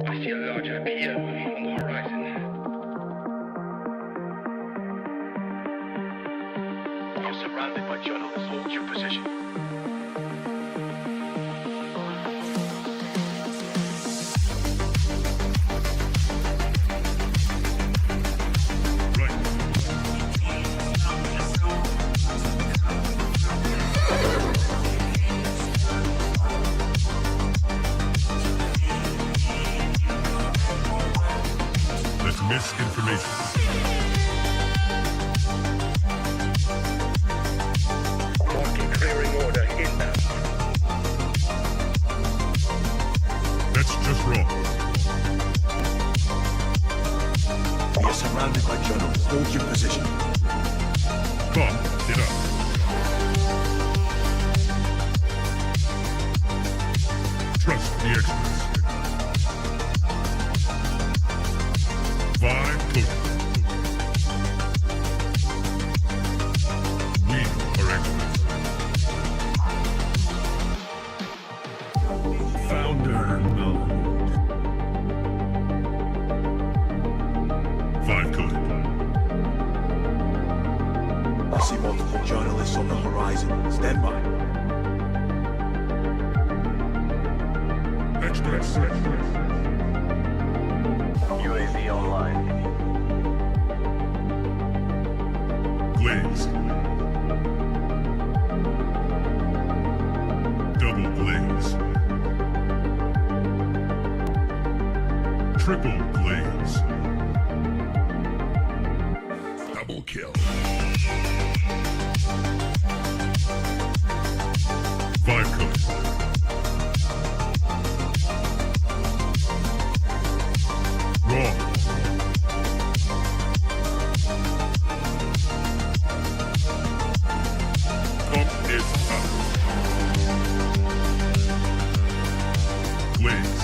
I see a larger appeal on the horizon. You're surrounded by journalists. Hold your position. Misinformation. Market clearing order inbound. That's just wrong. We are surrounded by journalists. Hold your position. Come, get up. Trust the experts. Vibe coding. We are experts. Founder mode. Vibe coding. I see multiple journalists on the horizon. Stand by. Experts. UAV online. Glaze. Double glaze. Triple glaze. Double kill. Vibe code. Wrong. Up is up. Glaze.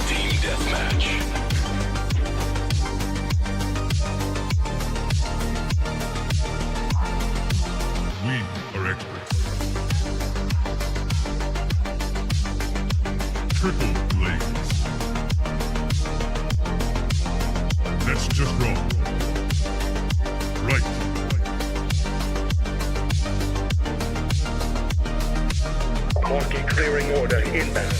Team deathmatch. We are experts. Triple glaze. That's just wrong. Right. Market clearing order inbound.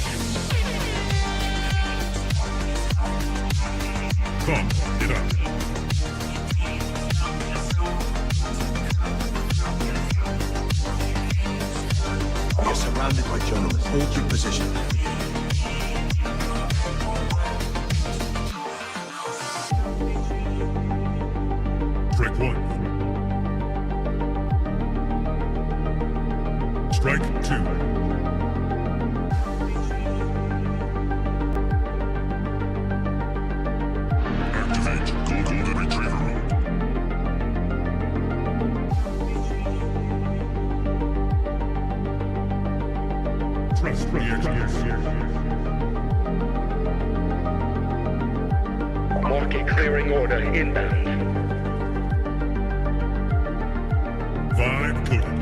Come, get up. We are surrounded by journalists. Hold your position. Strike one. Strike two. Activate Golden Retriever mode. Trust the experts. Market clearing order inbound. Vibe coded.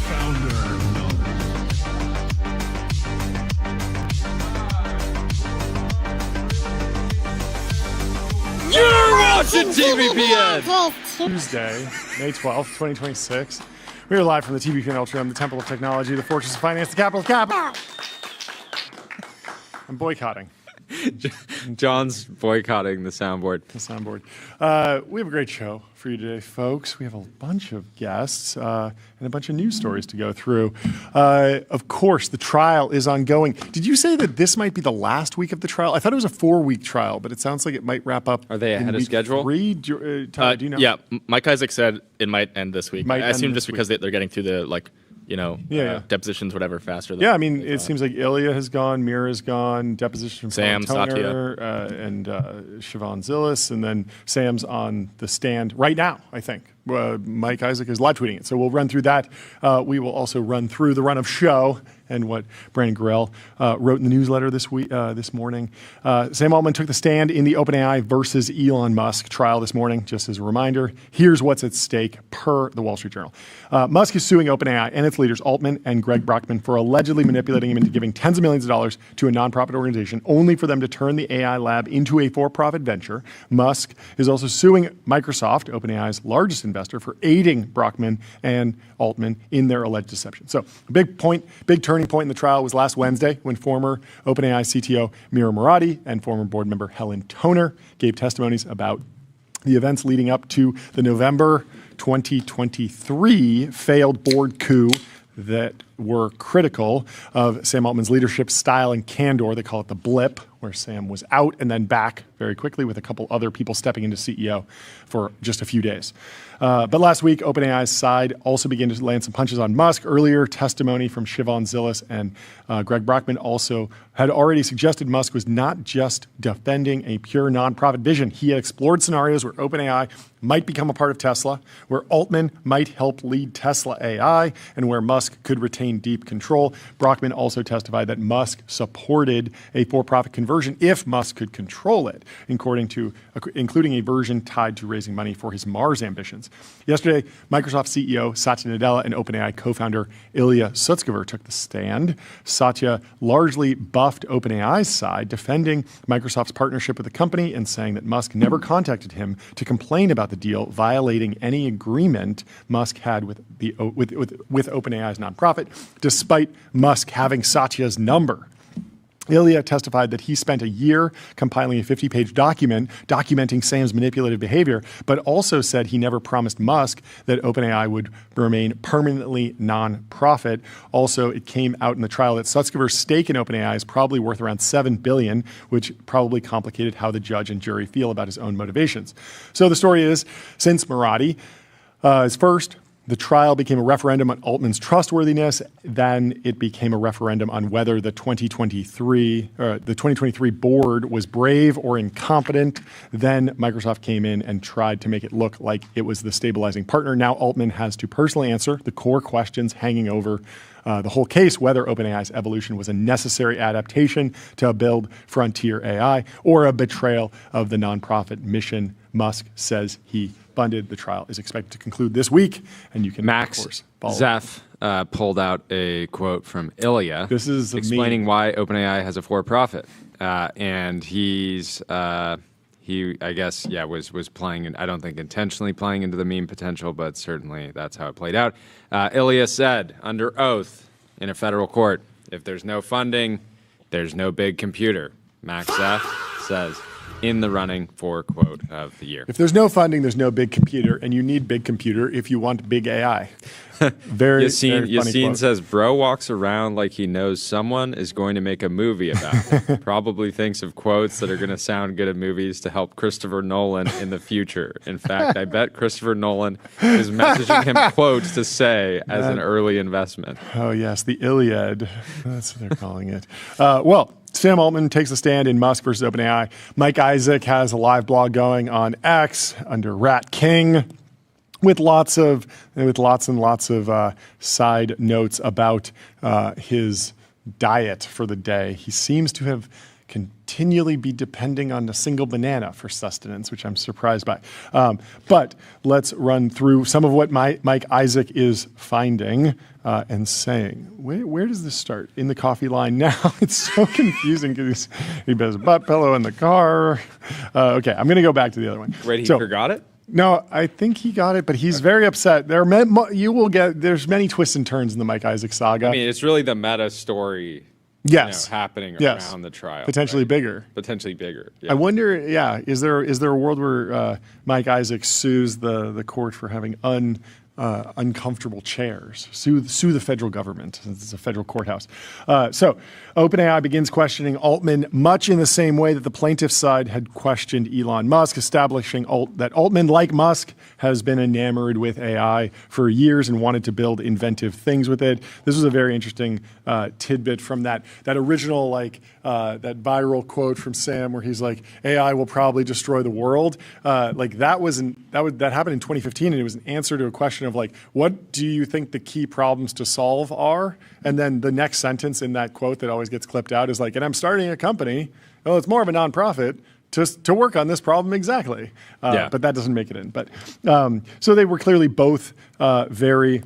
Founder mode. You're watching TVPN! Tuesday, May 12th, 2026. We are live from the TVPN Ultron, the Temple of Technology, the Fortress of Finance, the Capital of Capital. I'm boycotting John's boycotting the soundboard. the soundboard. We have a great show for you today, folks. We have a bunch of guests and a bunch of news stories to go through. Of course, the trial is ongoing. Did you say that this might be the last week of the trial? I thought it was a 4-week trial, but it sounds like it might wrap up. Are they ahead in of week schedule? 3. Tyler, do you know? Yeah, Mike Isaac said it might end this week. Might I end assume this just because they're getting through the depositions, whatever, faster. Than Yeah, I mean, they it thought. seems like Ilya has gone, Mira's gone, deposition from Sam, Toner, and Siobhan Zillis, and then Sam's on the stand right now, I think. Mike Isaac is live tweeting it. So we'll run through that. We will also run through the run of show and what Brandon Grell wrote in the newsletter this morning. Sam Altman took the stand in the OpenAI versus Elon Musk trial this morning. Just as a reminder, here's what's at stake per the Wall Street Journal. Musk is suing OpenAI and its leaders, Altman and Greg Brockman, for allegedly manipulating him into giving tens of millions of dollars to a nonprofit organization, only for them to turn the AI lab into a for-profit venture. Musk is also suing Microsoft, OpenAI's largest investor, for aiding Brockman and Altman in their alleged deception. So a big turning point in the trial was last Wednesday when former OpenAI CTO Mira Murati and former board member Helen Toner gave testimonies about the events leading up to the November 2023 failed board coup that were critical of Sam Altman's leadership style and candor. They call it the blip, where Sam was out and then back very quickly with a couple other people stepping into CEO for just a few days. But last week, OpenAI's side also began to land some punches on Musk. Earlier testimony from Siobhan Zillis and Greg Brockman also had already suggested Musk was not just defending a pure nonprofit vision. He had explored scenarios where OpenAI might become a part of Tesla, where Altman might help lead Tesla AI, and where Musk could retain deep control. Brockman also testified that Musk supported a for-profit conversion if Musk could control it, including a version tied to raising money for his Mars ambitions. Yesterday, Microsoft CEO Satya Nadella and OpenAI co-founder Ilya Sutskever took the stand. Satya largely buffed OpenAI's side, defending Microsoft's partnership with the company and saying that Musk never contacted him to complain about the deal, violating any agreement Musk had with OpenAI's nonprofit, despite Musk having Satya's number. Ilya testified that he spent a year compiling a 50-page document documenting Sam's manipulative behavior, but also said he never promised Musk that OpenAI would remain permanently non-profit. Also, it came out in the trial that Sutskever's stake in OpenAI is probably worth around $7 billion, which probably complicated how the judge and jury feel about his own motivations. So the story is, since Murati is first, the trial became a referendum on Altman's trustworthiness. Then it became a referendum on whether the 2023 board was brave or incompetent. Then Microsoft came in and tried to make it look like it was the stabilizing partner. Now Altman has to personally answer the core questions hanging over the whole case, whether OpenAI's evolution was a necessary adaptation to build frontier AI or a betrayal of the nonprofit mission Musk says he funded. The trial is expected to conclude this week, and you can, Max of course, follow. Zeph pulled out a quote from Ilya. This is explaining why OpenAI has a for-profit, and he, I guess, was playing. I don't think intentionally playing into the meme potential, but certainly that's how it played out. Ilya said under oath in a federal court, "If there's no funding, there's no big computer." Max Zeph says, in the running for quote of the year. If there's no funding, there's no big computer, and you need big computer if you want big AI. Very Yassine says, bro walks around like he knows someone is going to make a movie about it. Probably thinks of quotes that are going to sound good in movies to help Christopher Nolan in the future. In fact, I bet Christopher Nolan is messaging him quotes to say as an early investment. Oh, yes, the Iliad. That's what they're calling it. Well, Sam Altman takes a stand in Musk versus OpenAI. Mike Isaac has a live blog going on X under Rat King, with lots and lots of side notes about his diet for the day. He seems to have continually be depending on a single banana for sustenance, which I'm surprised by. But let's run through some of what Mike Isaac is finding and saying. Where does this start? In the coffee line now? It's so confusing because he has a butt pillow in the car. Okay, I'm going to go back to the other one. Wait, he forgot it? No, I think he got it, but he's very upset. There's many twists and turns in the Mike Isaac saga. I mean, it's really the meta story. Yes. Happening around the trial. Potentially bigger. Potentially bigger. Yeah. I wonder, is there a world where Mike Isaac sues the court for having uncomfortable chairs. Sue the federal government. It's a federal courthouse. So OpenAI begins questioning Altman much in the same way that the plaintiff's side had questioned Elon Musk, establishing that Altman, like Musk, has been enamored with AI for years and wanted to build inventive things with it. This was a very interesting tidbit from that original, that viral quote from Sam where he's like, AI will probably destroy the world. That happened in 2015, and it was an answer to a question of what do you think the key problems to solve are? And then the next sentence in that quote that always gets clipped out is and I'm starting a company. Well, it's more of a nonprofit to work on this problem exactly. But that doesn't make it in. But so they were clearly both very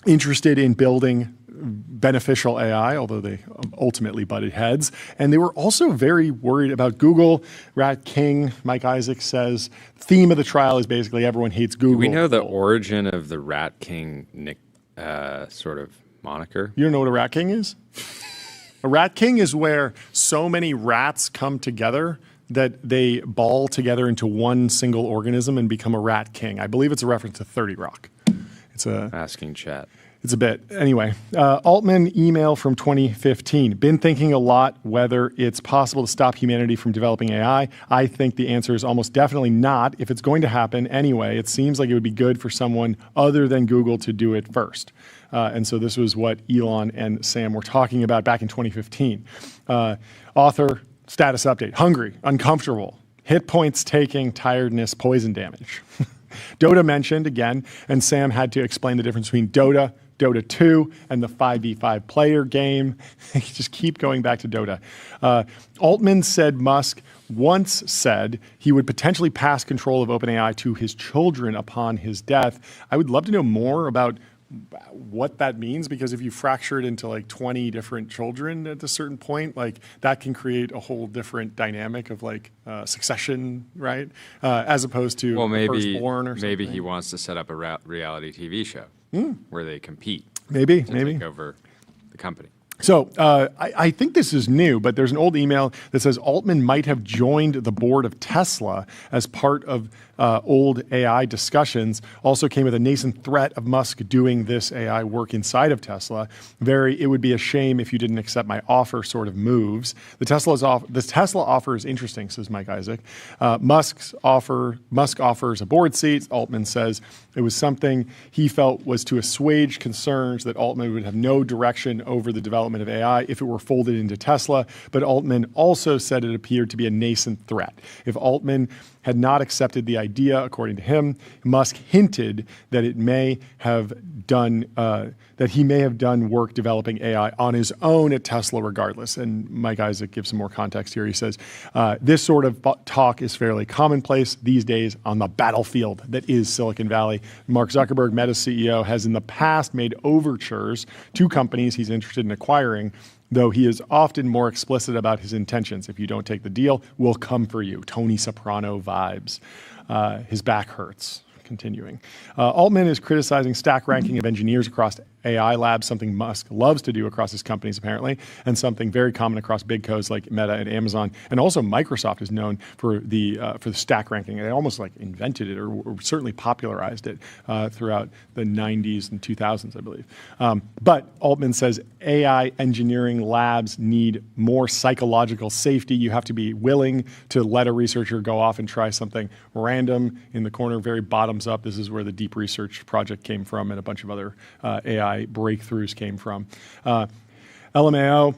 interested in building beneficial AI, although they ultimately butted heads. And they were also very worried about Google. Rat King, Mike Isaac says, theme of the trial is basically everyone hates Google. Do we know the origin of the Rat King sort of moniker? You don't know what a Rat King is? A Rat King is where so many rats come together that they ball together into one single organism and become a Rat King. I believe it's a reference to 30 Rock. It's a asking chat. It's a bit. Anyway, Altman email from 2015. Been thinking a lot whether it's possible to stop humanity from developing AI. I think the answer is almost definitely not. If it's going to happen anyway, it seems like it would be good for someone other than Google to do it first. And so this was what Elon and Sam were talking about back in 2015. Author, status update. Hungry, uncomfortable, hit points taking, tiredness, poison damage. Dota mentioned again, and Sam had to explain the difference between Dota, Dota 2, and the 5v5 player game. Just keep going back to Dota. Altman said Musk once said he would potentially pass control of OpenAI to his children upon his death. I would love to know more about what that means, because if you fracture it into 20 different children at a certain point, that can create a whole different dynamic of succession, right? As opposed to firstborn or something. Maybe he wants to set up a reality TV show where they compete. Maybe take over the company. So I think this is new, but there's an old email that says Altman might have joined the board of Tesla as part of old AI discussions. Also came with a nascent threat of Musk doing this AI work inside of Tesla. It would be a shame if you didn't accept my offer sort of moves. The Tesla offer is interesting, says Mike Isaac. Musk offers a board seat. Altman says it was something he felt was to assuage concerns that Altman would have no direction over the development of AI if it were folded into Tesla. But Altman also said it appeared to be a nascent threat. If Altman had not accepted the idea, according to him, Musk hinted that he may have done work developing AI on his own at Tesla regardless. And Mike Isaac gives some more context here. He says, this sort of talk is fairly commonplace these days on the battlefield that is Silicon Valley. Mark Zuckerberg, Meta's CEO, has in the past made overtures to companies he's interested in acquiring, though he is often more explicit about his intentions. If you don't take the deal, we'll come for you. Tony Soprano vibes. His back hurts. Continuing. Altman is criticizing stack ranking of engineers across AI labs, something Musk loves to do across his companies, apparently, and something very common across big co's like Meta and Amazon. And also Microsoft is known for the stack ranking. They almost invented it or certainly popularized it throughout the 90s and 2000s, I believe. But Altman says AI engineering labs need more psychological safety. You have to be willing to let a researcher go off and try something random in the corner, very bottoms up. This is where the Deep Research Project came from and a bunch of other AI breakthroughs came from. LMAO,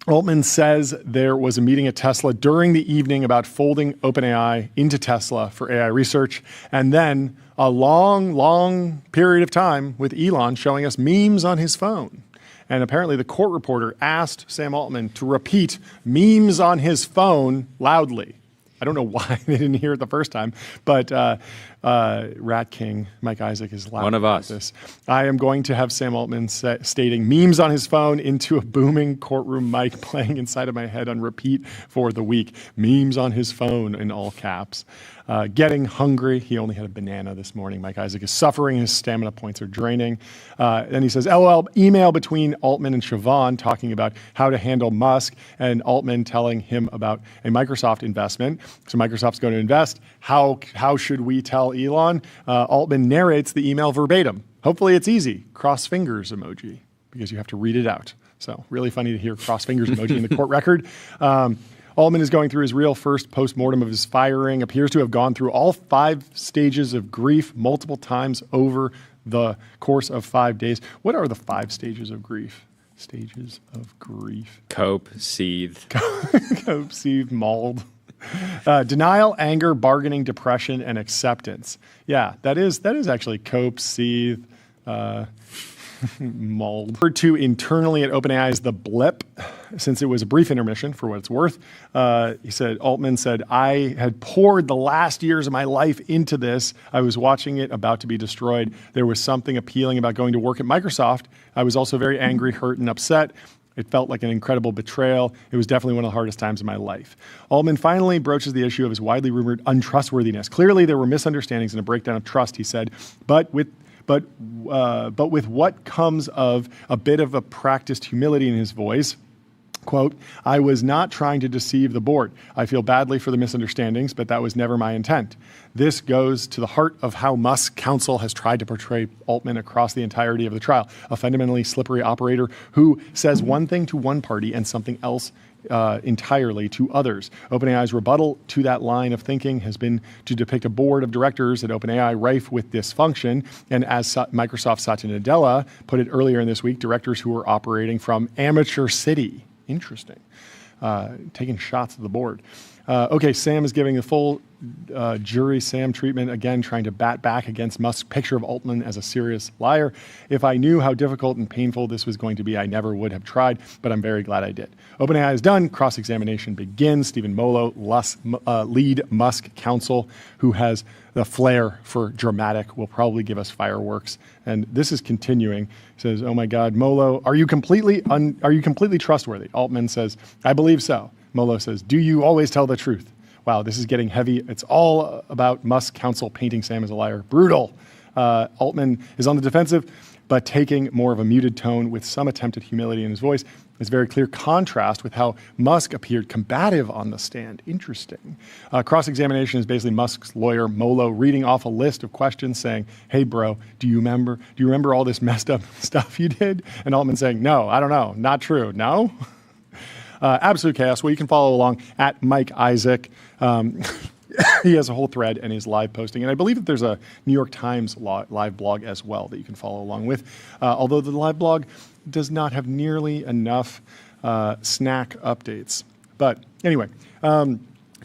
Altman says there was a meeting at Tesla during the evening about folding OpenAI into Tesla for AI research, and then a long, long period of time with Elon showing us memes on his phone. And apparently the court reporter asked Sam Altman to repeat memes on his phone loudly. I don't know why they didn't hear it the first time, but Rat King, Mike Isaac, is loud. One of us. This. I am going to have Sam Altman stating memes on his phone into a booming courtroom mic playing inside of my head on repeat for the week. Memes on his phone in all caps. Getting hungry. He only had a banana this morning. Mike Isaac is suffering. His stamina points are draining. Then he says, LOL, email between Altman and Siobhan talking about how to handle Musk, and Altman telling him about a Microsoft investment. So Microsoft's going to invest. How should we tell Elon? Altman narrates the email verbatim. Hopefully it's easy. Cross fingers emoji, because you have to read it out. So really funny to hear cross fingers emoji in the court record. Altman is going through his real first post-mortem of his firing, appears to have gone through all 5 stages of grief multiple times over the course of 5 days. What are the 5 stages of grief? Stages of grief. Cope, seethe. Cope, seethe, mauled. Denial, anger, bargaining, depression, and acceptance. Yeah, that is actually cope, seethe, mauled. Referred to internally at OpenAI as the blip, since it was a brief intermission, for what it's worth. Altman said, I had poured the last years of my life into this. I was watching it about to be destroyed. There was something appealing about going to work at Microsoft. I was also very angry, hurt, and upset. It felt like an incredible betrayal. It was definitely one of the hardest times of my life. Altman finally broaches the issue of his widely rumored untrustworthiness. Clearly, there were misunderstandings and a breakdown of trust, he said, but with what comes of a bit of a practiced humility in his voice. Quote, I was not trying to deceive the board. I feel badly for the misunderstandings, but that was never my intent. This goes to the heart of how Musk's counsel has tried to portray Altman across the entirety of the trial, a fundamentally slippery operator who says one thing to one party and something else entirely to others. OpenAI's rebuttal to that line of thinking has been to depict a board of directors at OpenAI rife with dysfunction, and as Microsoft Satya Nadella put it earlier in this week, directors who were operating from amateur city. Interesting. Taking shots at the board. Okay, Sam is giving the full jury Sam treatment, again trying to bat back against Musk's picture of Altman as a serious liar. If I knew how difficult and painful this was going to be, I never would have tried, but I'm very glad I did. OpenAI is done. Cross-examination begins. Stephen Molo, lead Musk counsel, who has the flair for dramatic, will probably give us fireworks. And this is continuing. He says, oh my God, Molo, are you completely trustworthy? Altman says, I believe so. Molo says, do you always tell the truth? Wow, this is getting heavy. It's all about Musk counsel painting Sam as a liar. Brutal. Altman is on the defensive, but taking more of a muted tone with some attempt at humility in his voice. It's very clear contrast with how Musk appeared combative on the stand. Interesting. Cross-examination is basically Musk's lawyer, Molo, reading off a list of questions saying, hey, bro, do you remember all this messed up stuff you did? And Altman saying, no, I don't know. Not true. No? Absolute chaos. Well, you can follow along at Mike Isaac. He has a whole thread and is live posting. And I believe that there's a New York Times live blog as well that you can follow along with. Although the live blog does not have nearly enough snack updates. But anyway,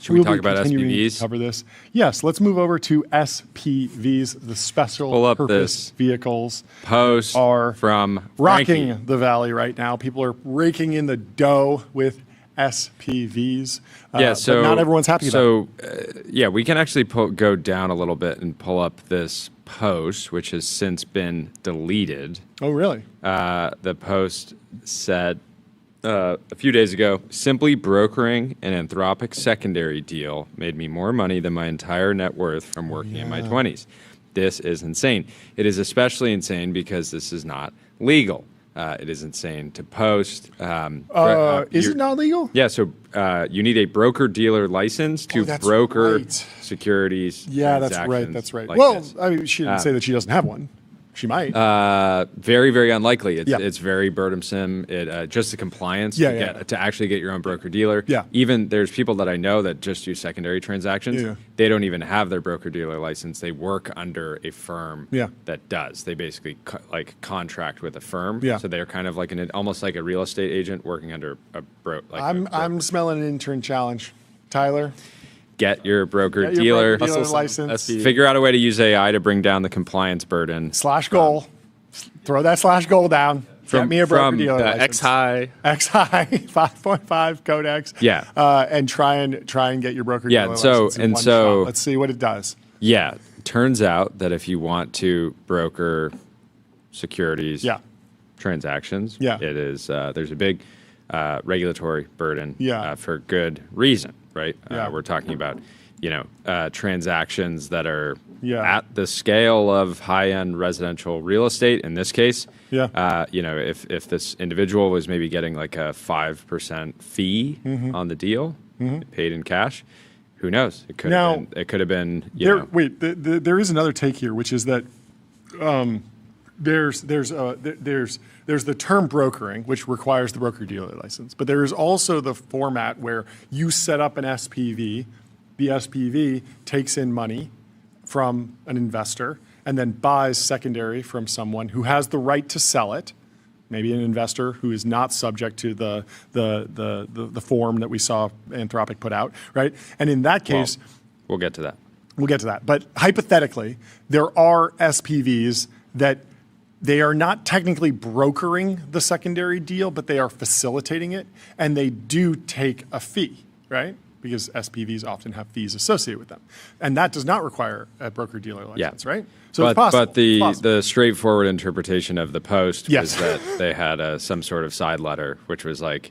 should we talk about SPVs? To cover this. Yes, let's move over to SPVs, the special purpose vehicles. Post are from rocking Frankie. the valley right now. People are raking in the dough with SPVs. But not everyone's happy about it. We can actually go down a little bit and pull up this post, which has since been deleted. Oh, really? The post said a few days ago, simply brokering an Anthropic secondary deal made me more money than my entire net worth from working in my 20s. This is insane. It is especially insane because this is not legal. It is insane to post. Is it not legal? Yeah, so you need a broker-dealer license to broker securities. Yeah, that's right. Like well, this. I mean, she didn't say that she doesn't have one. She might. Very, very unlikely. It's very burdensome. Just the compliance to actually get your own broker-dealer. Yeah. Even there's people that I know that just do secondary transactions. Yeah. They don't even have their broker-dealer license. They work under a firm that does. They basically contract with a firm. Yeah. So they're kind of like almost like a real estate agent working under a I'm smelling an intern challenge. Tyler? Get your broker-dealer license. Figure out a way to use AI to bring down the compliance burden. /goal. Throw that /goal down. Get me a broker-dealer license. X-High 5.5 Codex. Yeah. And try and get your broker-dealer license in one shot. Let's see what it does. Yeah. Turns out that if you want to broker securities transactions, it is there's a big regulatory burden for good reason. Right? We're talking about, transactions that are at the scale of high-end residential real estate. In this case, if this individual was maybe getting like a 5% fee on the deal, paid in cash, who knows? It could Now, have been. It could have been. Wait, there is another take here, which is that there's the term brokering, which requires the broker-dealer license, but there is also the format where you set up an SPV, the SPV takes in money from an investor and then buys secondary from someone who has the right to sell it, maybe an investor who is not subject to the form that we saw Anthropic put out, right? And in that case, we'll get to that. We'll get to that. But hypothetically, there are SPVs that they are not technically brokering the secondary deal, but they are facilitating it, and they do take a fee, right? Because SPVs often have fees associated with them. And that does not require a broker-dealer license, right? So it's possible. But the straightforward interpretation of the Post was that they had some sort of side letter, which was like,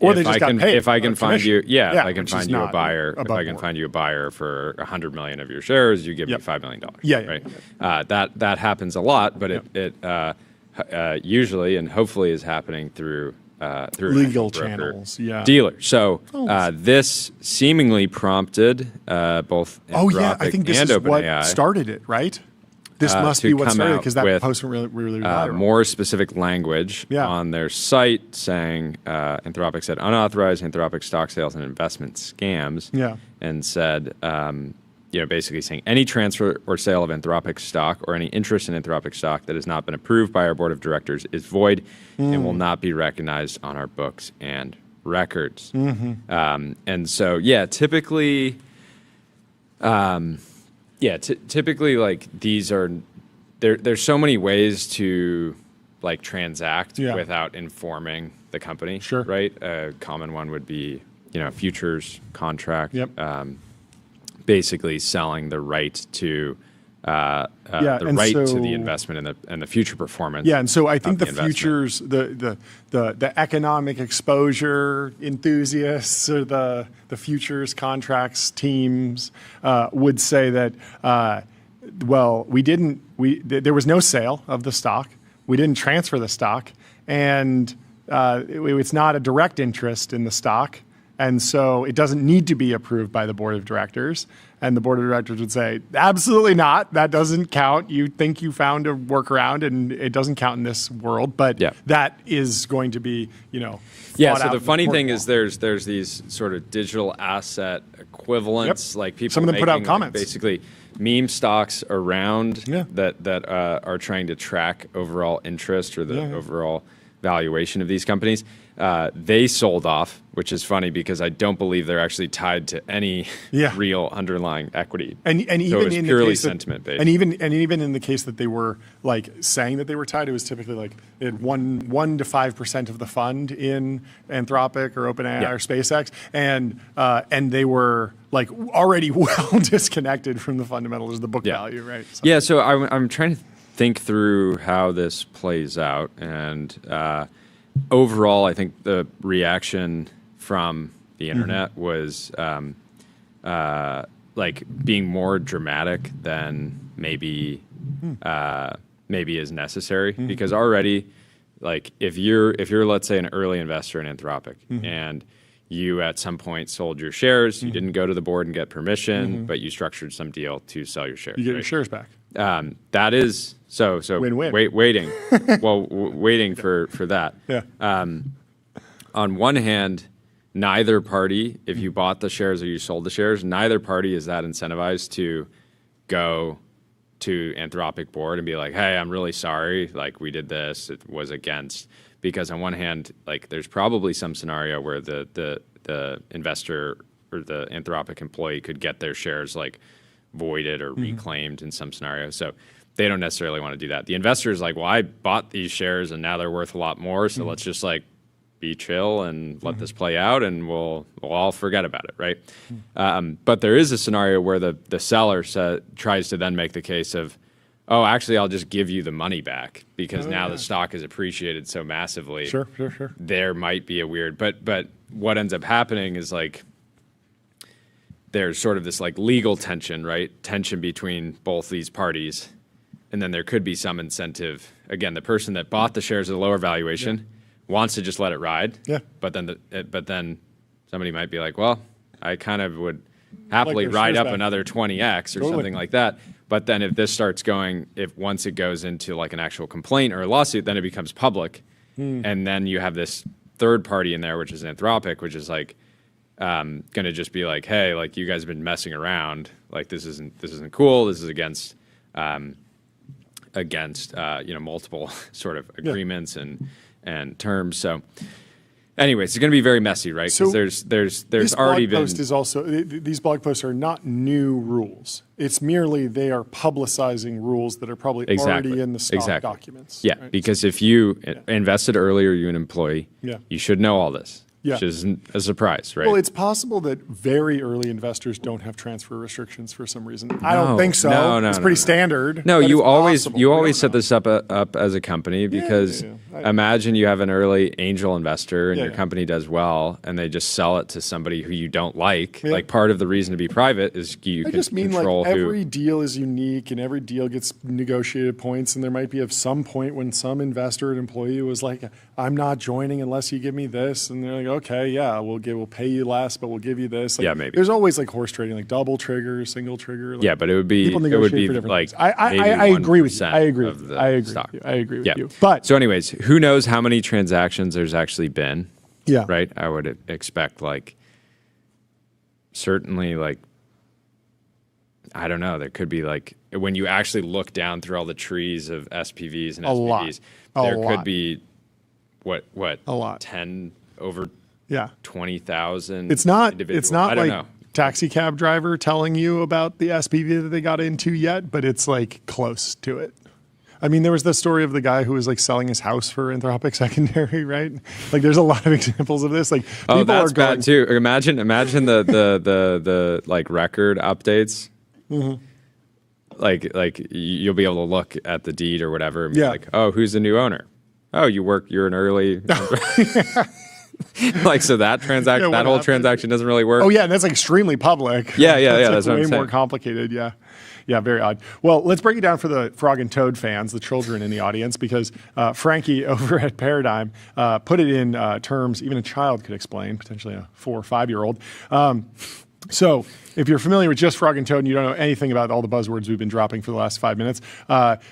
or they just got paid. If I can find you, if I can which find is you a not buyer, if I can board. find you a buyer for 100 million of your shares, you give me $5 million. Right? That happens a lot, but it usually and hopefully is happening through legal channels, dealers. So this seemingly prompted both Anthropic I think this and is OpenAI what started it, right? This must be what started it because that post went really viral. More specific language on their site saying Anthropic said unauthorized Anthropic stock sales and investment scams, and said basically saying any transfer or sale of Anthropic stock or any interest in Anthropic stock that has not been approved by our board of directors is void and will not be recognized on our books and records. And so typically. Typically, like these are there's so many ways to like transact without informing the company. Sure. Right. A common one would be futures contract. Basically selling the right to to the investment and the future performance. Yeah, and so I think the investment. futures, the economic exposure enthusiasts or the futures contracts teams would say that there was no sale of the stock. We didn't transfer the stock, and it's not a direct interest in the stock. And so it doesn't need to be approved by the board of directors. And the board of directors would say, absolutely not. That doesn't count. You think you found a workaround, and it doesn't count in this world. But that is going to be, So the funny thing is there's these sort of digital asset equivalents. Like people some of them put out comments. Basically meme stocks around that are trying to track overall interest or the overall valuation of these companies. They sold off, which is funny because I don't believe they're actually tied to any real underlying equity. And so even it was in purely the case sentiment based. And even in the case that they were like saying that they were tied, it was typically like they had 1 to 5% of the fund in Anthropic or OpenAI or SpaceX, and they were like already well disconnected from the fundamentals of the book value, right? So I'm trying to think through how this plays out, and overall, I think the reaction from the internet was like being more dramatic than maybe is necessary, because already, like if you're let's say an early investor in Anthropic and you at some point sold your shares, you didn't go to the board and get permission, but you structured some deal to sell your shares. You get your shares back. That is so win-win. Waiting for that. On one hand, neither party, if you bought the shares or you sold the shares, neither party is that incentivized to go to Anthropic board and be like, hey, I'm really sorry, like we did this, it was against. Because on one hand, like there's probably some scenario where the investor or the Anthropic employee could get their shares like voided or reclaimed in some scenario. So they don't necessarily want to do that. The investor is like, well, I bought these shares and now they're worth a lot more. So let's just like be chill and let this play out, and we'll all forget about it, right? But there is a scenario where the seller tries to then make the case of, oh, actually, I'll just give you the money back because now the stock is appreciated so massively. Sure. There might be a weird, but what ends up happening is like there's sort of this like legal tension, right? Tension between both these parties, and then there could be some incentive. Again, the person that bought the shares at a lower valuation wants to just let it ride. But then somebody might be like, well, I kind of would happily their ride shares up back. another 20x or Totally. something like that. But then if this starts going, if once it goes into like an actual complaint or a lawsuit, then it becomes public. And then you have this third party in there, which is Anthropic, which is like going to just be like, hey, like you guys have been messing around. Like this isn't cool. This is against multiple sort of agreements and terms. So anyways, it's going to be very messy, right? So Because there's This already blog been post is also, these blog posts are not new rules. It's merely they are publicizing rules that are probably already in the stock documents. Yeah, right? because if you invested earlier, you're an employee. Yeah. You should know all this. Yeah. Which isn't a surprise, right? Well, it's possible that very early investors don't have transfer restrictions for some reason. I don't think so. No, it's pretty standard. No, but you it's always possible. you We always don't set know. this up as a company because yeah. imagine you have an early angel investor and Yeah, your yeah. company does well and they just sell it to somebody who you don't like. Yeah. Like part of the reason to be private is you I can just mean control like who. every deal is unique and every deal gets negotiated points, and there might be at some point when some investor or employee was like, "I'm not joining unless you give me this," and they're like, "Okay, yeah, we'll pay you less, but we'll give you this." Like, Yeah, maybe. There's always like horse trading, like double trigger, single trigger. Like, Yeah, but it would be people it would negotiate be for different like things. I maybe agree with you. 1% I agree of with the you. I agree stock. with you. I agree with Yeah. you. But So anyways, who knows how many transactions there's actually been? yeah, Right? I would expect like certainly like I don't know, there could be like when you actually look down through all the trees of SPVs and A lot. SPVs, A there lot. could be what A lot. 10 over yeah. 20,000 It's not. individuals. It's not I don't like know. taxi cab driver telling you about the SPV that they got into yet, but it's like close to it. I mean, there was the story of the guy who was like selling his house for Anthropic secondary, right? Like, there's a lot of examples of this. Like, Oh, people that's are going, bad too. Imagine the like record updates. Mm-hmm. Like you'll be able to look at the deed or whatever. And be Yeah. like, oh, who's the new owner? Oh, you're an early. Like so that transaction, Yeah, that what whole happened? transaction doesn't really work. Oh yeah, and that's like extremely public. Yeah, that's like what I'm way more saying. complicated. Yeah, yeah, very odd. Well, let's break it down for the Frog and Toad fans, the children in the audience, because Frankie over at Paradigm put it in terms even a child could explain, potentially a 4 or 5 year old. So if you're familiar with just Frog and Toad and you don't know anything about all the buzzwords we've been dropping for the last 5 minutes,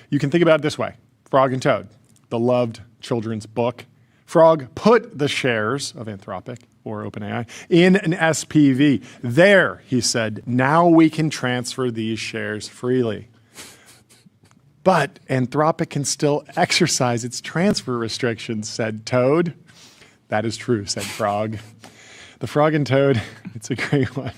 you can think about it this way. Frog and Toad, the loved children's book. Frog put the shares of Anthropic or OpenAI in an SPV. There, he said, now we can transfer these shares freely. But Anthropic can still exercise its transfer restrictions, said Toad. That is true, said Frog. The Frog and Toad, it's a great one.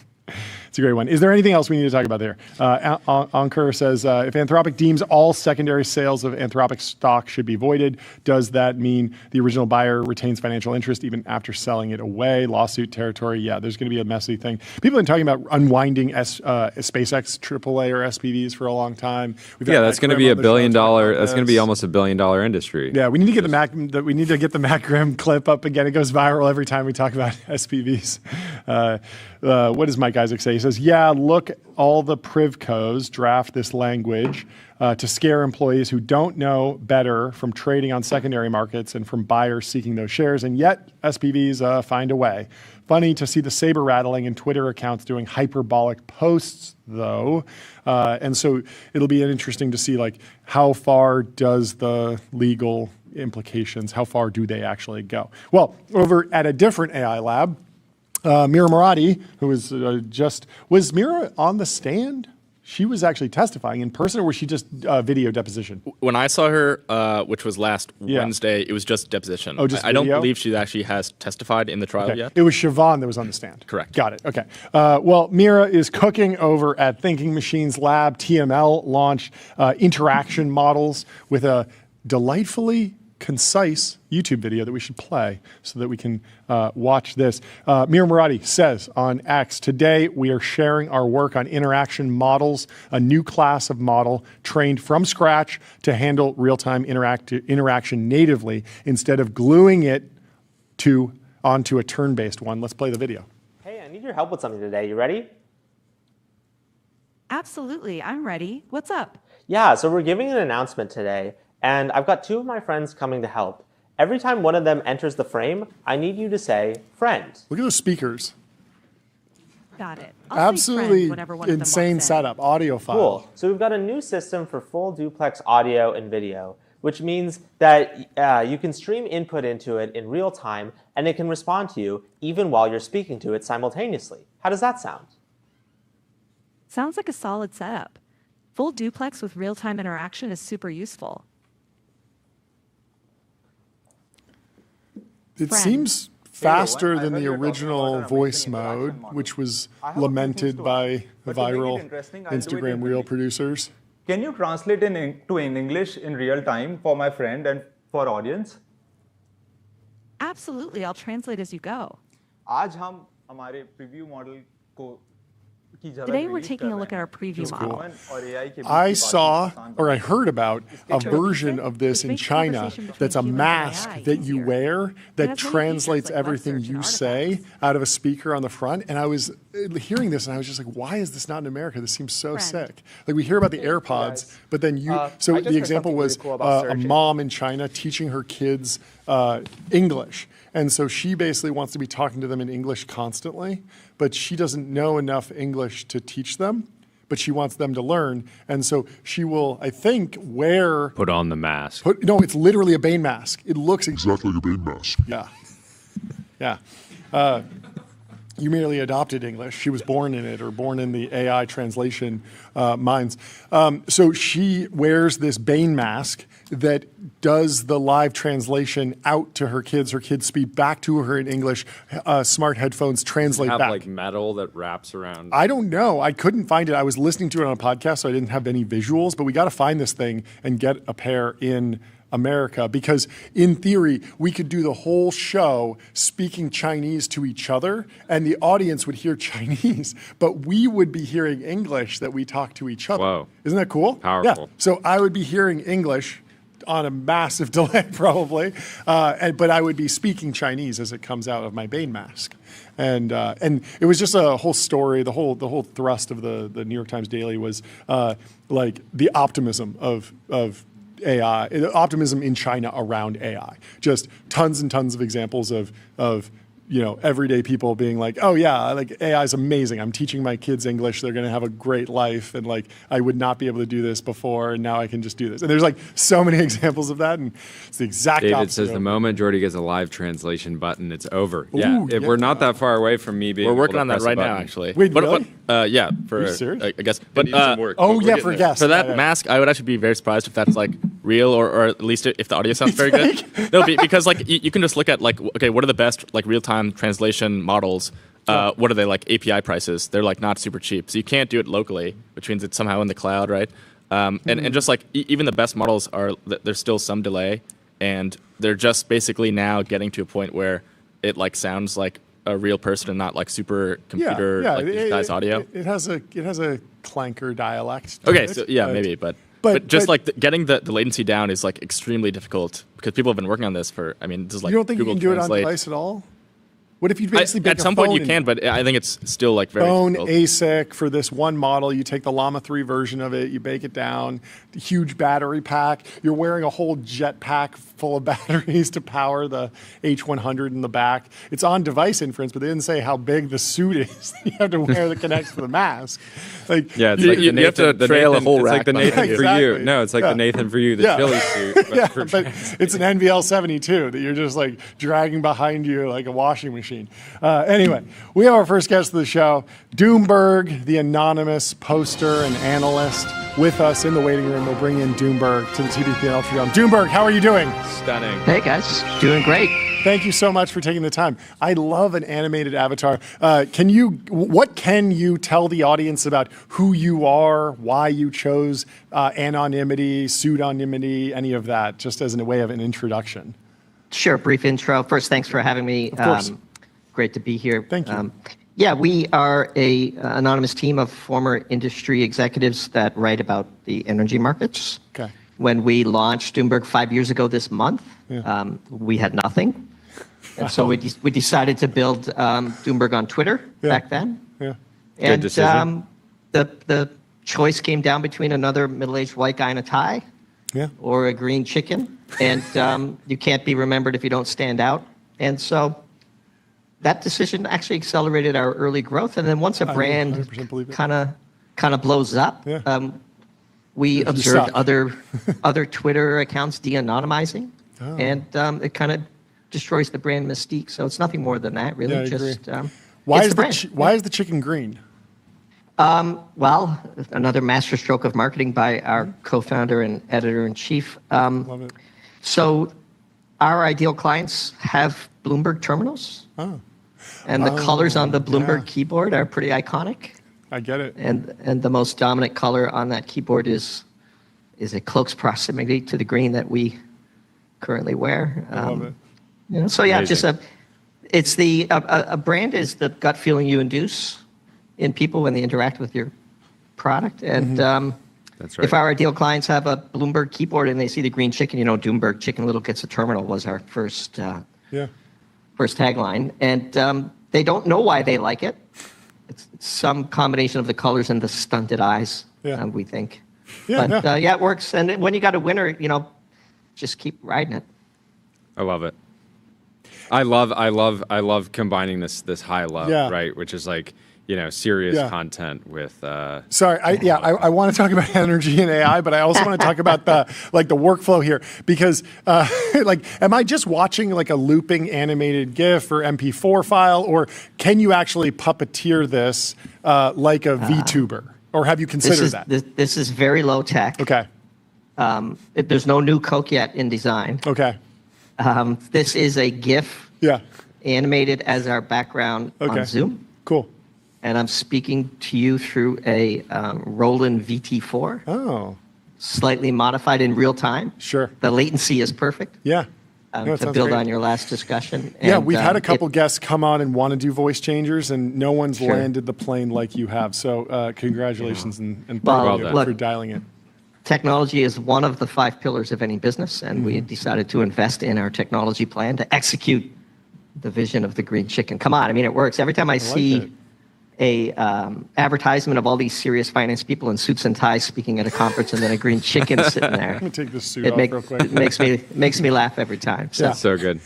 It's a great one. Is there anything else we need to talk about there? Ankur says, if Anthropic deems all secondary sales of Anthropic stock should be voided, does that mean the original buyer retains financial interest even after selling it away? Lawsuit territory? Yeah, there's going to be a messy thing. People have been talking about unwinding SpaceX AAA or SPVs for a long time. Yeah, that's going to be $1 billion. That's going to be almost $1 billion industry. Yeah, we need to get the Matt Grimm clip up again. It goes viral every time we talk about SPVs. What does Mike Isaac say? He says, yeah, look, all the Privcos draft this language to scare employees who don't know better from trading on secondary markets and from buyers seeking those shares, and yet SPVs find a way. Funny to see the saber rattling in Twitter accounts doing hyperbolic posts, though. And so it'll be interesting to see, like, how far does the legal implications, how far do they actually go? Well, over at a different AI lab, Mira Murati, who was Mira on the stand? She was actually testifying in person, or was she just video deposition? When I saw her, which was last Wednesday, it was just deposition. Oh, just I don't video? believe she actually has testified in the trial Okay. yet. It was Siobhan that was on the stand. Correct. Got it. Okay. Well, Mira is cooking over at Thinking Machines Lab. TML launched interaction models with a delightfully concise YouTube video that we should play so that we can watch this. Mira Murati says on X, today we are sharing our work on interaction models, a new class of model trained from scratch to handle real-time interaction natively instead of gluing it onto a turn-based one. Let's play the video. Hey, I need your help with something today. You ready? Absolutely, I'm ready. What's up? Yeah, so we're giving an announcement today, and I've got 2 of my friends coming to help. Every time one of them enters the frame, I need you to say, friend. Look at those speakers. Got it. I'll say Absolutely friend whenever one of them insane walks in. setup, audio file. Cool. So we've got a new system for full duplex audio and video, which means that you can stream input into it in real time, and it can respond to you even while you're speaking to it simultaneously. How does that sound? Sounds like a solid setup. Full duplex with real-time interaction is super useful. It Friend. seems faster than the original voice mode, which was lamented by viral Instagram reel producers. Can you translate to English in real time for my friend and for audience? Absolutely, I'll translate as you go. आज हम हमारे preview model को Today we're taking a look at our preview model. I saw, or I heard about, a version of this in China that's a mask that you wear that translates everything you say out of a speaker on the front. And I was hearing this and I was just like, why is this not in America? This seems so sick. Like we hear about the AirPods, but then so the example was a mom in China teaching her kids English. And so she basically wants to be talking to them in English constantly, but she doesn't know enough English to teach them, but she wants them to learn. And so she will, I think, Put on the mask. No, it's literally a Bane mask. It looks Exactly like a Bane mask. Yeah. Yeah. You merely adopted English. She was born in it or born in the AI translation minds. So she wears this Bane mask that does the live translation out to her kids. Her kids speak back to her in English. Smart headphones translate Have back. like metal that wraps around. I don't know. I couldn't find it. I was listening to it on a podcast, so I didn't have any visuals. But we got to find this thing and get a pair in America, because in theory, we could do the whole show speaking Chinese to each other and the audience would hear Chinese, but we would be hearing English that we talk to each other. Whoa. Isn't that cool? Powerful. Yeah. So I would be hearing English on a massive delay probably, but I would be speaking Chinese as it comes out of my Bane mask. And it was just a whole story. The whole thrust of the New York Times Daily was like the optimism of AI, optimism in China around AI. Just tons and tons of examples of everyday people being like, oh yeah, like AI is amazing. I'm teaching my kids English. They're going to have a great life. And like, I would not be able to do this before. And now I can just do this. And there's like so many examples of that. And it's the exact David opposite. says the moment Jordy gets a live translation button, it's over. Ooh, yeah. We're not that far away from me being We're able working to on that press a right now, button. actually. Wait, But- really? yeah, for Are you serious? I guess. But Oh yeah, for guests. for that Yeah. mask, I would actually be very surprised if that's like real, or at least if the audio sounds very good. No, because like you can just look at like, okay, what are the best like real-time translation models? What are they like API prices? They're like not super cheap, so you can't do it locally, which means it's somehow in the cloud, right? And just like even the best models there's still some delay, and they're just basically now getting to a point where it like sounds like a real person and not like super computer like digitized audio. It has a clanker dialect. Okay, so yeah, maybe, but just like getting the latency down is like extremely difficult because people have been working on this for. I mean, this is like you don't think Google you can do Translate. it on device at all? What if you basically At some point you can, but I think it's still like very phone difficult. ASIC for this one model? You take the Llama 3 version of it, you bake it down, huge battery pack. You're wearing a whole jet pack full of batteries to power the H100 in the back. It's on device inference, but they didn't say how big the suit is that you have to wear that connects to the mask. Like, Yeah, it's You- like you the have to Nathan, trail a Nathan, whole it's like the rack Nathan behind for you. you. No, it's like Yeah. the Nathan for you, the Yeah. chili suit. But yeah, for but it's an NVL72 that you're just like dragging behind you like a washing machine. Anyway, we have our first guest of the show, Doomberg, the anonymous poster and analyst, with us in the waiting room. We'll bring in Doomberg to the TBP and Ultra. Doomberg, how are you doing? stunning. Hey guys, doing great. Thank you so much for taking the time. I love an animated avatar. What can you tell the audience about who you are, why you chose anonymity, pseudonymity, any of that, just as a way of an introduction? Sure, brief intro. First, thanks for having me. Of course. Great to be here. Thank you. Yeah, we are a anonymous team of former industry executives that write about the energy markets. Okay. When we launched Doomberg 5 years ago this month, we had nothing. And so we decided to build Doomberg on Twitter back then. Yeah. And decision. the choice came down between another middle-aged white guy in a tie or a green chicken. And you can't be remembered if you don't stand out. And so that decision actually accelerated our early growth. And then once a brand 100% believe it. kind of blows up, Yeah. we observed suck. other Twitter accounts de-anonymizing, Oh. and it kind of destroys the brand mystique. So it's nothing more than that, really. Yeah, I Just agree. Why it's is the brand. why is the chicken green? Well, another masterstroke of marketing by our co-founder and editor-in-chief. Love it. So our ideal clients have Bloomberg terminals. Oh, And the colors on the Bloomberg yeah. keyboard are pretty iconic. I get it. And the most dominant color on that keyboard is a close proximity to the green that we currently wear. I love it. You know, so yeah, Amazing. it's a brand is the gut feeling you induce in people when they interact with your product. And That's right. if our ideal clients have a Bloomberg keyboard and they see the green chicken, you know, Doomberg, Chicken Little Gets a Terminal was our first Yeah. first tagline. And they don't know why they like it. It's some combination of the colors and the stunted eyes, Yeah. we think. Yeah, But no. yeah, it works. And when you got a winner, you know, just keep riding it. I love it. I love combining this high low, Yeah. right? Which is like, you know, serious Yeah. content with Sorry, I want to talk about energy and AI, but I also want to talk about the workflow here because like, am I just watching like a looping animated GIF or MP4 file, or can you actually puppeteer this like a VTuber, or have you considered that? This is very low tech. Okay. There's no new Coke yet in design. Okay. This is a GIF Yeah. animated as our background Okay. on Zoom. Cool. And I'm speaking to you through a Roland VT4, Oh. slightly modified in real time. Sure. The latency is perfect. Yeah. No, it To sounds build great. on your last discussion. Yeah, And, we've had a couple it- guests come on and want to do voice changers, and no one's Sure. landed the plane like you have. So congratulations and Well, thank you look, for dialing it. Technology is one of the 5 pillars of any business, and we decided to invest in our technology plan to execute the vision of the green chicken. Come on, I mean, it works. Every time I see it. a advertisement of all these serious finance people in suits and ties speaking at a conference, and then a green chicken sitting there, Let me take this suit it, off real quick. it makes me laugh every time. So, Yeah. so good.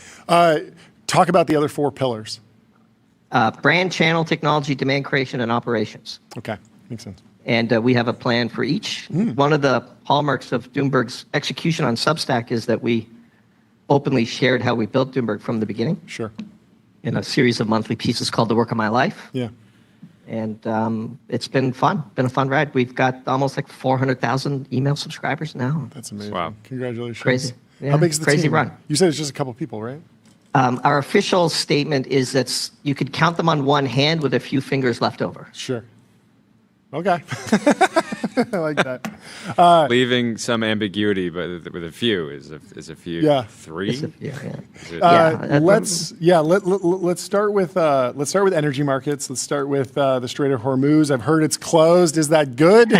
Talk about the other 4 pillars. brand, channel, technology, demand creation, and operations. Okay, makes sense. And we have a plan for each. One of the hallmarks of Doomberg's execution on Substack is that we openly shared how we built Doomberg from the beginning Sure. in a series of monthly pieces called The Work of My Life. Yeah. And it's been fun, been a fun ride. We've got almost like 400,000 email subscribers now. That's amazing. Wow. Congratulations. Crazy. Yeah, How big is the crazy team? run. You said it's just a couple people, right? Our official statement is that you could count them on one hand with a few fingers left over. Sure. Okay. I like that. Leaving some ambiguity, but with a few is a few. Yeah. 3. Yeah. Is it- Let's start with energy markets. Let's start with the Strait of Hormuz. I've heard it's closed. Is that good?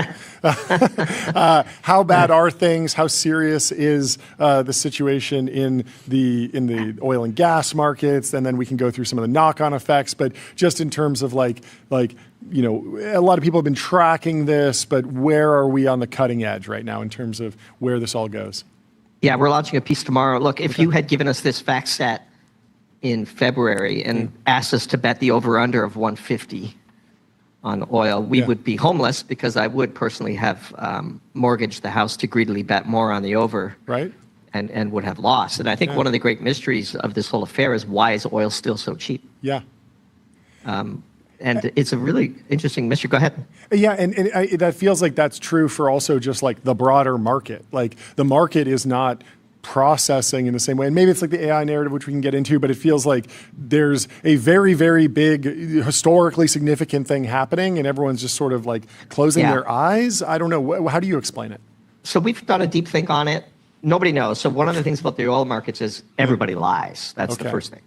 How bad are things? How serious is the situation in the oil and gas markets? And then we can go through some of the knock-on effects. But just in terms of like you know, a lot of people have been tracking this, but where are we on the cutting edge right now in terms of where this all goes? Yeah, we're launching a piece tomorrow. Look, if you had given us this fact set in February and asked us to bet the over-under of 150 on oil, we would be homeless because I would personally have mortgaged the house to greedily bet more on the over. Right. And would have lost. And I think one of the great mysteries of this whole affair is why is oil still so cheap? Yeah. And it's a really interesting mystery. Go ahead. Yeah, and that feels like that's true for also just like the broader market. Like the market is not processing in the same way. And maybe it's like the AI narrative, which we can get into, but it feels like there's a very, very big, historically significant thing happening and everyone's just sort of like closing their eyes. I don't know. How do you explain it? So we've done a deep think on it. Nobody knows. So one of the things about the oil markets is everybody lies. That's the first thing.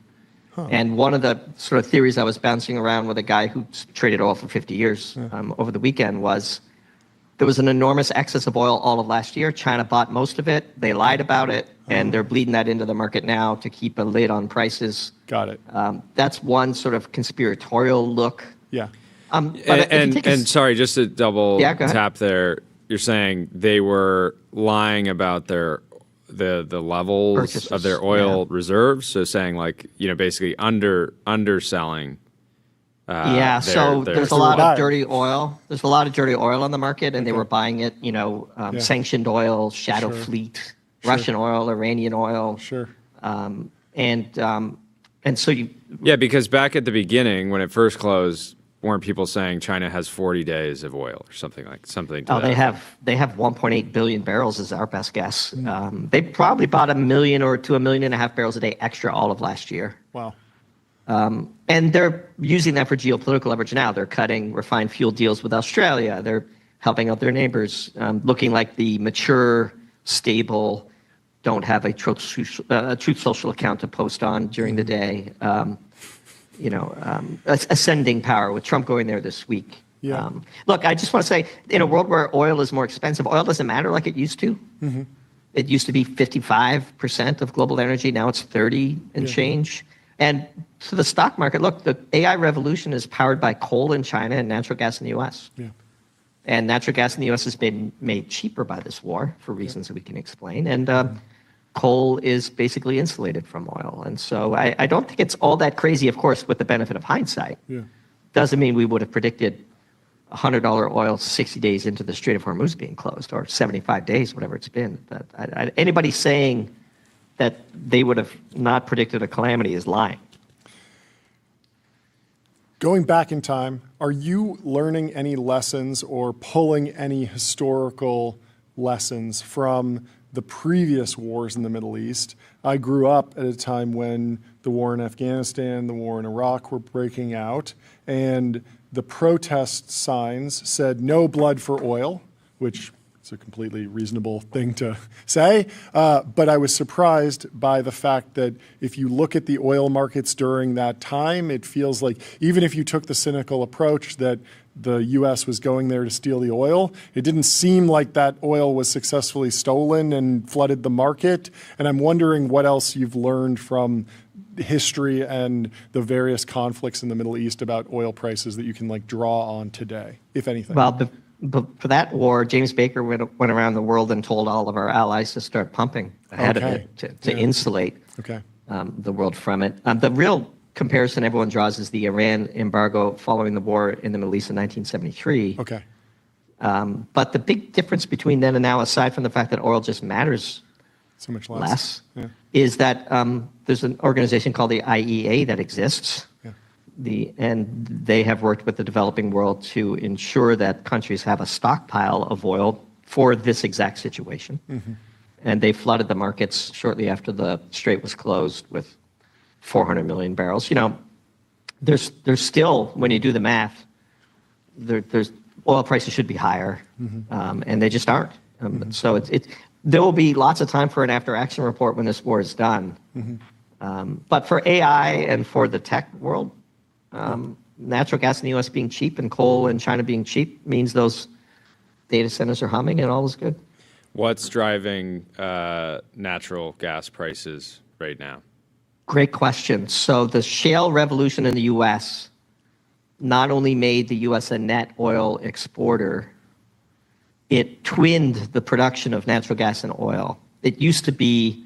And one of the sort of theories I was bouncing around with a guy who traded oil for 50 years over the weekend was there was an enormous excess of oil all of last year. China bought most of it. They lied about it, and they're bleeding that into the market now to keep a lid on prices. Got it. That's one sort of conspiratorial look. Yeah. And sorry, just to double Yeah, go ahead. tap there, you're saying they were lying about their the levels Purchases, of their oil reserves. So saying like, basically underselling. So there's a lot of dirty oil. There's a lot of dirty oil on the market, and they were buying it. Sanctioned oil, shadow fleet, Russian oil, Iranian oil. Sure. And so you. Yeah, because back at the beginning when it first closed, weren't people saying China has 40 days of oil or something to that? They have 1.8 billion barrels is our best guess. They probably bought 1 million or to 1.5 million barrels a day extra all of last year. Wow. And they're using that for geopolitical leverage now. They're cutting refined fuel deals with Australia. They're helping out their neighbors, looking like the mature, stable, don't have a Truth Social account to post on during the day. Ascending power with Trump going there this week. Yeah. Look, I just want to say, in a world where oil is more expensive, oil doesn't matter like it used to. Mm-hmm. It used to be 55% of global energy. Now it's 30 and change. And to the stock market, look, the AI revolution is powered by coal in China and natural gas in the U.S. Yeah. And natural gas in the U.S. has been made cheaper by this war for reasons that we can explain. And coal is basically insulated from oil. And so I don't think it's all that crazy, of course, with the benefit of hindsight. Yeah. Doesn't mean we would have predicted $100 oil 60 days into the Strait of Hormuz being closed, or 75 days, whatever it's been. Anybody saying that they would have not predicted a calamity is lying. Going back in time, are you learning any lessons or pulling any historical lessons from the previous wars in the Middle East? I grew up at a time when the war in Afghanistan, the war in Iraq were breaking out, and the protest signs said no blood for oil, which is a completely reasonable thing to say. But I was surprised by the fact that if you look at the oil markets during that time, it feels like even if you took the cynical approach that the U.S. was going there to steal the oil, it didn't seem like that oil was successfully stolen and flooded the market. And I'm wondering what else you've learned from history and the various conflicts in the Middle East about oil prices that you can draw on today, if anything. Well, but for that war, James Baker went around the world and told all of our allies to start pumping ahead of it to insulate the world from it. The real comparison everyone draws is the Iran embargo following the war in the Middle East in 1973. Okay. But the big difference between then and now, aside from the fact that oil just matters so much less, is that there's an organization called the IEA that exists. And they have worked with the developing world to ensure that countries have a stockpile of oil for this exact situation. Mm-hmm. And they flooded the markets shortly after the strait was closed with 400 million barrels. There's still, when you do the math, there's oil prices should be higher, and they just aren't. So there will be lots of time for an after-action report when this war is done. But for AI and for the tech world, natural gas in the U.S. being cheap and coal in China being cheap means those data centers are humming and all is good. What's driving natural gas prices right now? Great question. So the shale revolution in the U.S. not only made the U.S. a net oil exporter, it twinned the production of natural gas and oil. It used to be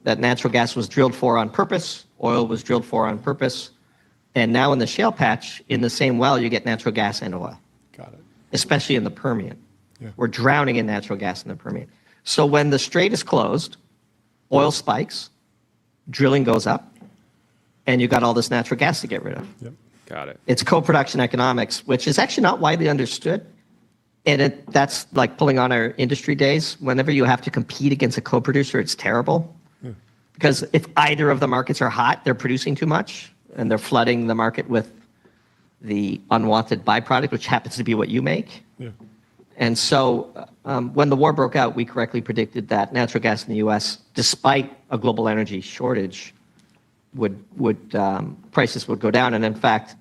that natural gas was drilled for on purpose, oil was drilled for on purpose, and now in the shale patch, in the same well, you get natural gas and oil. Got it. Especially in the Permian. Yeah. We're drowning in natural gas in the Permian. So when the strait is closed, oil spikes, drilling goes up, and you've got all this natural gas to get rid of. Yep. Got it. It's co-production economics, which is actually not widely understood. And that's like pulling on our industry days. Whenever you have to compete against a co-producer, it's terrible. Because if either of the markets are hot, they're producing too much, and they're flooding the market with the unwanted byproduct, which happens to be what you make. Yeah. And so when the war broke out, we correctly predicted that natural gas in the U.S., despite a global energy shortage, prices would go down. And in fact,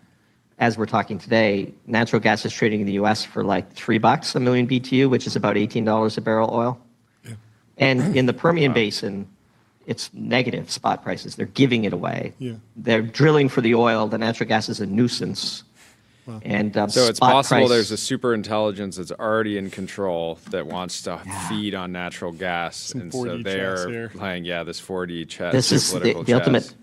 as we're talking today, natural gas is trading in the U.S. for like $3 a million BTU, which is about $18 a barrel oil. Yeah. And in the Permian Basin, it's negative spot prices. They're giving it away. Yeah. They're drilling for the oil. The natural gas is a nuisance. And So it's spot possible price- there's a super intelligence that's already in control that wants to feed on natural gas, and so 4D chess they're here. playing this 4D chess. This is geopolitical the ultimate, chess.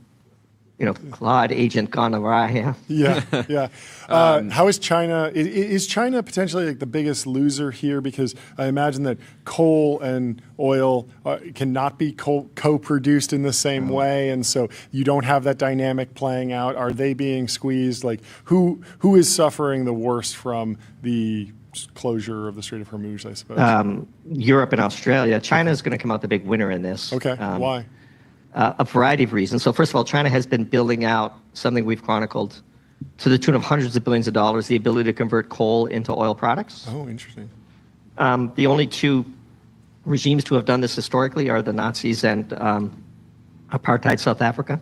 Claude agent gone awry. Yeah. Yeah. How is China? Is China potentially like the biggest loser here? Because I imagine that coal and oil cannot be co-produced in the same way, and so you don't have that dynamic playing out. Are they being squeezed? Like who is suffering the worst from the closure of the Strait of Hormuz, I suppose? Europe and Australia. China is going to come out the big winner in this. Okay. Why? A variety of reasons. So first of all, China has been building out something we've chronicled to the tune of hundreds of billions of dollars, the ability to convert coal into oil products. Oh, interesting. The only two regimes to have done this historically are the Nazis and apartheid South Africa.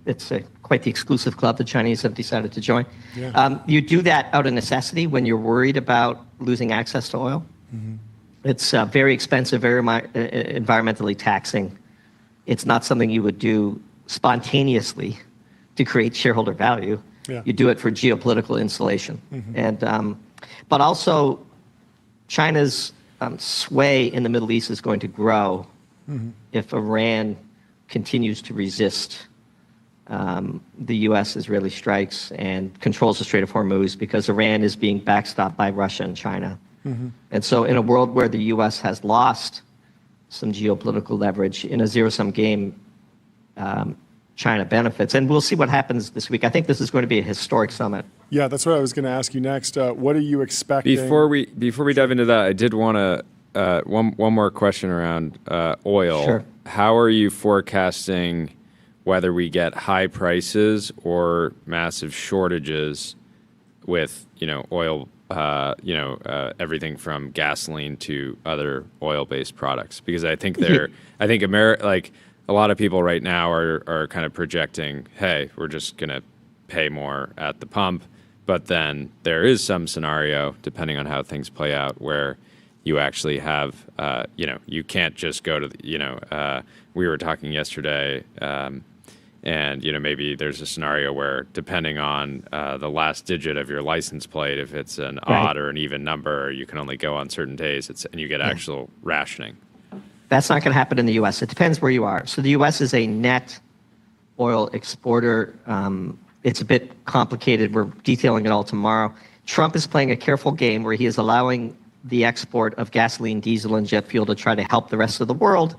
It's quite the exclusive club the Chinese have decided to join. Yeah. You do that out of necessity when you're worried about losing access to oil. It's very expensive, very environmentally taxing. It's not something you would do spontaneously to create shareholder value. Yeah. You do it for geopolitical insulation. And, but also, China's sway in the Middle East is going to grow if Iran continues to resist the U.S.-Israeli strikes and controls the Strait of Hormuz, because Iran is being backstopped by Russia and China. And so in a world where the U.S. has lost some geopolitical leverage in a zero-sum game, China benefits. And we'll see what happens this week. I think this is going to be a historic summit. Yeah, that's what I was going to ask you next. What are you expecting? Before we dive into that, I did want to one more question around oil. Sure. How are you forecasting whether we get high prices or massive shortages with oil? Everything from gasoline to other oil-based products, because I think a lot of people right now are kind of projecting, hey, we're just going to pay more at the pump, but then there is some scenario, depending on how things play out, where you actually have, you can't just go to, we were talking yesterday, and maybe there's a scenario where, depending on the last digit of your license plate, if it's an odd or an even number, you can only go on certain days, and you get actual rationing. That's not going to happen in the U.S. It depends where you are. So the U.S. is a net oil exporter. It's a bit complicated. We're detailing it all tomorrow. Trump is playing a careful game where he is allowing the export of gasoline, diesel, and jet fuel to try to help the rest of the world.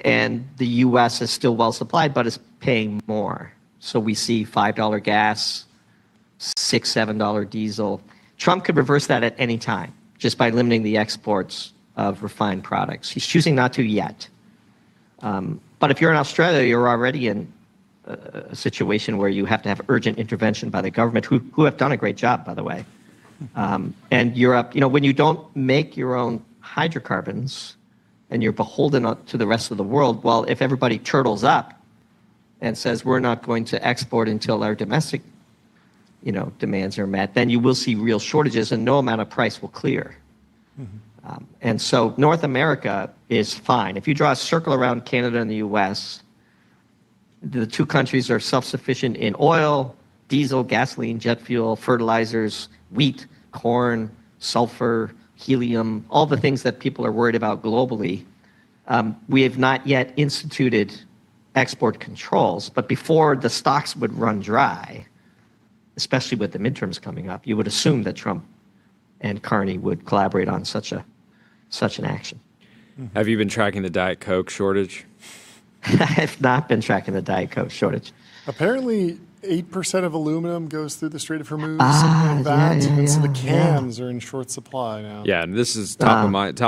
And the U.S. is still well supplied, but is paying more. So we see $5 gas, $6, $7 diesel. Trump could reverse that at any time just by limiting the exports of refined products. He's choosing not to yet. But if you're in Australia, you're already in a situation where you have to have urgent intervention by the government, who have done a great job, by the way. And Europe, when you don't make your own hydrocarbons, and you're beholden to the rest of the world, well, if everybody turtles up and says we're not going to export until our domestic, demands are met, then you will see real shortages, and no amount of price will clear. And so North America is fine. If you draw a circle around Canada and the U.S., the two countries are self-sufficient in oil, diesel, gasoline, jet fuel, fertilizers, wheat, corn, sulfur, helium, all the things that people are worried about globally. We have not yet instituted export controls, but before the stocks would run dry, especially with the midterms coming up, you would assume that Trump and Carney would collaborate on such an action. Have you been tracking the Diet Coke shortage? I have not been tracking the Diet Coke shortage. Apparently, 8% of aluminum goes through the Strait of Hormuz, something like that. And so the cans are in short supply now. Yeah, and this is top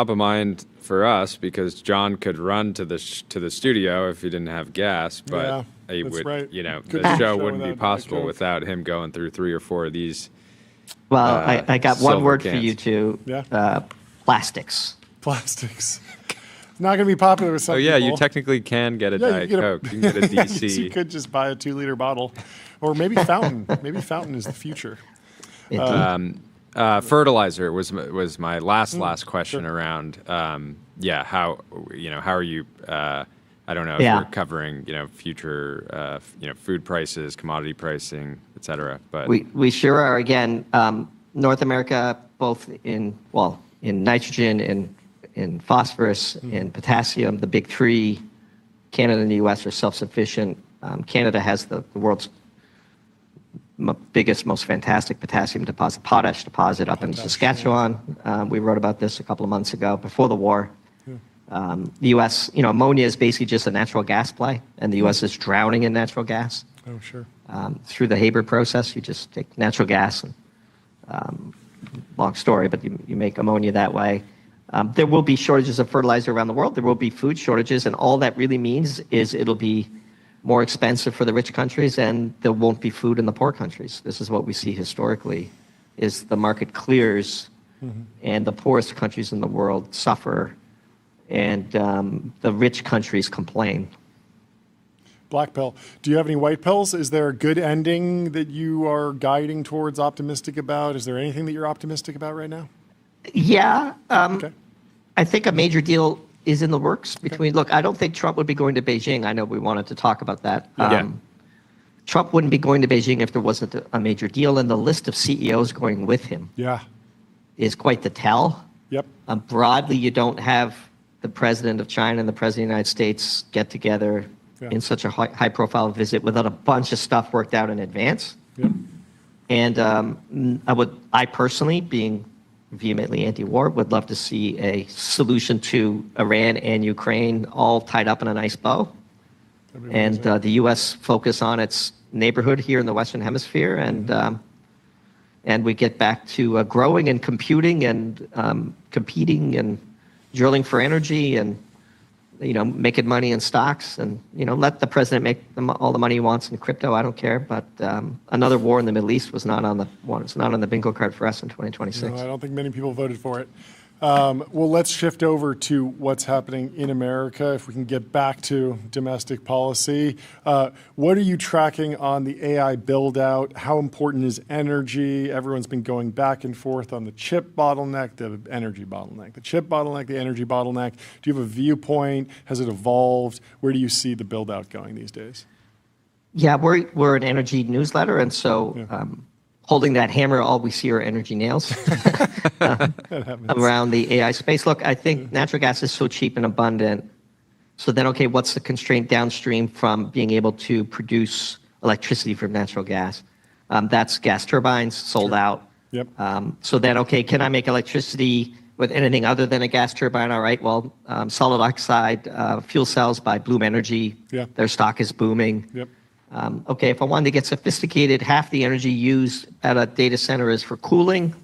of mind for us, because John could run to the studio if he didn't have gas, but he would, right. the show wouldn't be possible without him going through 3 or 4 of these. Well, I got one word cans. for you two. Yeah. Plastics. Plastics. It's not going to be popular with some people. You technically can get a Diet Coke. You can get a DC. You could just buy a 2-liter bottle. Or maybe Fountain. Maybe Fountain is the future. Fertilizer was my last question around. How are you I don't know if Yeah. you're covering, future, food prices, commodity pricing, et cetera. But We sure are. Again, North America, both in nitrogen and in phosphorus and potassium, the big three. Canada and the U.S. are self-sufficient. Canada has the world's biggest, most fantastic potassium deposit, potash deposit up in Saskatchewan. We wrote about this a couple of months ago before the war. The U.S., ammonia is basically just a natural gas play, and the U.S. is drowning in natural gas. Oh, sure. Through the Haber process, you just take natural gas, and long story, but you make ammonia that way. There will be shortages of fertilizer around the world. There will be food shortages, and all that really means is it'll be more expensive for the rich countries, and there won't be food in the poor countries. This is what we see historically, is the market clears, and the poorest countries in the world suffer, and the rich countries complain. Black pill. Do you have any white pills? Is there a good ending that you are guiding towards, optimistic about? Is there anything that you're optimistic about right now? Yeah. Okay. I think a major deal is in the works between, look, I don't think Trump would be going to Beijing. I know we wanted to talk about that. Trump wouldn't be going to Beijing if there wasn't a major deal, and the list of CEOs going with him is quite the tell. Yep. Broadly, you don't have the president of China and the president of the United States get together in such a high-profile visit without a bunch of stuff worked out in advance. Yep. And I personally, being vehemently anti-war, would love to see a solution to Iran and Ukraine all tied up in a nice bow. And the U.S. focus on its neighborhood here in the Western Hemisphere, and we get back to growing and computing and competing and drilling for energy and making money in stocks, and let the president make all the money he wants in crypto. I don't care, but another war in the Middle East was not on the bingo card for us in 2026. No, I don't think many people voted for it. Well, let's shift over to what's happening in America. If we can get back to domestic policy, what are you tracking on the AI build out? How important is energy? Everyone's been going back and forth on the chip bottleneck, the energy bottleneck, the chip bottleneck, the energy bottleneck. Do you have a viewpoint? Has it evolved? Where do you see the build out going these days? Yeah, we're an energy newsletter, and so holding that hammer, all we see are energy nails around the AI space. Look, I think natural gas is so cheap and abundant. So then, okay, what's the constraint downstream from being able to produce electricity from natural gas? That's gas turbines sold out. Yep. So then, okay, can I make electricity with anything other than a gas turbine? All right, well, solid oxide fuel cells by Bloom Energy, their stock is booming. Yep. Okay, if I wanted to get sophisticated, half the energy used at a data center is for cooling.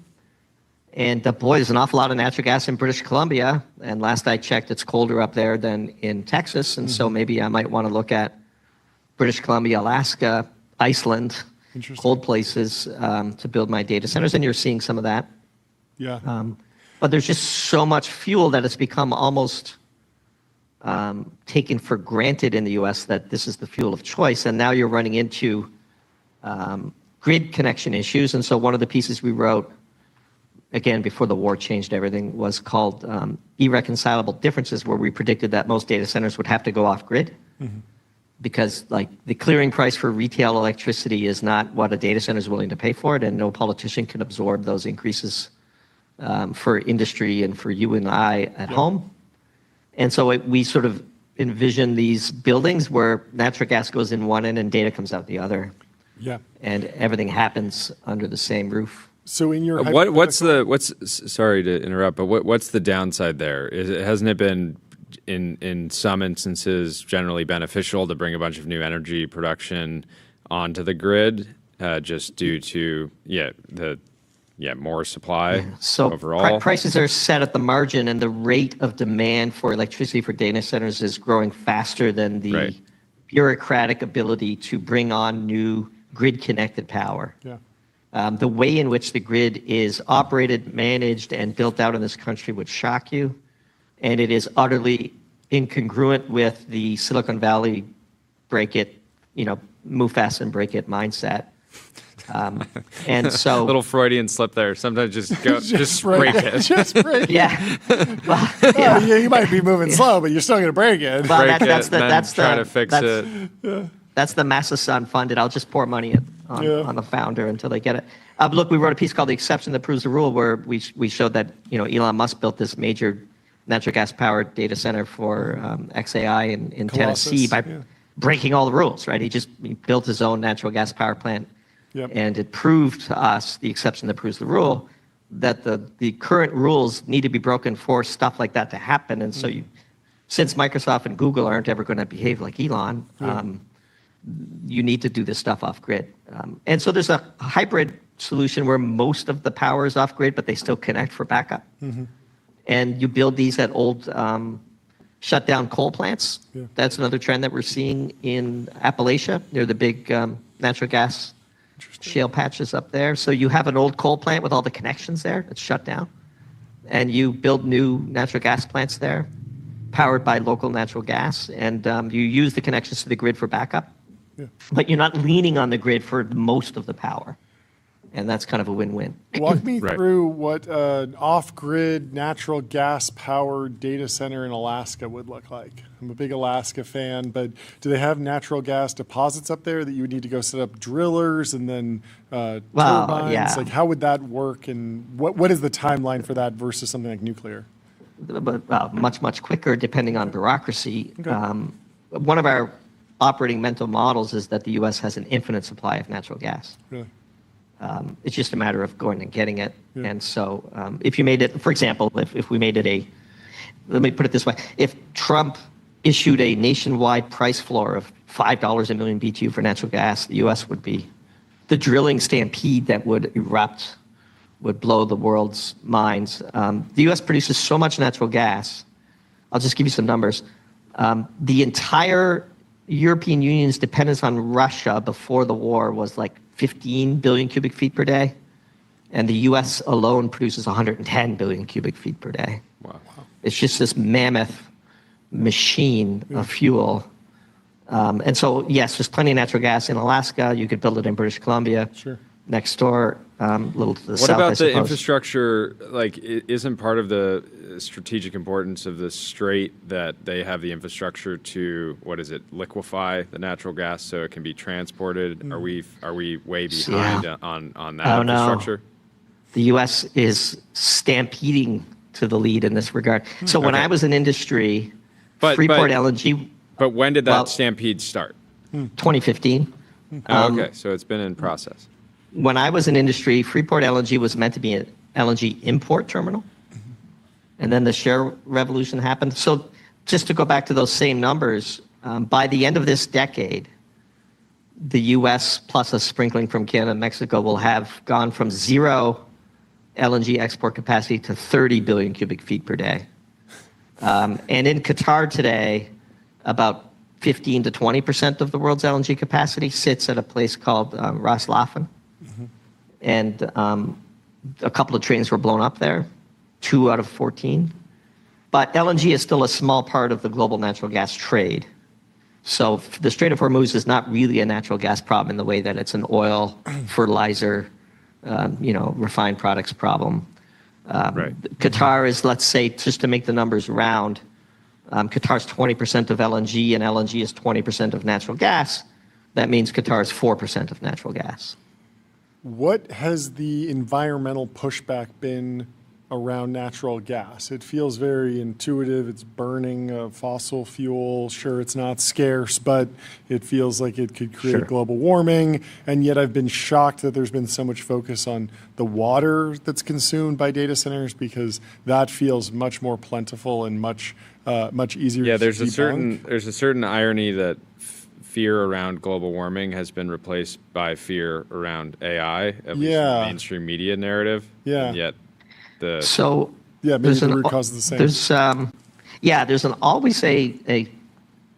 And boy, there's an awful lot of natural gas in British Columbia. And last I checked, it's colder up there than in Texas. And so maybe I might want to look at British Columbia, Alaska, Iceland, cold places to build my data centers. And you're seeing some of that. Yeah. But there's just so much fuel that it's become almost taken for granted in the U.S. that this is the fuel of choice, and now you're running into grid connection issues. And so one of the pieces we wrote, again, before the war changed everything, was called Irreconcilable Differences, where we predicted that most data centers would have to go off grid because the clearing price for retail electricity is not what a data center is willing to pay for it, and no politician can absorb those increases for industry and for you and I at home. And so we sort of envision these buildings where natural gas goes in one end and data comes out the other. Yeah. And everything happens under the same roof. So in your sorry to interrupt, but what's the downside there? Hasn't it been in some instances generally beneficial to bring a bunch of new energy production onto the grid just due to more supply overall? Prices are set at the margin, and the rate of demand for electricity for data centers is growing faster than the bureaucratic ability to bring on new grid-connected power. Yeah. The way in which the grid is operated, managed, and built out in this country would shock you, and it is utterly incongruent with the Silicon Valley break it, move fast and break it mindset. And so little Freudian slip there. Sometimes just break it. Just break it. yeah. Well, Yeah, you might be moving slow, but you're still going to break it. Well, Break that's it, the then that's try the to fix that's, it. That's the Massa funded. I'll just pour money on the founder until they get it. Look, we wrote a piece called "The Exception That Proves the Rule," where we showed that Elon Musk built this major natural gas powered data center for XAI in Tennessee by breaking all the rules. Right? He built his own natural gas power plant, and it proved to us, the exception that proves the rule, that the current rules need to be broken for stuff like that to happen. And so since Microsoft and Google aren't ever going to behave like Elon, you need to do this stuff off grid. And so there's a hybrid solution where most of the power is off grid, but they still connect for backup. And you build these at old shut down coal plants. That's another trend that we're seeing in Appalachia. They're the big natural gas shale patches up there. So you have an old coal plant with all the connections there. It's shut down. And you build new natural gas plants there, powered by local natural gas. And you use the connections to the grid for backup. But you're not leaning on the grid for most of the power. And that's kind of a win-win. Walk me through what an off-grid natural gas-powered data center in Alaska would look like. I'm a big Alaska fan, but do they have natural gas deposits up there that you would need to go set up drillers and then turbines? Yeah. Like, how would that work, and what is the timeline for that versus something like nuclear? But much, much quicker, depending on bureaucracy. One of our operating mental models is that the U.S. has an infinite supply of natural gas. Really? It's just a matter of going and getting it. And so if you made it, for example, if we made it let me put it this way, if Trump issued a nationwide price floor of $5 a million BTU for natural gas, the U.S. would be, the drilling stampede that would erupt would blow the world's minds. The U.S. produces so much natural gas. I'll just give you some numbers. The entire European Union's dependence on Russia before the war was like 15 billion cubic feet per day, and the U.S. alone produces 110 billion cubic feet per day. Wow. It's just this mammoth machine of fuel. And so, yes, there's plenty of natural gas in Alaska. You could build it in British Columbia. Next door, a little to the south, What about I the suppose. infrastructure? Like, isn't part of the strategic importance of the strait that they have the infrastructure to, liquefy the natural gas so it can be transported? Are we way behind on that infrastructure? No. The U.S. is stampeding to the lead in this regard. So when I was in industry, Freeport LNG. But when did that stampede start? 2015. Okay, so it's been in process. When I was in industry, Freeport LNG was meant to be an LNG import terminal. And then the share revolution happened. So just to go back to those same numbers, by the end of this decade, the U.S. plus a sprinkling from Canada and Mexico will have gone from 0 LNG export capacity to 30 billion cubic feet per day. And in Qatar today, about 15 to 20% of the world's LNG capacity sits at a place called Ras Laffan. And a couple of trains were blown up there, 2 out of 14. But LNG is still a small part of the global natural gas trade. So the Strait of Hormuz is not really a natural gas problem in the way that it's an oil, fertilizer, refined products problem. Qatar is, let's say, just to make the numbers round, Qatar's 20% of LNG, and LNG is 20% of natural gas. That means Qatar is 4% of natural gas. What has the environmental pushback been around natural gas? It feels very intuitive. It's burning a fossil fuel. Sure, it's not scarce, but it feels like it could create global warming. And yet I've been shocked that there's been so much focus on the water that's consumed by data centers, because that feels much more plentiful and much easier to there's a certain irony that fear around global warming has been replaced by fear around AI, at least in the mainstream media narrative. And yet maybe the root cause is the same. There's always a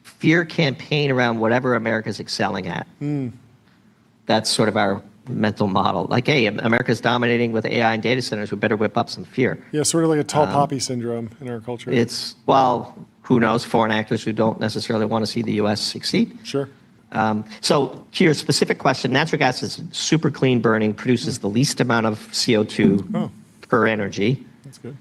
fear campaign around whatever America's excelling at. That's sort of our mental model. Like, hey, America's dominating with AI and data centers. We better whip up some fear. Yeah, sort of like a tall poppy syndrome in our culture. Who knows? Foreign actors who don't necessarily want to see the U.S. succeed. Sure. So to your specific question, natural gas is super clean burning, produces the least amount of CO2 per energy. That's good.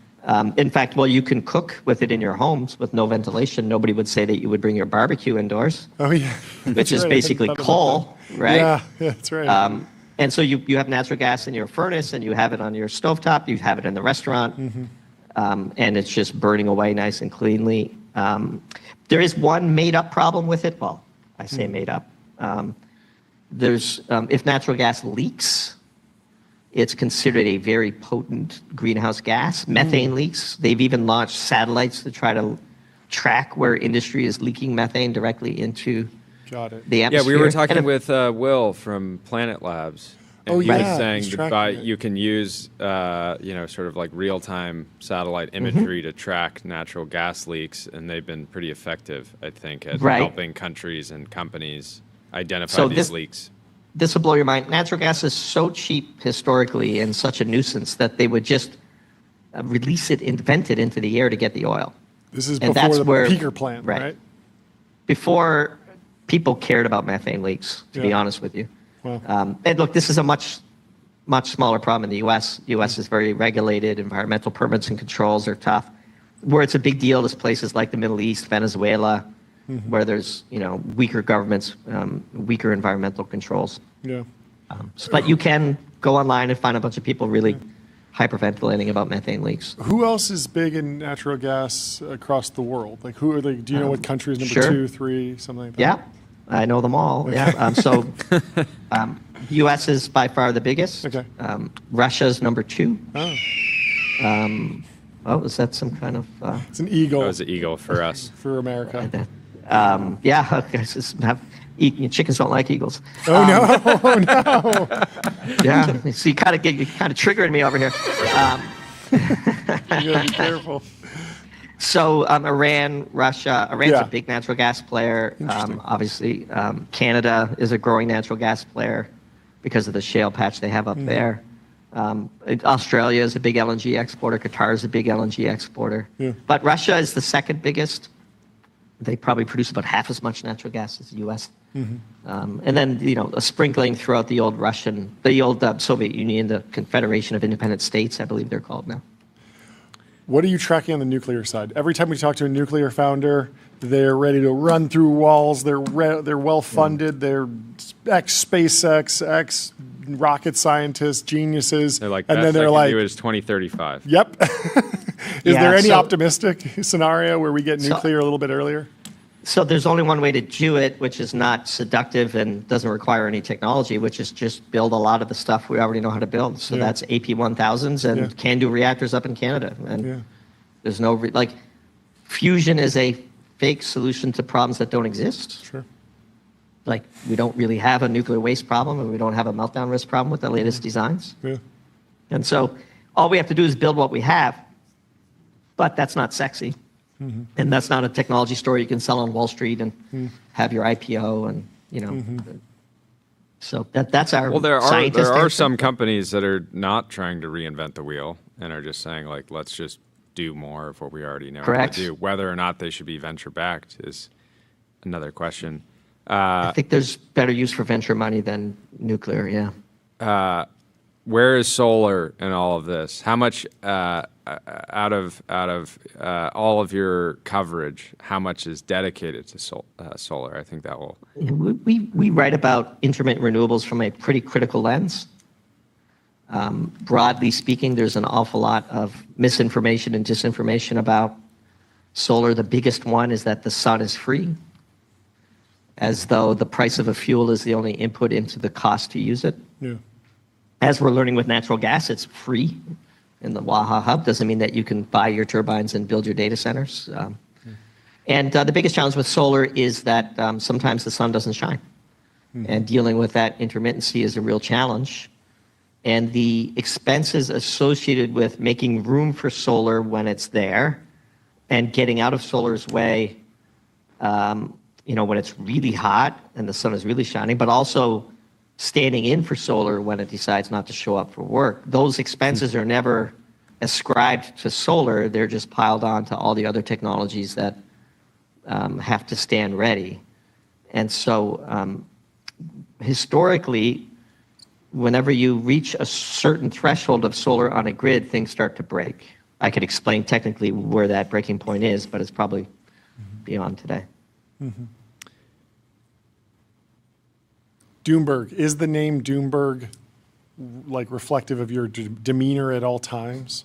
In fact, well, you can cook with it in your homes with no ventilation. Nobody would say that you would bring your barbecue indoors. Oh, yeah. Which is basically coal, right? Yeah, that's right. And so you have natural gas in your furnace, and you have it on your stovetop, you have it in the restaurant, and it's just burning away nice and cleanly. There is one made-up problem with it. Well, I say made-up. If natural gas leaks, it's considered a very potent greenhouse gas. Methane leaks. They've even launched satellites to try to track where industry is leaking methane directly into the atmosphere. Yeah, we were talking with Will from Planet Labs. And he was saying that you can use, sort of like real-time satellite imagery to track natural gas leaks, and they've been pretty effective, I think, at helping countries and companies identify these leaks. This will blow your mind. Natural gas is so cheap historically and such a nuisance that they would just release it, invent it into the air to get the oil. This is before the peaker plant, right? Before people cared about methane leaks, to be honest with you. Wow. And look, this is a much smaller problem in the U.S. U.S. is very regulated. Environmental permits and controls are tough. Where it's a big deal is places like the Middle East, Venezuela, where there's weaker governments, weaker environmental controls. Yeah. But you can go online and find a bunch of people really hyperventilating about methane leaks. Who else is big in natural gas across the world? Like who are they? Do you know what countries number 2, 3, something like that? Yeah, I know them all. Okay. Yeah. U.S. is by far the biggest. Okay. Russia's number 2. Oh. Is that some kind of? It's an eagle. That was an eagle for us. For America. Chickens don't like eagles. Oh no! Yeah, so you kind of triggering me over here. You gotta be careful. So Iran, Russia. Iran's a big natural gas player. Obviously, Canada is a growing natural gas player because of the shale patch they have up there. Australia is a big LNG exporter. Qatar is a big LNG exporter. Yeah. But Russia is the second biggest. They probably produce about half as much natural gas as the U.S. And then, a sprinkling throughout the old Soviet Union, the Confederation of Independent States, I believe they're called now. What are you tracking on the nuclear side? Every time we talk to a nuclear founder, they're ready to run through walls. They're well-funded. They're ex-SpaceX, ex-rocket scientists, geniuses. They're like, and best then they're I can do is 2035. Yep. Is there any optimistic scenario where we get nuclear a little bit earlier? So there's only one way to do it, which is not seductive and doesn't require any technology, which is just build a lot of the stuff we already know how to build. So that's AP1000s and CANDU reactors up in Canada. And there's no, fusion is a fake solution to problems that don't exist. Sure. Like, we don't really have a nuclear waste problem, and we don't have a meltdown risk problem with the latest designs. Yeah. And so all we have to do is build what we have, but that's not sexy. And that's not a technology story you can sell on Wall Street and have your IPO and, so that's our there are some companies that are not trying to reinvent the wheel and are just saying, like, let's just do more of what we already know how to do. Whether or not they should be venture-backed is another question. I think there's better use for venture money than nuclear, Where is solar in all of this? How much out of all of your coverage, how much is dedicated to solar? I think that will. We write about intermittent renewables from a pretty critical lens. Broadly speaking, there's an awful lot of misinformation and disinformation about solar. The biggest one is that the sun is free, as though the price of a fuel is the only input into the cost to use it. Yeah. As we're learning with natural gas, it's free in the Waha hub. Doesn't mean that you can buy your turbines and build your data centers. And the biggest challenge with solar is that sometimes the sun doesn't shine. And dealing with that intermittency is a real challenge. And the expenses associated with making room for solar when it's there and getting out of solar's way, when it's really hot and the sun is really shining, but also standing in for solar when it decides not to show up for work. Those expenses are never ascribed to solar. They're just piled on to all the other technologies that have to stand ready. And so historically, whenever you reach a certain threshold of solar on a grid, things start to break. I could explain technically where that breaking point is, but it's probably beyond today. Doomberg, is the name Doomberg like reflective of your demeanor at all times?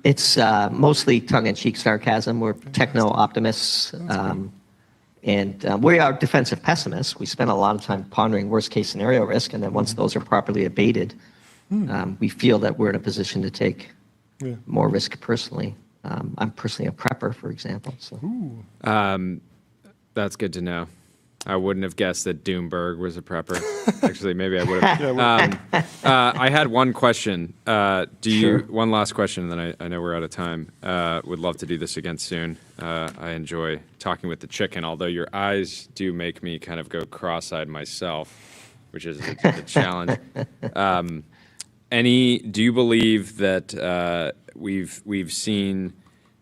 It's mostly tongue-in-cheek sarcasm. We're techno-optimists, and we are defensive pessimists. We spend a lot of time pondering worst-case scenario risk, and then once those are properly abated, we feel that we're in a position to take more risk personally. I'm personally a prepper, for example. So. That's good to know. I wouldn't have guessed that Doomberg was a prepper. Actually, maybe I would have. I had one question. One last question, and then I know we're out of time. Would love to do this again soon. I enjoy talking with the chicken, although your eyes do make me kind of go cross-eyed myself, which is a challenge. Do you believe that we've seen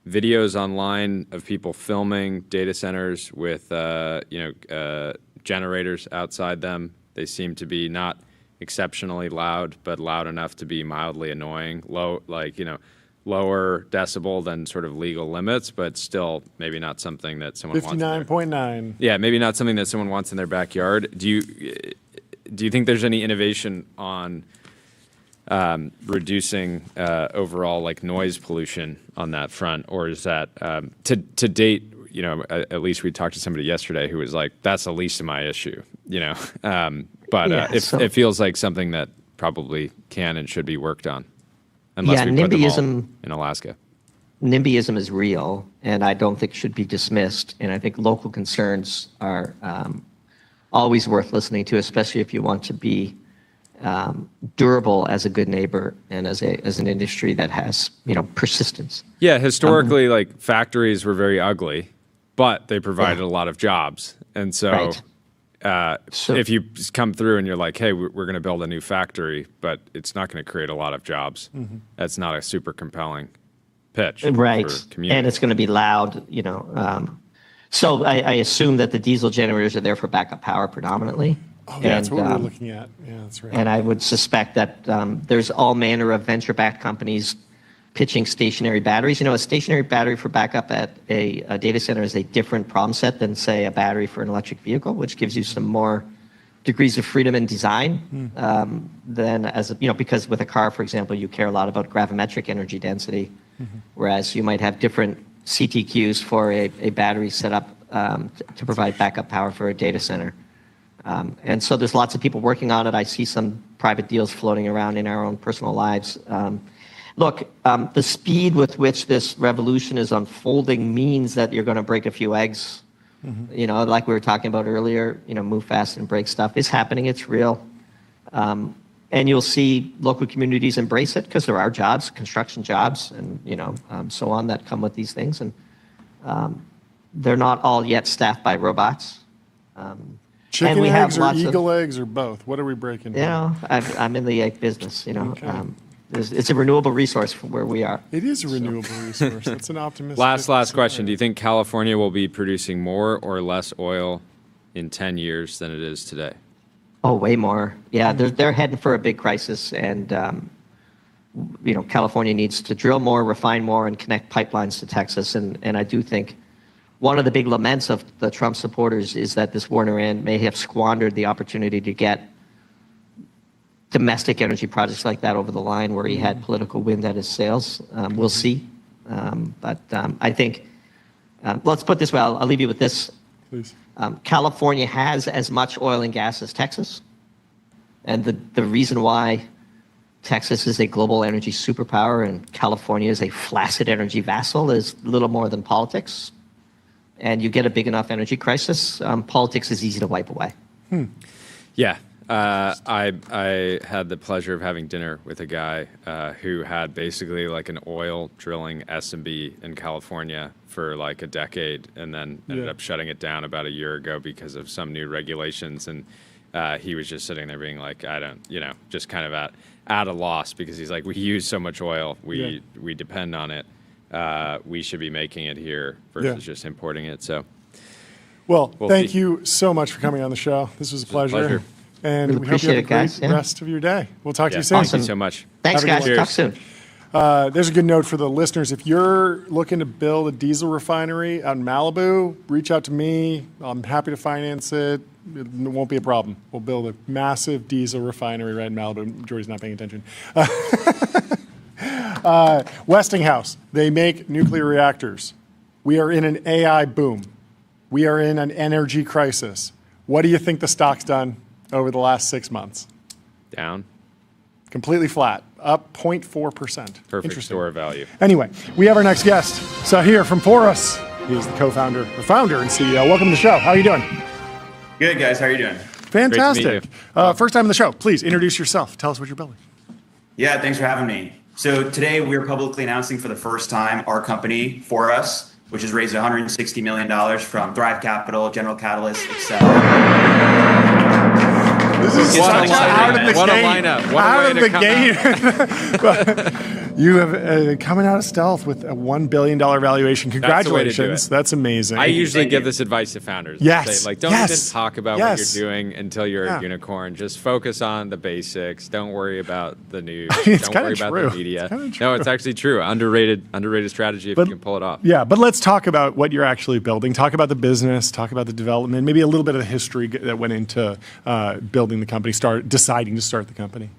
videos online of people filming data centers with generators outside them? They seem to be not exceptionally loud, but loud enough to be mildly annoying. Lower decibel than sort of legal limits, but still maybe not something that someone 59.9. Yeah, maybe not something that someone wants in their backyard. Do you think there's any innovation on reducing overall like noise pollution on that front, or is that to date? At least we talked to somebody yesterday who was like, "That's the least of my issue," it feels like something that probably can and should be worked on, unless we put them all in Alaska. NIMBYism is real, and I don't think should be dismissed. And I think local concerns are always worth listening to, especially if you want to be durable as a good neighbor and as an industry that has persistence. Yeah, historically, like factories were very ugly, but they provided a lot of jobs, and so if you come through and you're like, hey, we're going to build a new factory, but it's not going to create a lot of jobs, that's not a super compelling pitch, right? For community. And it's going to be loud, So I assume that the diesel generators are there for backup power predominantly. Oh, that's what we're looking at. Yeah, that's right. And I would suspect that there's all manner of venture-backed companies pitching stationary batteries. A stationary battery for backup at a data center is a different problem set than, say, a battery for an electric vehicle, which gives you some more degrees of freedom in design than because with a car, for example, you care a lot about gravimetric energy density, whereas you might have different CTQs for a battery set up to provide backup power for a data center. And so there's lots of people working on it. I see some private deals floating around in our own personal lives. Look, the speed with which this revolution is unfolding means that you're going to break a few eggs. Like we were talking about earlier, move fast and break stuff. It's happening. It's real. And you'll see local communities embrace it because there are jobs, construction jobs, and so on that come with these things. And they're not all yet staffed by robots. Chicken eggs or eagle eggs or both? What are we breaking down? I'm in the egg business. Okay. It's a renewable resource from where we are. It is a renewable resource. That's an optimistic. Last question. Do you think California will be producing more or less oil in 10 years than it is today? Oh, way more. Yeah, they're heading for a big crisis, and California needs to drill more, refine more, and connect pipelines to Texas. And I do think one of the big laments of the Trump supporters is that this war in Iran may have squandered the opportunity to get domestic energy projects like that over the line where he had political wind at his sails. We'll see. But I think, let's put it this way, I'll leave you with this. Please. California has as much oil and gas as Texas. And the reason why Texas is a global energy superpower and California is a flaccid energy vassal is little more than politics. And you get a big enough energy crisis, politics is easy to wipe away. Yeah. I had the pleasure of having dinner with a guy who had basically like an oil drilling S&B in California for like a decade and then ended up shutting it down about a year ago because of some new regulations. And he was just sitting there being like, just kind of at a loss because he's like, we use so much oil. We depend on it. We should be making it here versus just importing it. So Well, We'll thank see. you so much for coming on the show. This was a pleasure. And Really we hope you have a appreciate it, great guys. Yeah. rest of your day. We'll talk to you soon. Thank Awesome. you so much. Thanks, Have a good guys. one. Talk soon. There's a good note for the listeners. If you're looking to build a diesel refinery out in Malibu, reach out to me. I'm happy to finance it. It won't be a problem. We'll build a massive diesel refinery right in Malibu. Jordy's not paying attention. Westinghouse, they make nuclear reactors. We are in an AI boom. We are in an energy crisis. What do you think the stock's done over the last 6 months? Down. Completely flat, up 0.4%. Perfect Interesting. store of value. Anyway, we have our next guest, Sahir from Forus. He is the co-founder, or founder and CEO. Welcome to the show. How are you doing? Good, guys. How are you doing? Fantastic. Great to meet you. First time on the show. Please introduce yourself. Tell us what you're building. Yeah, thanks for having me. So today we're publicly announcing for the first time our company, Forus, which has raised $160 million from Thrive Capital, General Catalyst, etc. This is What such a out of the What a gate. lineup. What a Out way of to the come gate. You have coming out of stealth with a $1 billion valuation. That's the way to do Congratulations. it. That's amazing. I usually Thank give you. this advice to founders. Yes. Say, like, don't Yes. even talk about Yes. what you're doing until you're Yeah. a unicorn. Just focus on the basics. Don't worry about the news. It's Don't kinda worry about true. the media. It's kinda No, true. it's actually true. Underrated strategy if But- you can pull it off. Yeah, but let's talk about what you're actually building. Talk about the business. Talk about the development. Maybe a little bit of the history that went into building the company, deciding to start the company.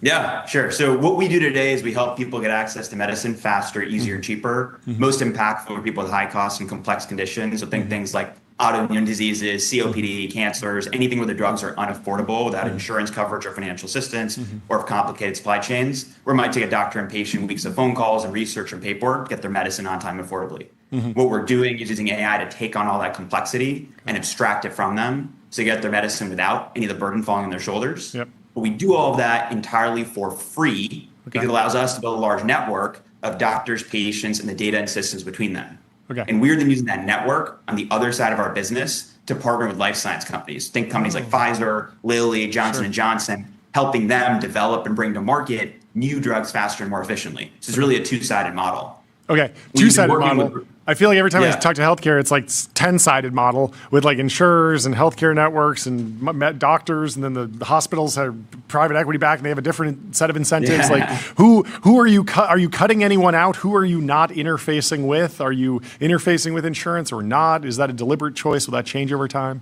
Yeah, sure. So what we do today is we help people get access to medicine faster, easier, cheaper, most impactful for people with high costs and complex conditions. So think things like autoimmune diseases, COPD, cancers, anything where the drugs are unaffordable without insurance coverage or financial assistance or complicated supply chains, where it might take a doctor and patient weeks of phone calls and research and paperwork to get their medicine on time affordably. What we're doing is using AI to take on all that complexity and abstract it from them to get their medicine without any of the burden falling on their shoulders. Yep. But we do all of that entirely for free because it allows us to build a large network of doctors, patients, and the data and systems between them. Okay. And we're then using that network on the other side of our business to partner with life science companies. Think companies like Pfizer, Lilly, Johnson & Johnson, helping them develop and bring to market new drugs faster and more efficiently. So it's really a two-sided model. Okay, We've been two-sided working model. with- I feel like every time I Yeah. talk to healthcare, it's like 10-sided model with like insurers and healthcare networks and doctors, and then the hospitals are private equity backed and they have a different set of incentives. Yeah. Like who are you? Are you cutting anyone out? Who are you not interfacing with? Are you interfacing with insurance or not? Is that a deliberate choice? Will that change over time?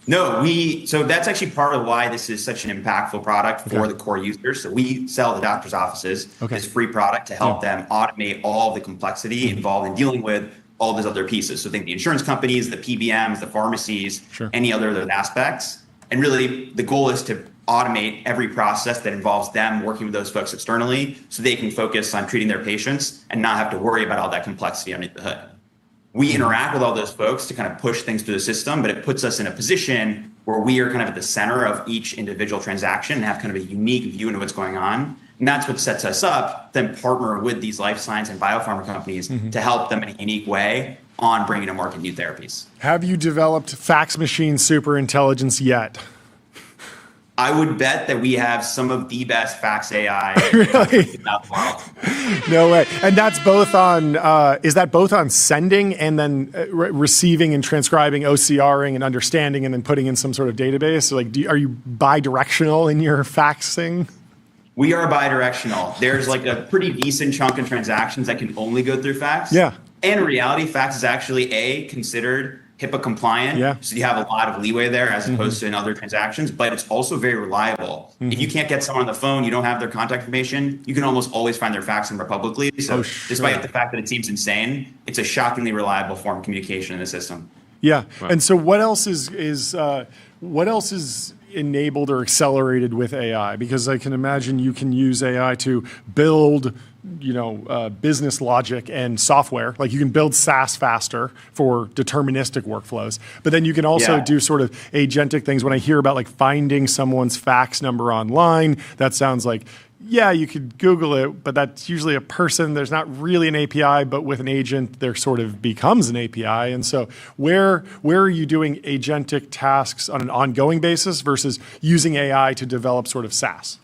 No, so that's actually part of why this is such an impactful product for the core users. So we sell to doctors' offices this free product to help them automate all the complexity involved in dealing with all those other pieces. So think the insurance companies, the PBMs, the pharmacies, any other of those aspects. And really the goal is to automate every process that involves them working with those folks externally so they can focus on treating their patients and not have to worry about all that complexity underneath the hood. We interact with all those folks to kind of push things through the system, but it puts us in a position where we are kind of at the center of each individual transaction and have kind of a unique view into what's going on. And that's what sets us up, then partner with these life science and biopharma companies to help them in a unique way on bringing to market new therapies. Have you developed fax machine super intelligence yet? I would bet that we have some of the best fax AI Really? in the world. No way. And that's both on, is that both on sending and then receiving and transcribing, OCRing and understanding and then putting in some sort of database? So like, are you bi-directional in your faxing? We are bi-directional. There's like a pretty decent chunk of transactions that can only go through fax. Yeah. And in reality, fax is actually considered HIPAA compliant. Yeah. So you have a lot of leeway there as opposed to in other transactions, but it's also very reliable. If you can't get someone on the phone, you don't have their contact information, you can almost always find their fax number publicly. So despite the fact that it seems insane, it's a shockingly reliable form of communication in the system. Yeah. Wow. And so what else is enabled or accelerated with AI? Because I can imagine you can use AI to build, business logic and software. Like you can build SaaS faster for deterministic workflows, but then you can also do sort of agentic things. When I hear about like finding someone's fax number online, that sounds like, yeah, you could Google it, but that's usually a person. There's not really an API, but with an agent, there sort of becomes an API. And so where are you doing agentic tasks on an ongoing basis versus using AI to develop sort of SaaS?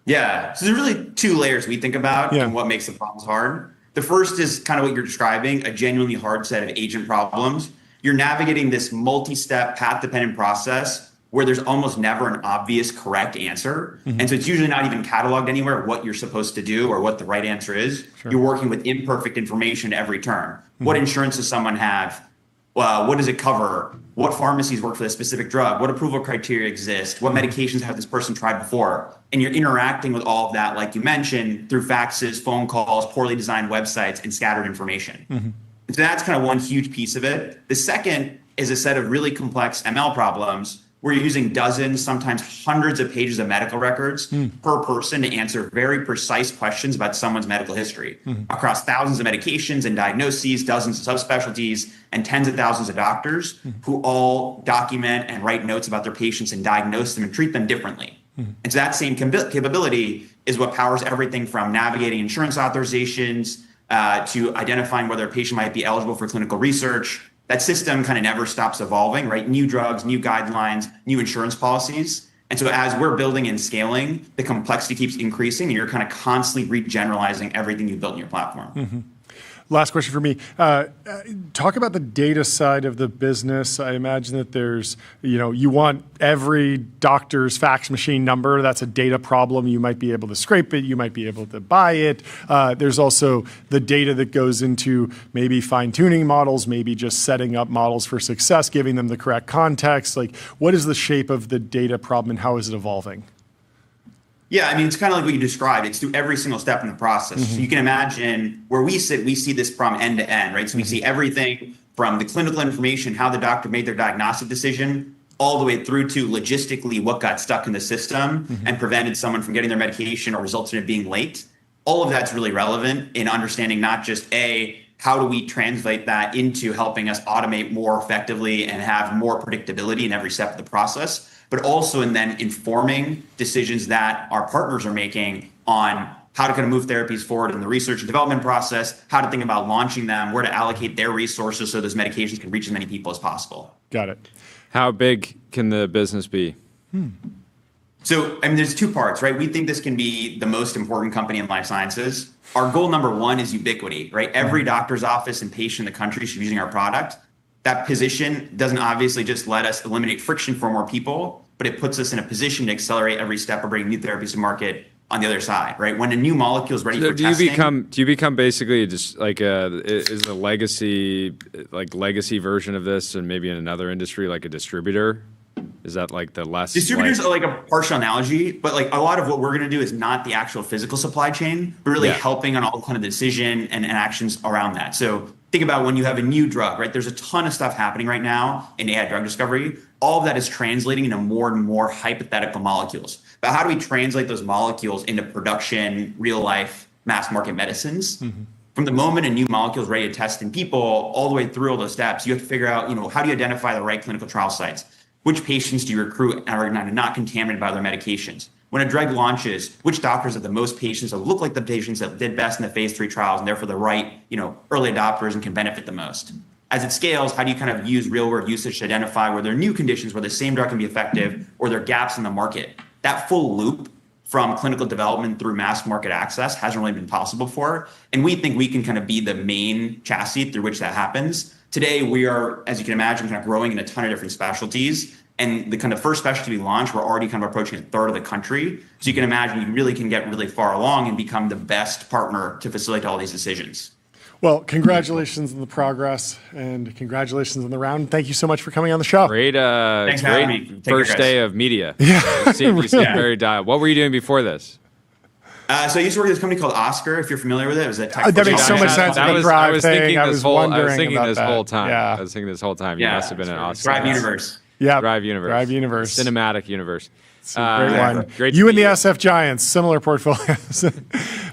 Yeah, so there's really two layers we think about and what makes the problems hard. The first is kind of what you're describing, a genuinely hard set of agent problems you're navigating this multi-step path-dependent process where there's almost never an obvious correct answer. And so it's usually not even cataloged anywhere what you're supposed to do or what the right answer is. You're working with imperfect information every turn. What insurance does someone have? What does it cover? What pharmacies work for this specific drug? What approval criteria exist? What medications have this person tried before? And you're interacting with all of that, like you mentioned, through faxes, phone calls, poorly designed websites, and scattered information. And so that's kind of one huge piece of it. The second is a set of really complex ML problems where you're using dozens, sometimes hundreds of pages of medical records per person to answer very precise questions about someone's medical history across thousands of medications and diagnoses, dozens of subspecialties, and tens of thousands of doctors who all document and write notes about their patients and diagnose them and treat them differently. And so that same capability is what powers everything from navigating insurance authorizations to identifying whether a patient might be eligible for clinical research. That system kind of never stops evolving, right? New drugs, new guidelines, new insurance policies. And so as we're building and scaling, the complexity keeps increasing and you're kind of constantly regeneralizing everything you built in your platform. Last question for me. Talk about the data side of the business. I imagine that there's, you want every doctor's fax machine number. That's a data problem. You might be able to scrape it. You might be able to buy it. There's also the data that goes into maybe fine-tuning models, maybe just setting up models for success, giving them the correct context. Like, what is the shape of the data problem and how is it evolving? Yeah, I mean, it's kind of like what you described. It's through every single step in the process. So you can imagine where we sit, we see this from end to end, right? So we see everything from the clinical information, how the doctor made their diagnostic decision, all the way through to logistically what got stuck in the system and prevented someone from getting their medication or resulted in it being late. All of that's really relevant in understanding not just how do we translate that into helping us automate more effectively and have more predictability in every step of the process, but also in then informing decisions that our partners are making on how to kind of move therapies forward in the research and development process, how to think about launching them, where to allocate their resources so those medications can reach as many people as possible. Got it. How big can the business be? So, I mean, there's two parts, right? We think this can be the most important company in life sciences. Our goal number one is ubiquity, right? Every doctor's office and patient in the country should be using our product. That position doesn't obviously just let us eliminate friction for more people, but it puts us in a position to accelerate every step of bringing new therapies to market on the other side, right? When a new molecule is ready for testing. Do you become basically just like is a legacy version of this and maybe in another industry like a distributor? Is that like the less distributors are like a partial analogy, but like a lot of what we're going to do is not the actual physical supply chain, but really helping on all kind of the decision and actions around that. So think about when you have a new drug, right? There's a ton of stuff happening right now in AI drug discovery. All of that is translating into more and more hypothetical molecules. But how do we translate those molecules into production, real life, mass market medicines? From the moment a new molecule is ready to test in people, all the way through all those steps, you have to figure out, how do you identify the right clinical trial sites? Which patients do you recruit and are not contaminated by their medications? When a drug launches, which doctors have the most patients that look like the patients that did best in the phase 3 trials and therefore the right, early adopters and can benefit the most? As it scales, how do you kind of use real world usage to identify where there are new conditions where the same drug can be effective or there are gaps in the market? That full loop from clinical development through mass market access hasn't really been possible before. And we think we can kind of be the main chassis through which that happens. Today, we are, as you can imagine, kind of growing in a ton of different specialties. And the kind of first specialty we launched, we're already kind of approaching a third of the country. So you can imagine you really can get really far along and become the best partner to facilitate all these decisions. Well, congratulations on the progress and congratulations on the round. Thank you so much for coming on the show. Great, Thanks for having me. First day of media. Yeah. You seem very dialed. What were you doing before this? So I used to work at this company called Oscar, if you're familiar with it. It was a tech. That makes so much sense. I was thinking this whole time. Yeah. I was thinking this whole time. You must have been at Oscar. Drive Universe. Yeah. Drive Universe. Cinematic Universe. Great one. Great You and the SF Giants, similar portfolios.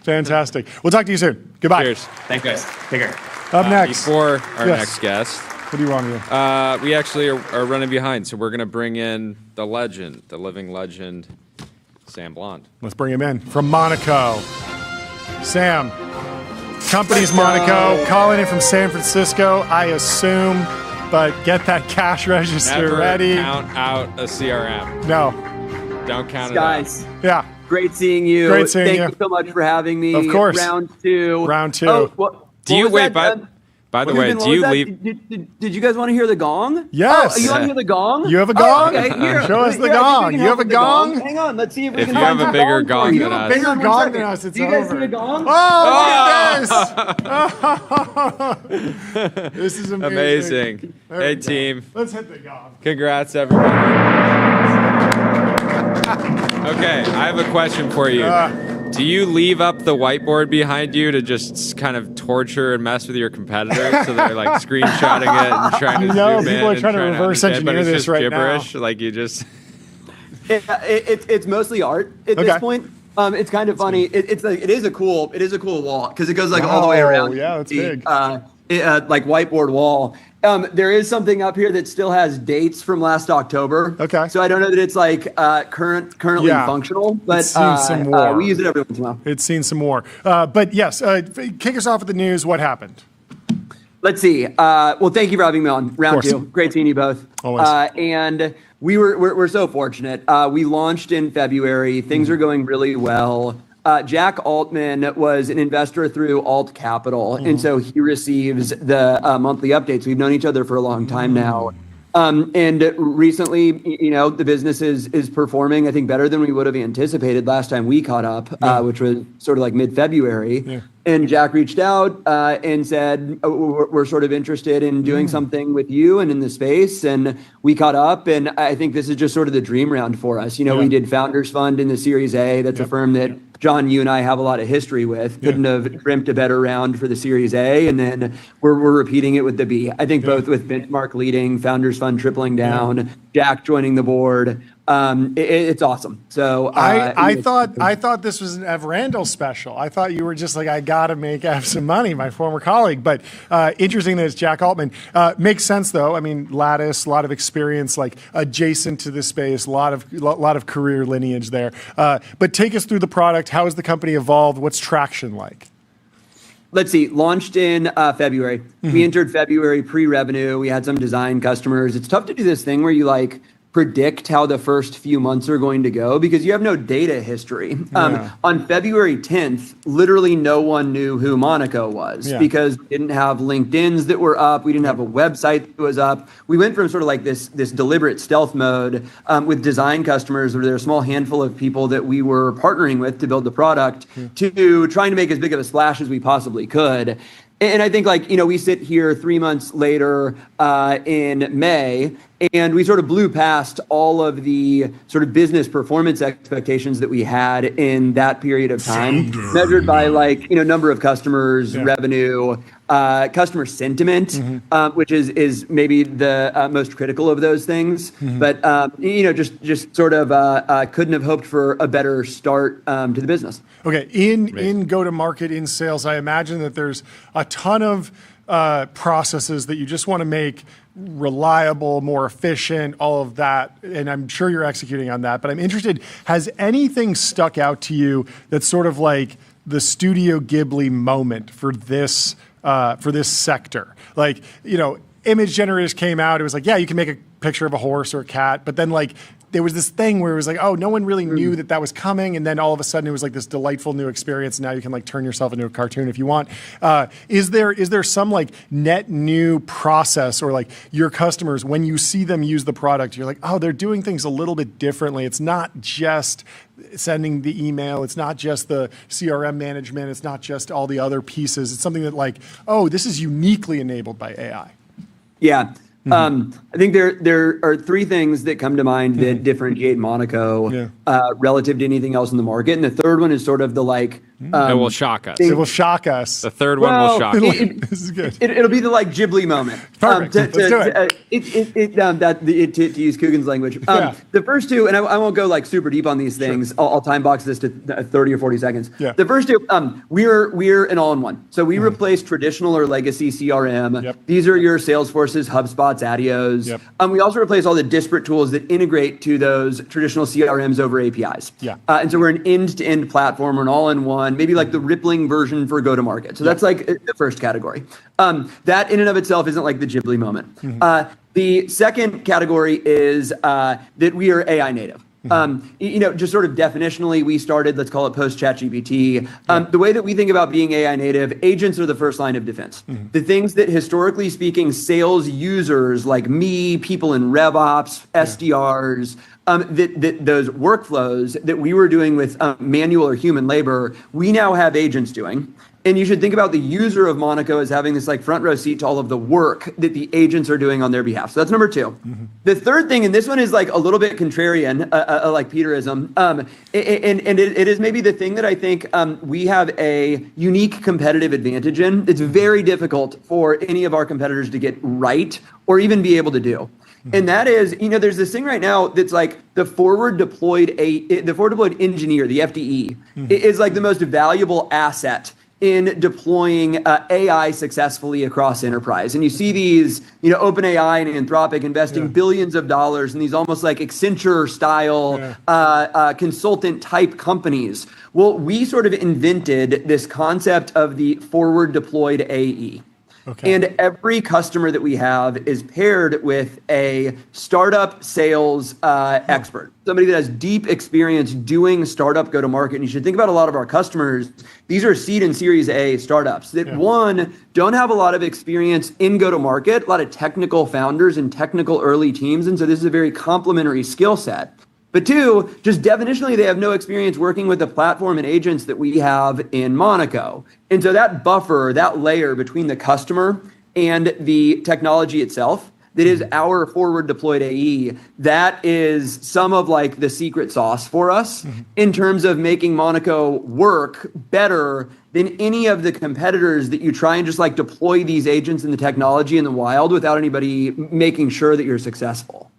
Fantastic. We'll talk to you soon. Goodbye. Cheers. Thanks, guys. Take care. Up next. Before our next guest. What do you want to do? We actually are running behind, so we're going to bring in the legend, the living legend, Sam Blond. Let's bring him in from Monaco. Sam, company's Monaco, calling in from San Francisco, I assume, but get that cash register Never ready. Count out a CRM. No. Don't count Guys, it out. Yeah. great seeing you. Great seeing you. Thank you so much for having me. Of course. Round two. Round two. Oh, Do you wait? But By the way, do you leave? Did you guys want to hear the gong? Yes. Oh, you want to hear the gong? You have a gong? Oh, okay. Here, Show us the here, I think gong. we can You have help a with the gong? Hang on. Let's see if we If can you find have a the bigger for gong you. than us. Bigger One gong second. than us. It's Do you guys over. see the gong? Oh, look at this. This is amazing. There Hey, we go. team. Let's hit the gong. Congrats, everybody. Okay, I have a question for you. Do you leave up the whiteboard behind you to just kind of torture and mess with your competitors so they're like screenshotting it and trying to No, zoom in people are and trying to reverse understand, but engineer it's this just right gibberish? now. Like you just It's mostly art at this point. It's kind of funny. It is a cool wall because it goes like all the way around. Yeah, that's big. Like whiteboard wall. There is something up here that still has dates from last October. Okay. So I don't know that it's like currently functional, but It's seen some more. we use it every once in a while. It's seen some more. But yes, kick us off with the news. What happened? Let's see. Well, thank you for having me on round course. 2. Great seeing you both. Always. And we're so fortunate. We launched in February. Things are going really well. Jack Altman was an investor through Alt Capital, and so he receives the monthly updates. We've known each other for a long time now. And recently, the business is performing, I think, better than we would have anticipated last time we caught up, which was sort of like mid-February. Yeah. And Jack reached out and said, we're sort of interested in doing something with you and in the space. And we caught up, and I think this is just sort of the dream round for us. We did Founders Fund in the Series A. That's a firm that John, you and I have a lot of history with. Couldn't have dreamt a better round for the Series A, and then we're repeating it with the B. I think both with Benchmark leading, Founders Fund tripling down, Jack joining the board. It's awesome. So I thought this was an Ev Randall special. I thought you were just like, I gotta make Ev some money, my former colleague. But interesting that it's Jack Altman. Makes sense though. I mean, Lattice, a lot of experience, like adjacent to the space, a lot of career lineage there. But take us through the product. How has the company evolved? What's traction like? Let's see, launched in February. We entered February pre-revenue. We had some design customers. It's tough to do this thing where you like predict how the first few months are going to go because you have no data history. On February 10th, literally no one knew who Monaco was because we didn't have LinkedIns that were up. We didn't have a website that was up. We went from sort of like this deliberate stealth mode with design customers where there are a small handful of people that we were partnering with to build the product to trying to make as big of a splash as we possibly could. And I think we sit here 3 months later in May, and we sort of blew past all of the sort of business performance expectations that we had in that period of time, measured by number of customers, revenue, customer sentiment, which is maybe the most critical of those things. But just sort of couldn't have hoped for a better start to the business. Okay, in go-to-market, in sales, I imagine that there's a ton of processes that you just want to make reliable, more efficient, all of that, and I'm sure you're executing on that. But I'm interested, has anything stuck out to you that's sort of like the Studio Ghibli moment for this sector? Like, image generators came out, it was like, yeah, you can make a picture of a horse or a cat, but then there was this thing where it was like, oh, no one really knew that was coming, and then all of a sudden it was like this delightful new experience. Now you can turn yourself into a cartoon if you want. Is there some net new process or your customers, when you see them use the product, you're like, oh, they're doing things a little bit differently. It's not just sending the email. It's not just the CRM management. It's not just all the other pieces. It's something that oh, this is uniquely enabled by AI. Yeah. I think there are 3 things that come to mind that differentiate Monaco relative to anything else in the market. And the third one is sort of the it will shock us. It will shock us. The third one will shock you. This is good. It'll be the Ghibli moment. Perfect. Let's do it. To use Coogan's language. The first 2, and I won't go super deep on these things. Sure. I'll time box this to 30 or 40 seconds. Yeah. The first 2, we're an all-in-one. So we replace traditional or legacy CRM. Yep. These are your Salesforces, HubSpots, Adios. Yep. We also replace all the disparate tools that integrate to those traditional CRMs over APIs. Yeah. And so we're an end-to-end platform. We're an all-in-one. Maybe the rippling version for go-to-market. So that's the first category. That in and of itself isn't the Ghibli moment. The second category is that we are AI native. Just sort of definitionally, we started, let's call it post ChatGPT. The way that we think about being AI native, agents are the first line of defense. The things that historically speaking, sales users like me, people in RevOps, SDRs, those workflows that we were doing with manual or human labor, we now have agents doing. And you should think about the user of Monaco as having this like front row seat to all of the work that the agents are doing on their behalf. So that's number two. The third thing, and this one is like a little bit contrarian, like Peterism, and it is maybe the thing that I think we have a unique competitive advantage in. It's very difficult for any of our competitors to get right or even be able to do. And that is, there's this thing right now that's like the forward deployed engineer, the FDE, is like the most valuable asset in deploying AI successfully across enterprise. And you see these, OpenAI and Anthropic investing billions of dollars in these almost like Accenture style consultant type companies. Well, we sort of invented this concept of the forward deployed AE. Okay. And every customer that we have is paired with a startup sales expert, somebody that has deep experience doing startup go-to-market. And you should think about a lot of our customers. These are seed and Series A startups that, one, don't have a lot of experience in go-to-market, a lot of technical founders and technical early teams. And so this is a very complementary skill set. But two, just definitionally, they have no experience working with the platform and agents that we have in Monaco. And so that buffer, that layer between the customer and the technology itself, that is our forward deployed AE, that is some of like the secret sauce for us in terms of making Monaco work better than any of the competitors that you try and just like deploy these agents and the technology in the wild without anybody making sure that you're successful.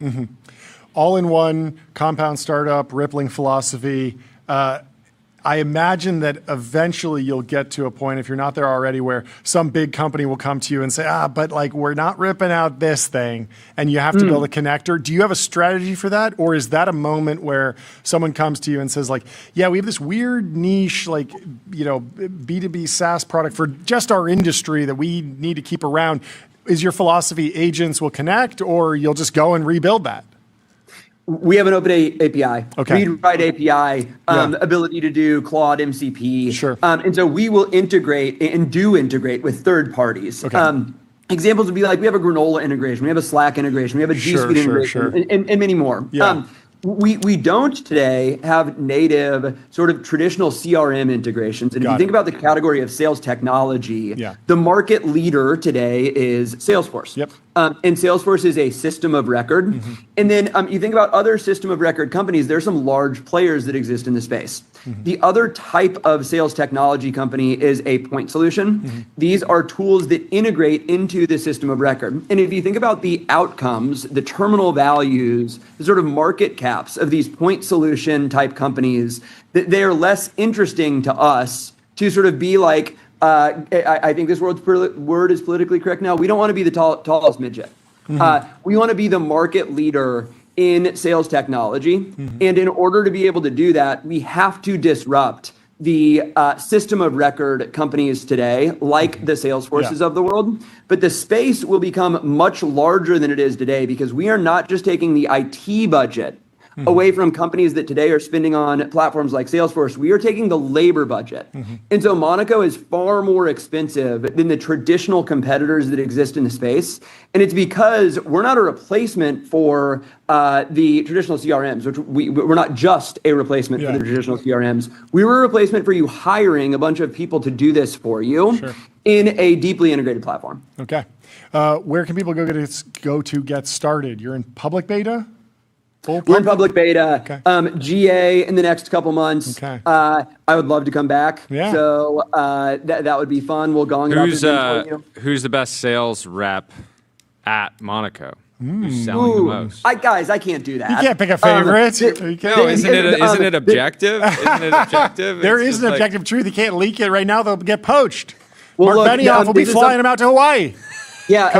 All-in-one compound startup, rippling philosophy. I imagine that eventually you'll get to a point, if you're not there already, where some big company will come to you and say, but like we're not ripping out this thing, and you have to build a connector. Do you have a strategy for that? Or is that a moment where someone comes to you and says like, yeah, we have this weird niche, like, B2B SaaS product for just our industry that we need to keep around. Is your philosophy agents will connect, or you'll just go and rebuild that? We have an open API, read-write API, ability to do Claude MCP. Sure. And so we will integrate and do integrate with third parties. Okay. Examples would be like we have a Granola integration, we have a Slack integration, we have a G Suite integration, and many more. Yeah. We don't today have native sort of traditional CRM integrations. And if you think about the category of sales technology, the market leader today is Salesforce. Yep. And Salesforce is a system of record. And then you think about other system of record companies, there's some large players that exist in the space. The other type of sales technology company is a point solution. These are tools that integrate into the system of record. And if you think about the outcomes, the terminal values, the sort of market caps of these point solution type companies, they are less interesting to us to sort of be like, I think this word is politically correct now. We don't want to be the tallest midget. We want to be the market leader in sales technology. And in order to be able to do that, we have to disrupt the system of record companies today, like the Salesforces of the world. But the space will become much larger than it is today because we are not just taking the IT budget away from companies that today are spending on platforms like Salesforce. We are taking the labor budget. And so Monaco is far more expensive than the traditional competitors that exist in the space. And it's because we're not a replacement for the traditional CRMs, which we're not just a replacement for the traditional CRMs. We were a replacement for you hiring a bunch of people to do this for you in a deeply integrated platform. Okay. Where can people go to get started? You're in public beta? We're in public beta, GA in the next couple months. Okay. I would love to come back. Yeah. So that would be fun. We'll gong it up. Who's the best sales rep at Monaco? Who's selling the most? Guys, I can't do that. You can't pick a favorite. Isn't it objective? Isn't it objective? There is an objective truth. You can't leak it right now. They'll get poached. Well, Mark Benioff will be flying them out to Hawaii. Yeah.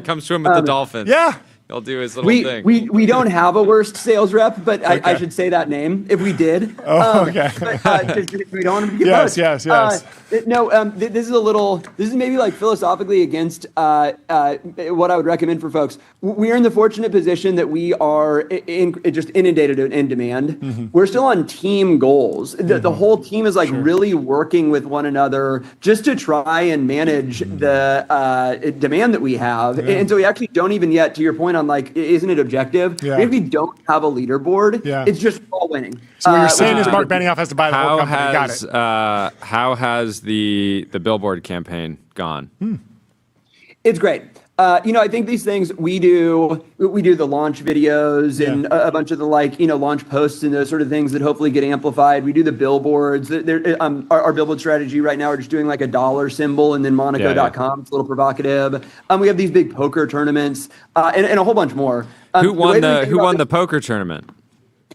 Comes to him with the Dolphins. Yeah. He'll do his little thing. We don't have a worst sales rep, but I should say that name if we did. Okay. But, we don't want to be opposed. Yes. This is maybe like philosophically against what I would recommend for folks. We are in the fortunate position that we are just inundated in demand. Mm-hmm. We're still on team goals. The whole team is like really working with one another just to try and manage the demand that we have. Yeah. And so we actually don't even yet, to your point on like, isn't it objective? Yeah. We actually don't have a leaderboard. Yeah. It's just all winning. So what you're saying is Mark Benioff has to buy the whole company. Got it. How has the billboard campaign gone? It's great. I think these things we do the launch videos and a bunch of the launch posts and those sort of things that hopefully get amplified. We do the billboards. Our billboard strategy right now, we're just doing like a dollar symbol and then Monaco.com. It's a little provocative. We have these big poker tournaments and a whole bunch more. Who won the poker tournament?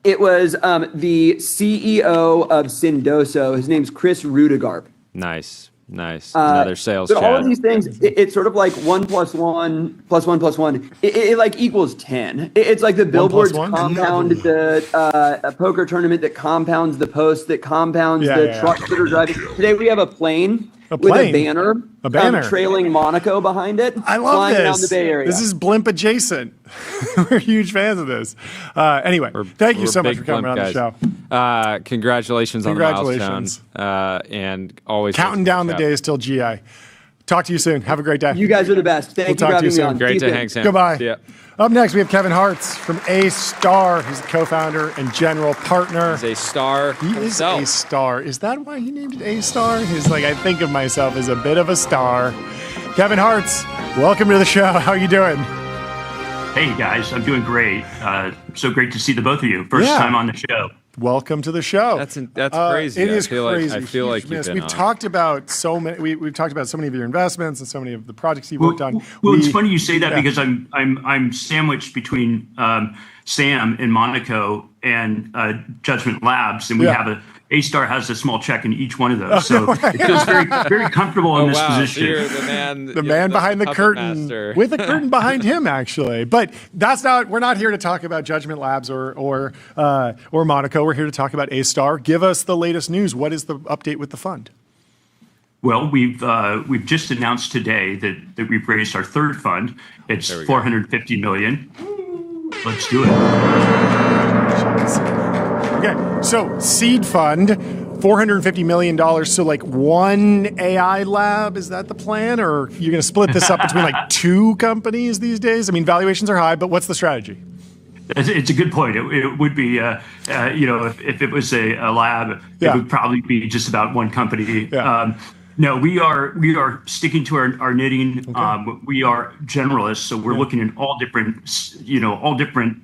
It was the CEO of Sindoso. His name's Chris Rudigarp. Nice. Another sales but chat. all of these things, it's sort of like 1 + 1 + 1 + 1. It like equals 10. It's like the billboards compound the poker tournament that compounds the post that compounds the trucks that are driving. Today we have a plane with a banner trailing Monaco behind it. I love flying this. Down the Bay Area. This is blimp adjacent. We're huge fans of this. Anyway, thank you so much for coming on the show. Congratulations on the milestone. And always counting down the days till GI. Talk to you soon. Have a great day. You guys are the best. Thank you for having me on. Great to hang, Sam. Goodbye. See ya. Up next, we have Kevin Hartz from A-Star. He's the co-founder and general partner. He's a star He himself. is A-Star. Is that why he named it A-Star? He's like, I think of myself as a bit of a star. Kevin Hartz, welcome to the show. How are you doing? Hey, guys. I'm doing great. So great to see the both of you. First time on the show. Welcome to the show. That's crazy. It is crazy. I feel like Huge miss. you've been We've talked about so many. We've talked about so many of your investments and so many of the projects you've worked on. Well, it's funny you say that because I'm sandwiched between Sam in Monaco and Judgment Labs, and we have A-Star has a small check in each one of those, so it feels very, very comfortable in this position. So you're the man behind the curtain, with a curtain behind him, actually. But that's not. We're not here to talk about Judgment Labs or Monaco. We're here to talk about A-Star. Give us the latest news. What is the update with the fund? Well, we've just announced today that we've raised our third fund. It's $450 million. Let's do it. Okay, so seed fund, $450 million. So like one AI lab, is that the plan? Or you're going to split this up between like two companies these days? I mean, valuations are high, but what's the strategy? It's a good point. It would be, if it was a lab, it would probably be just about one company. Yeah. No, we are sticking to our knitting. Okay. We are generalists, so we're looking at all different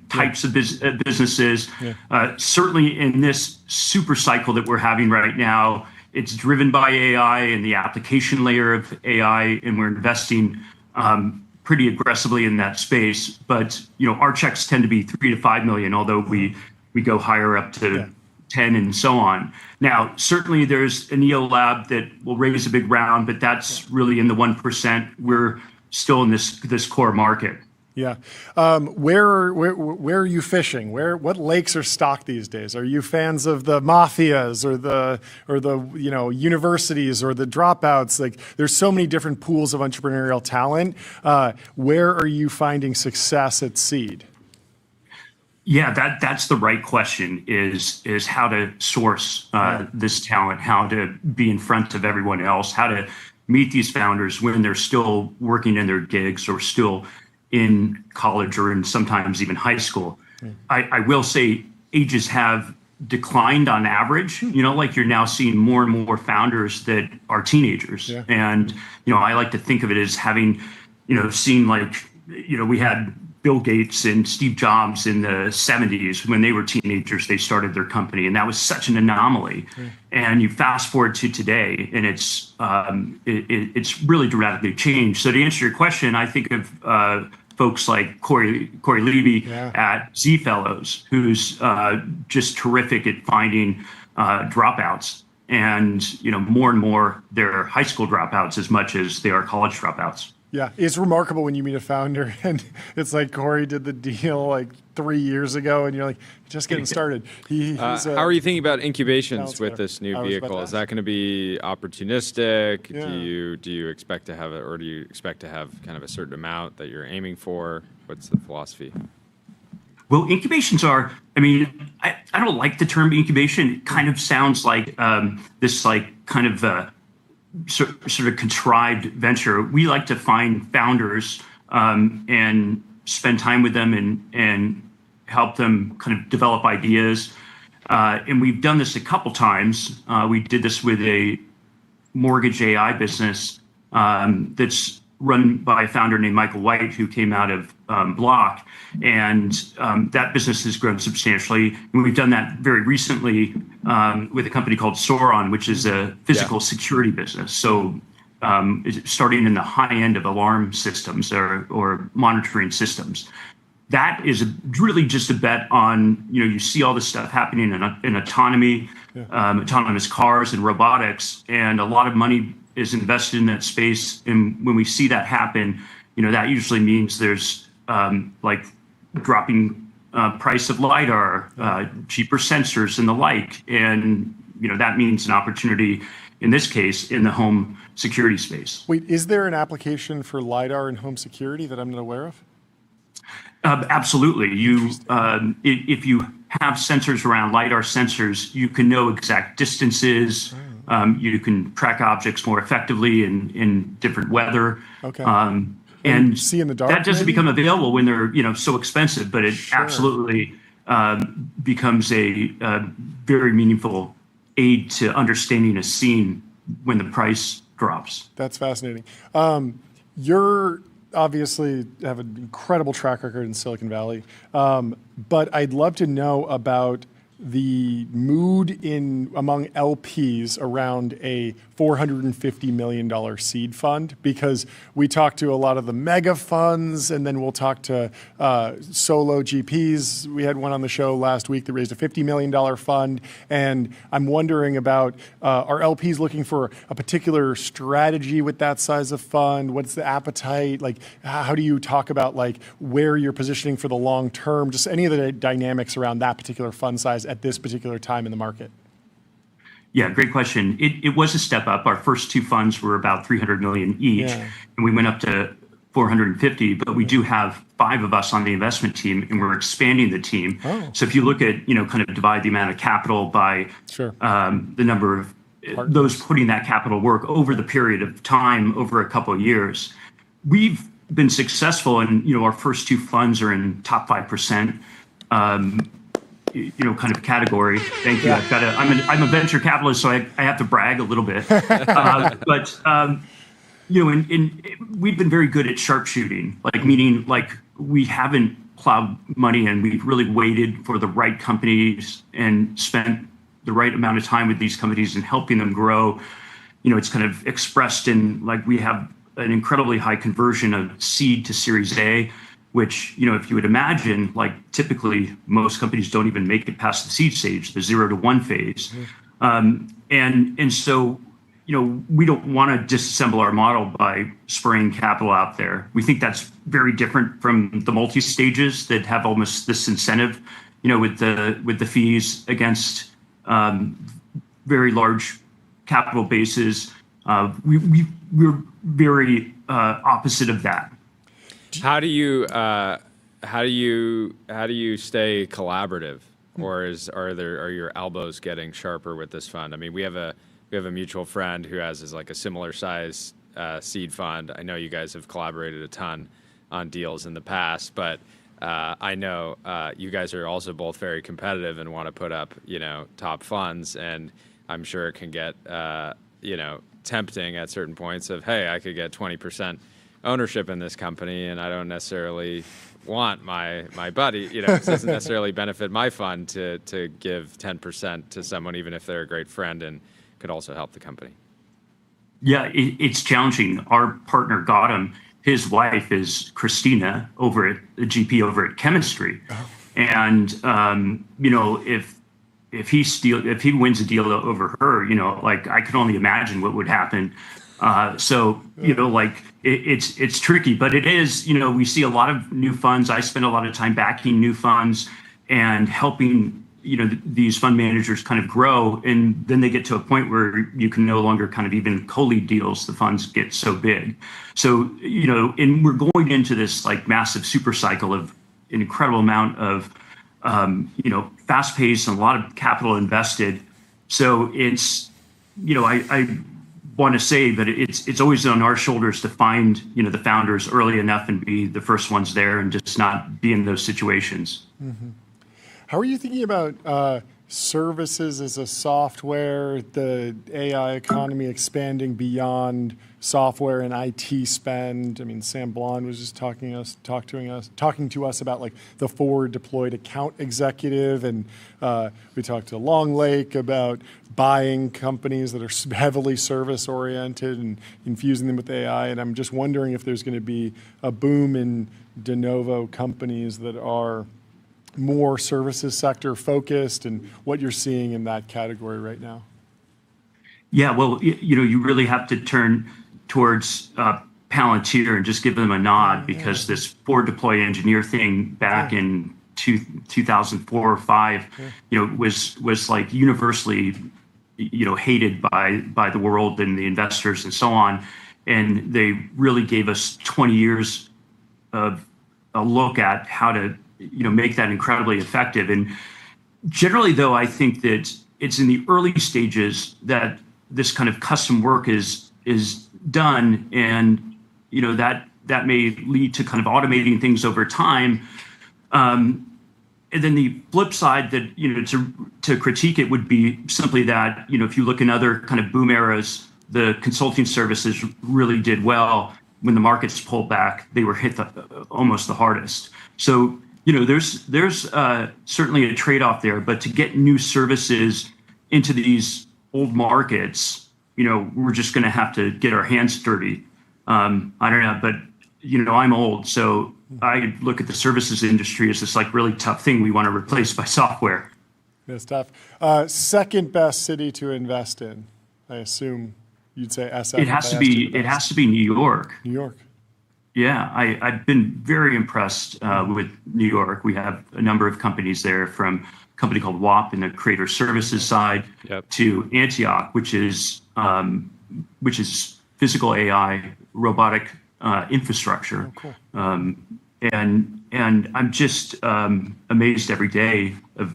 types of businesses. Yeah. Certainly in this super cycle that we're having right now, it's driven by AI and the application layer of AI, and we're investing pretty aggressively in that space. But our checks tend to be $3 to $5 million, although we go higher up to 10 and so on. Now, certainly there's a Neo lab that will raise a big round, but that's really in the 1%. We're still in this core market. Yeah. Where are you fishing? What lakes are stocked these days? Are you fans of the mafias or the universities or the dropouts? Like, there's so many different pools of entrepreneurial talent. Where are you finding success at seed? Yeah, that's the right question, is how to source this talent, how to be in front of everyone else, how to meet these founders when they're still working in their gigs or still in college or in sometimes even high school. I will say ages have declined on average. Like you're now seeing more and more founders that are teenagers. Yeah. And, I like to think of it as having, seen we had Bill Gates and Steve Jobs in the 70s. When they were teenagers, they started their company, and that was such an anomaly. And you fast forward to today, and it's really dramatically changed. So to answer your question, I think of folks like Corey Levy at Z Fellows, who's just terrific at finding dropouts. And more and more, they're high school dropouts as much as they are college dropouts. Yeah, it's remarkable when you meet a founder and it's like Corey did the deal like 3 years ago, and you're like, just getting started. How are you thinking about incubations with this new vehicle? Is that going to be opportunistic? Yeah. Do you expect to have it, or do you expect to have kind of a certain amount that you're aiming for? What's the philosophy? Well, incubations are, I mean, I don't like the term incubation. It kind of sounds like this like kind of sort of contrived venture. We like to find founders and spend time with them and help them kind of develop ideas. And we've done this a couple times. We did this with a mortgage AI business that's run by a founder named Michael White, who came out of Block. And that business has grown substantially. And we've done that very recently with a company called Sauron, which is a physical security business. So starting in the high end of alarm systems or monitoring systems. That is really just a bet on, you see all this stuff happening in autonomy, autonomous cars and robotics, and a lot of money is invested in that space. And when we see that happen, that usually means there's like dropping price of LiDAR, cheaper sensors and the like. And, that means an opportunity, in this case, in the home security space. Wait, is there an application for LiDAR in home security that I'm not aware of? Absolutely. If you have sensors around LiDAR sensors, you can know exact distances. You can track objects more effectively in different weather. Okay. And see in the dark. That doesn't become available when they're so expensive, but it absolutely becomes a very meaningful aid to understanding a scene when the price drops. That's fascinating. You're obviously have an incredible track record in Silicon Valley, but I'd love to know about the mood among LPs around a $450 million seed fund, because we talked to a lot of the mega funds, and then we'll talk to solo GPs. We had one on the show last week that raised a $50 million fund, and I'm wondering about, are LPs looking for a particular strategy with that size of fund? What's the appetite? Like, how do you talk about like where you're positioning for the long term? Just any of the dynamics around that particular fund size at this particular time in the market. Yeah, great question. It was a step up. Our first two funds were about 300 million each, and we went up to 450. But we do have 5 of us on the investment team, and we're expanding the team. So if you look at kind of divide the amount of capital by the number of those putting that capital work over the period of time over a couple of years, we've been successful. And our first 2 funds are in top 5%. Kind of category. Thank you. I'm a venture capitalist, so I have to brag a little bit. We've been very good at sharpshooting, meaning we haven't plowed money and we've really waited for the right companies and spent the right amount of time with these companies and helping them grow. It's kind of expressed in we have an incredibly high conversion of seed to Series A, which, if you would imagine, typically most companies don't even make it past the seed stage, the 0 to 1 phase. And so, we don't want to disassemble our model by spraying capital out there. We think that's very different from the multi-stages that have almost this incentive, with the fees against very large capital bases. We're very opposite of that. How do you stay collaborative, or are your elbows getting sharper with this fund? I mean, we have a mutual friend who has a similar size seed fund. I know you guys have collaborated a ton on deals in the past, but I know you guys are also both very competitive and want to put up top funds, and I'm sure it can get tempting at certain points of, hey, I could get 20% ownership in this company, and I don't necessarily want my buddy, it doesn't necessarily benefit my fund to give 10% to someone, even if they're a great friend and could also help the company. Yeah, it's challenging. Our partner, Gautam, his wife is Christina over at the GP over at Chemistry. And, if he wins a deal over her, I can only imagine what would happen. So it's tricky, but it is, we see a lot of new funds. I spend a lot of time backing new funds and helping these fund managers kind of grow, and then they get to a point where you can no longer kind of even co-lead deals. The funds get so big. So, and we're going into this like massive super cycle of an incredible amount of, fast pace and a lot of capital invested. So it's, I want to say that it's always on our shoulders to find, the founders early enough and be the first ones there and just not be in those situations. Mm-hmm. How are you thinking about services as a software, the AI economy expanding beyond software and IT spend? I mean, Sam Blond was just talking to us about like the forward deployed account executive, and we talked to Long Lake about buying companies that are heavily service oriented and infusing them with AI. And I'm just wondering if there's going to be a boom in de novo companies that are more services sector focused, and what you're seeing in that category right now. Yeah, well, you really have to turn towards Palantir and just give them a nod, because this forward deploy engineer thing back in 2004 or 5, was like universally, hated by the world and the investors and so on. And they really gave us 20 years of a look at how to make that incredibly effective. And generally, though, I think that it's in the early stages that this kind of custom work is done, and that may lead to kind of automating things over time. And then the flip side that to critique it would be simply that if you look in other kind of boom eras, the consulting services really did well. When the markets pulled back, they were hit almost the hardest. So there's certainly a trade-off there, but to get new services into these old markets, we're just going to have to get our hands dirty. I don't know, but I'm old, so I look at the services industry as this like really tough thing we want to replace by software. It's tough. Second best city to invest in, I assume you'd say SF. It has to be New York. New York. Yeah, I've been very impressed with New York. We have a number of companies there, from a company called WAP in the creator services side to Antioch, which is physical AI, robotic infrastructure. Oh, cool. And I'm just amazed every day of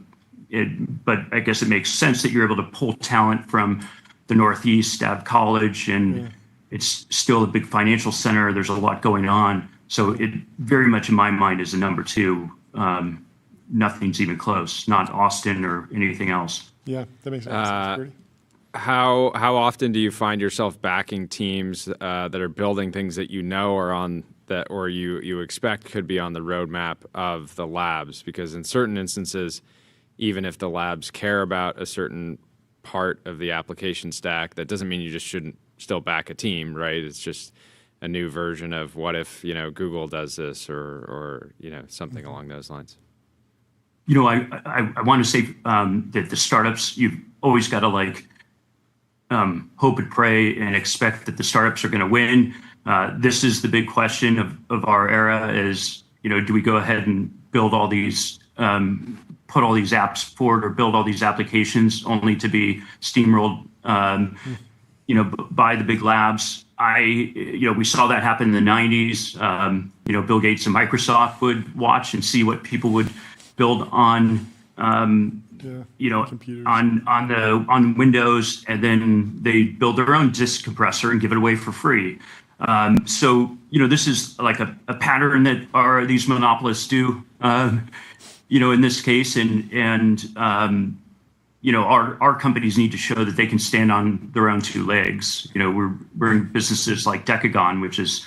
it. But I guess it makes sense that you're able to pull talent from the Northeast, Stav College, and it's still a big financial center. There's a lot going on. So it very much in my mind is a number 2. Nothing's even close, not Austin or anything else. Yeah, that makes sense. How often do you find yourself backing teams that are building things that are on that, or you expect could be on the roadmap of the labs? Because in certain instances, even if the labs care about a certain part of the application stack, that doesn't mean you just shouldn't still back a team, right? It's just a new version of what if Google does this, or something along those lines. I want to say that the startups, you've always got to hope and pray and expect that the startups are going to win. This is the big question of our era: is do we go ahead and build all these, put all these apps forward, or build all these applications only to be steamrolled by the big labs? We saw that happen in the 90s. Bill Gates and Microsoft would watch and see what people would build on, on Windows, and then they build their own disk compressor and give it away for free. So this is like a pattern that these monopolists do. In this case, and our companies need to show that they can stand on their own 2 legs. We're in businesses like Decagon, which is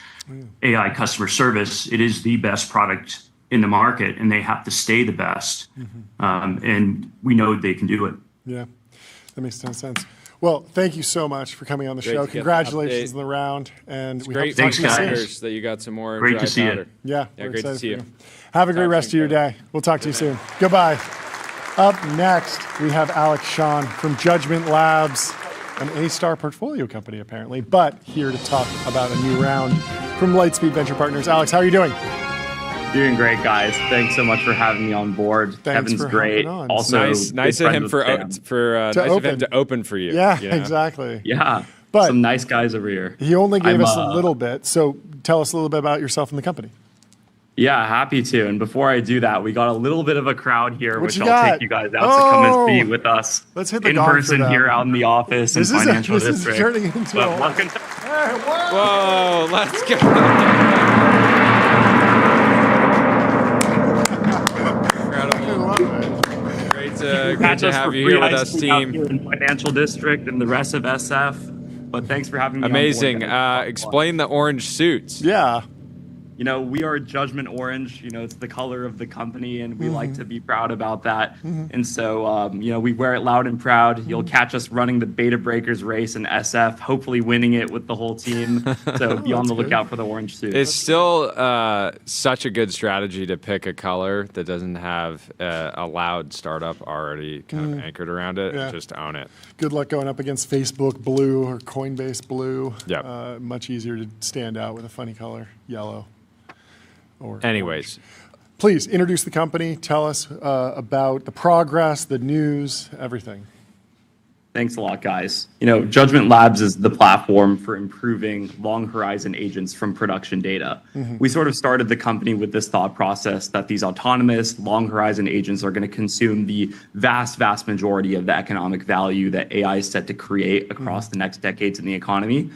AI customer service. It is the best product in the market, and they have to stay the best. And we know they can do it. Yeah, that makes a ton of sense. Well, thank you so much for coming on the show. Congratulations on the round, and we hope to talk to you soon. That you got some more. Great to see you. Yeah, great to see you. Have a great rest of your day. We'll talk to you soon. Goodbye. Up next, we have Alex Shan from Judgment Labs. an A-star portfolio company, apparently, but here to talk about a new round from Lightspeed Venture Partners. Alex, how are you doing? Doing great, guys. Thanks so much for having me on board. Thanks Kevin's for great. hopping on. Also, nice of him to open for you. Yeah, you know? exactly. Yeah, but some nice guys over here. He only gave us a little bit, so tell us a little bit about yourself and the company. Yeah, happy to. And before I do that, we got a little bit of a crowd here, which I'll take you guys out to come and see with us. Let's hit the in gong person for them. here out in the office in Financial This District. is turning into But a... welcome to- Whoa, let's go. Great to have you here with us, team. Here in Financial District and the rest of SF. But thanks for having me. Amazing. On board. Explain the orange suits. Yeah. You know, we are Judgment Orange. You know, it's the color of the company, and we like to be proud about that. And so, you know, we wear it loud and proud. You'll catch us running the Beta Breakers race in SF, hopefully winning it with the whole team. So be on the lookout for the orange suit. It's still such a good strategy to pick a color that doesn't have a loud startup already kind of anchored around it. Yeah. Just own it. Good luck going up against Facebook blue or Coinbase blue. Yep. Much easier to stand out with a funny color, yellow. Anyways, please introduce the company. Tell us about the progress, the news, everything. Thanks a lot, guys. You know, Judgment Labs is the platform for improving long horizon agents from production data. We sort of started the company with this thought process that these autonomous long horizon agents are going to consume the vast majority of the economic value that AI is set to create across the next decades in the economy.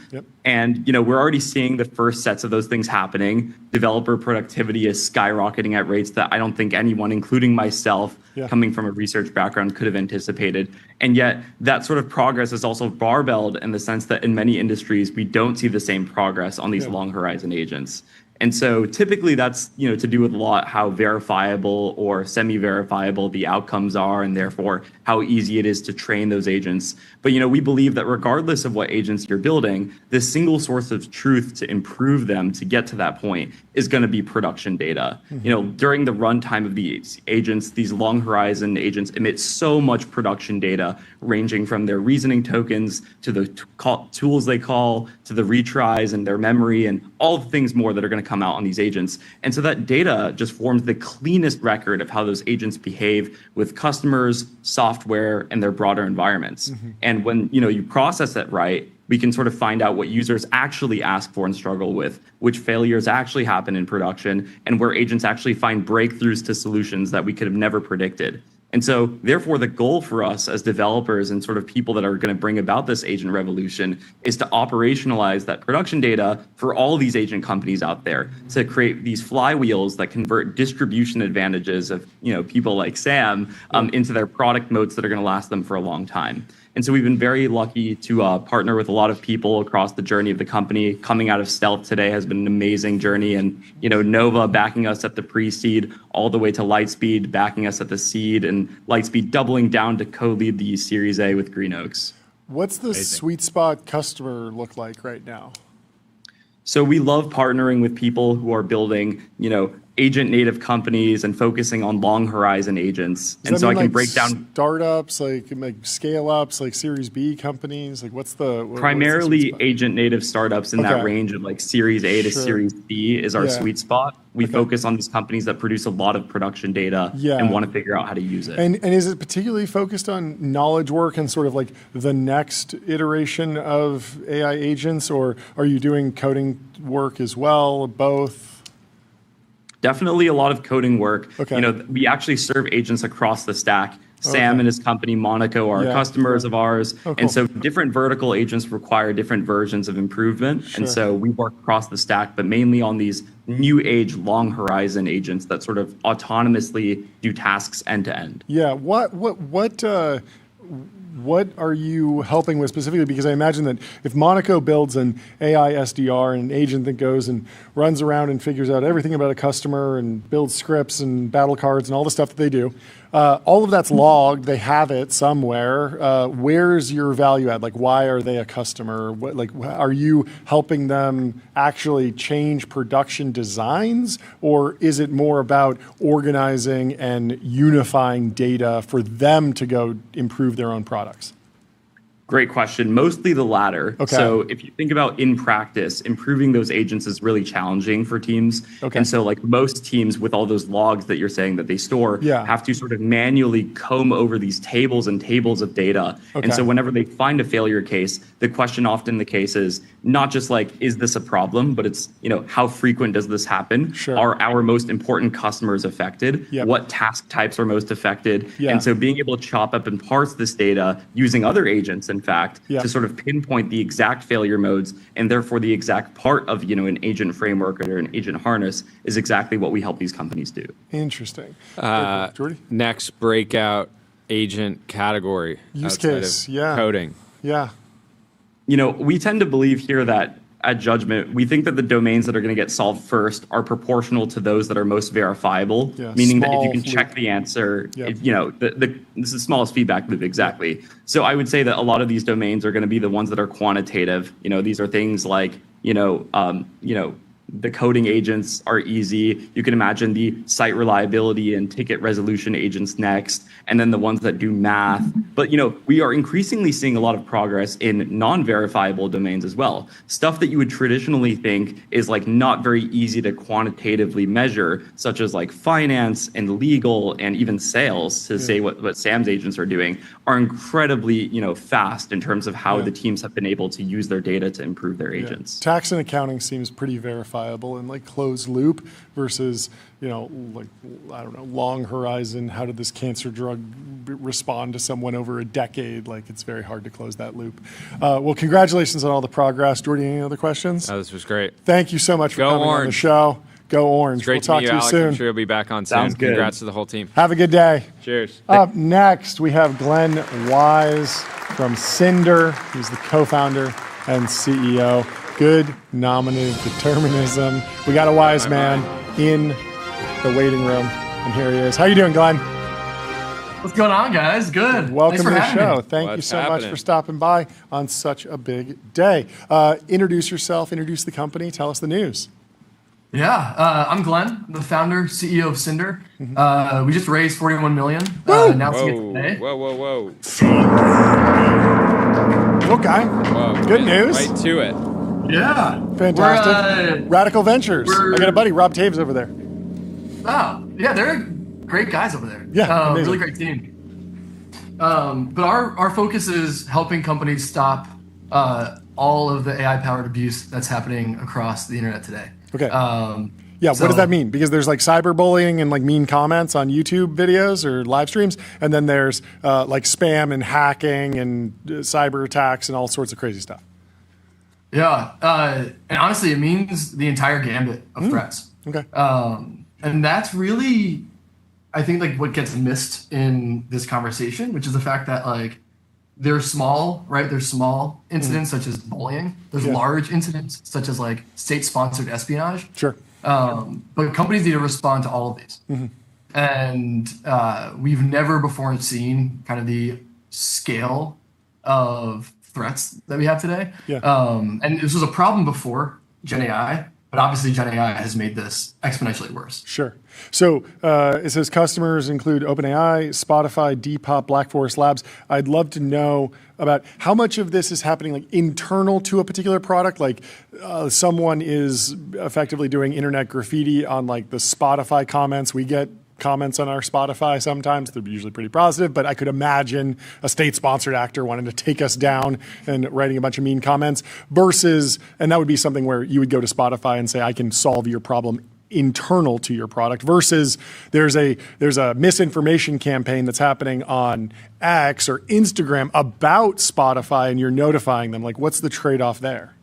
And, you know, we're already seeing the first sets of those things happening. Developer productivity is skyrocketing at rates that I don't think anyone, including myself, coming from a research background, could have anticipated. And yet that sort of progress is also barbelled in the sense that in many industries, we don't see the same progress on these long horizon agents. And so typically that's, you know, to do with a lot how verifiable or semi-verifiable the outcomes are, and therefore how easy it is to train those agents. But, you know, we believe that regardless of what agents you're building, the single source of truth to improve them to get to that point is going to be production data. You know, during the runtime of these agents, these long horizon agents emit so much production data, ranging from their reasoning tokens to the tools they call, to the retries and their memory and all the things more that are going to come out on these agents. And so that data just forms the cleanest record of how those agents behave with customers, software, and their broader environments. And when, you know, you process it right, we can sort of find out what users actually ask for and struggle with, which failures actually happen in production, and where agents actually find breakthroughs to solutions that we could have never predicted. And so, therefore, the goal for us as developers and sort of people that are going to bring about this agent revolution is to operationalize that production data for all these agent companies out there, to create these flywheels that convert distribution advantages of, you know, people like Sam into their product moats that are going to last them for a long time. And so we've been very lucky to partner with a lot of people across the journey of the company. Coming out of stealth today has been an amazing journey. And, you know, Nova backing us at the pre-seed, all the way to Lightspeed backing us at the seed, and Lightspeed doubling down to co-lead the Series A with Green Oaks. What's the sweet spot customer look like right now? So we love partnering with people who are building, you know, agent native companies and focusing on long horizon agents. And so I can break down startups, like scale ups, like Series B companies. Like what's the primarily agent native startups in that range of like Series A to Series B is our sweet spot. We focus on these companies that produce a lot of production data and want to figure out how to use it. And is it particularly focused on knowledge work and sort of like the next iteration of AI agents, or are you doing coding work as well? Both? Definitely a lot of coding work. You know, we actually serve agents across the stack. Sam and his company Monaco are customers of ours. And so different vertical agents require different versions of improvement. And so we work across the stack, but mainly on these new age long horizon agents that sort of autonomously do tasks end to end. Yeah. What are you helping with specifically? Because I imagine that if Monaco builds an AI SDR and an agent that goes and runs around and figures out everything about a customer and builds scripts and battle cards and all the stuff that they do, all of that's logged. They have it somewhere. Where's your value add? Like, why are they a customer? Are you helping them actually change production designs, or is it more about organizing and unifying data for them to go improve their own products? Great question. Mostly the latter. Okay. So if you think about in practice, improving those agents is really challenging for teams. Okay. And so like most teams with all those logs that you're saying that they store Yeah. have to sort of manually comb over these tables and tables of data. Okay. And so whenever they find a failure case, the question often in the case is not just like, is this a problem, but it's, how frequent does this happen? Sure. Are our most important customers affected? Yep. What task types are most affected? Yeah. And so being able to chop up and parse this data using other agents, in fact, Yeah. to sort of pinpoint the exact failure modes and therefore the exact part of an agent framework or an agent harness is exactly what we help these companies do. Interesting. Jordy? Next breakout agent category. Use outside case, of yeah. Coding. Yeah. We tend to believe here that at Judgment, we think that the domains that are going to get solved first are proportional to those that are most verifiable, Yeah, meaning that if small you can loop. check the answer, Yep. this is the smallest feedback loop, exactly. So I would say that a lot of these domains are going to be the ones that are quantitative. These are things like, the coding agents are easy. You can imagine the site reliability and ticket resolution agents next, and then the ones that do math. But we are increasingly seeing a lot of progress in non-verifiable domains as well. Stuff that you would traditionally think is like not very easy to quantitatively measure, such as like finance and legal and even sales, to say what Sam's agents are doing, are incredibly fast in terms of how the teams have been able to use their data to improve their agents. Tax and accounting seems pretty verifiable and like closed loop versus, long horizon. How did this cancer drug respond to someone over a decade? Like, it's very hard to close that loop. Well, congratulations on all the progress. Jordy, any other questions? Oh, this was great. Thank you so much for Go coming on the Orange. show. Go Orange. It's great We'll to talk meet to you Alex. soon. I'm sure you'll be back on Sounds soon. good. Congrats to the whole team. Have a good day. Cheers. Up next, we have Glen Wise from Cinder. He's the co-founder and CEO. Good nominative determinism. We got a wise man in the waiting room, and here he is. How you doing, Glenn? What's going on, guys? Good. Welcome Thanks for to the having show. me. Thank you What's so much happening? for stopping by on such a big day. Introduce yourself, introduce the company, tell us the news. Yeah, I'm Glenn, the founder, CEO of Cinder. Mm-hmm. We just raised $41 million. Announcing it today. Whoa. Okay. Whoa. Good news. Right to it. Yeah. Fantastic. Radical Ventures. I got a buddy, Rob Taves, over there. Oh, yeah, they're great guys over there. Yeah, amazing. Really great team. But our focus is helping companies stop all of the AI-powered abuse that's happening across the internet today. Okay. What does that mean? Because there's like cyberbullying and like mean comments on YouTube videos or live streams, and then there's like spam and hacking and cyber attacks and all sorts of crazy stuff. Yeah, and honestly, it means the entire gambit of threats. Okay. And that's really, I think, like what gets missed in this conversation, which is the fact that like they're small, right? There's small incidents such as bullying. There's large incidents such as like state-sponsored espionage. Sure. But companies need to respond to all of these. And we've never before seen kind of the scale of threats that we have today. And this was a problem before Gen AI, but obviously Gen AI has made this exponentially worse. Sure. So it says customers include OpenAI, Spotify, Depop, Black Forest Labs. I'd love to know about how much of this is happening like internal to a particular product, like someone is effectively doing internet graffiti on like the Spotify comments. We get comments on our Spotify sometimes. They're usually pretty positive, but I could imagine a state-sponsored actor wanting to take us down and writing a bunch of mean comments versus, and that would be something where you would go to Spotify and say, I can solve your problem internal to your product, versus there's a misinformation campaign that's happening on X or Instagram about Spotify and you're notifying them. Like, what's the trade-off there?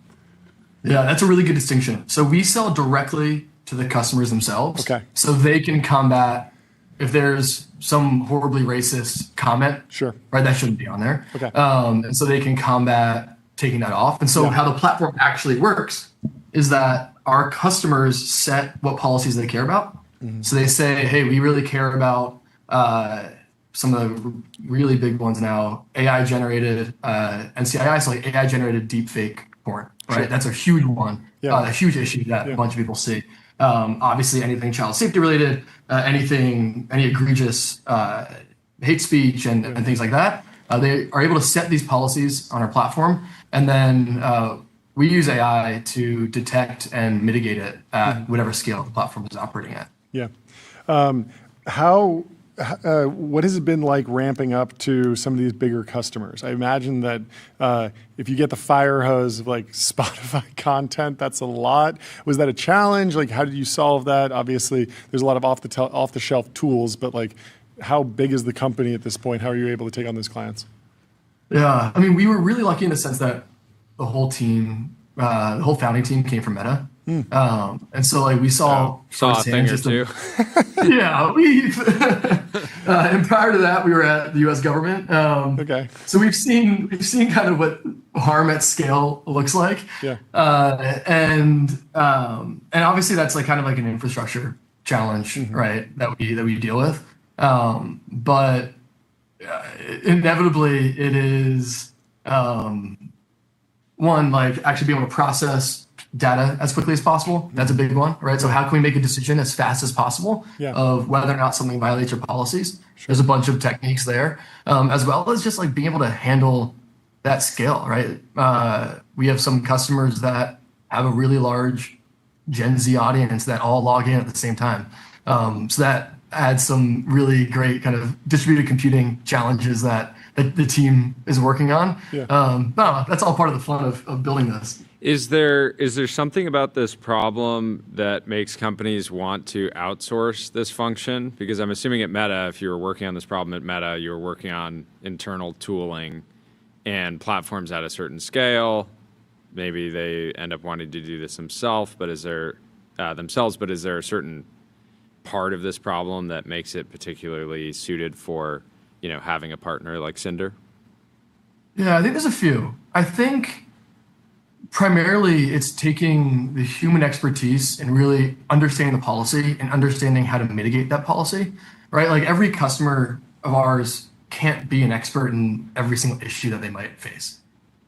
Yeah, that's a really good distinction. So we sell directly to the customers themselves. Okay. So they can combat if there's some horribly racist comment. Sure. Right, that shouldn't be on there. Okay. And so they can combat taking that off. And so how the platform actually works is that our customers set what policies they care about. So they say, hey, we really care about some of the really big ones now, AI-generated NCII, so like AI-generated deepfake porn, right? Sure. That's a huge one, a huge issue that a bunch of people see. Obviously, anything child safety related, any egregious hate speech and things like that. They are able to set these policies on our platform, and then we use AI to detect and mitigate it at whatever scale the platform is operating at. Yeah. What has it been like ramping up to some of these bigger customers? I imagine that if you get the fire hose of like Spotify content, that's a lot. Was that a challenge? Like, how did you solve that? Obviously, there's a lot of off the shelf tools, but like, how big is the company at this point? How are you able to take on those clients? Yeah, I mean, we were really lucky in the sense that the whole tean, the whole founding team came from Meta. And so like we saw a thing or two. Yeah, and prior to that, we were at the U.S. government. Okay. So we've seen kind of what harm at scale looks like. Yeah. And obviously that's like kind of like an infrastructure challenge, right? That we deal with. But inevitably it is one, like actually being able to process data as quickly as possible. That's a big one, right? So how can we make a decision as fast as possible of whether or not something violates your policies? Sure. There's a bunch of techniques there, as well as just like being able to handle that scale, right? We have some customers that have a really large Gen Z audience that all log in at the same time. So that adds some really great kind of distributed computing challenges that the team is working on. Yeah. No, that's all part of the fun of building this. Is there something about this problem that makes companies want to outsource this function? Because I'm assuming at Meta, if you were working on this problem at Meta, you were working on internal tooling and platforms at a certain scale. Maybe they end up wanting to do this themselves, but is there a certain part of this problem that makes it particularly suited for, having a partner like Cinder? Yeah, I think there's a few. I think primarily it's taking the human expertise and really understanding the policy and understanding how to mitigate that policy, right? Like every customer of ours can't be an expert in every single issue that they might face.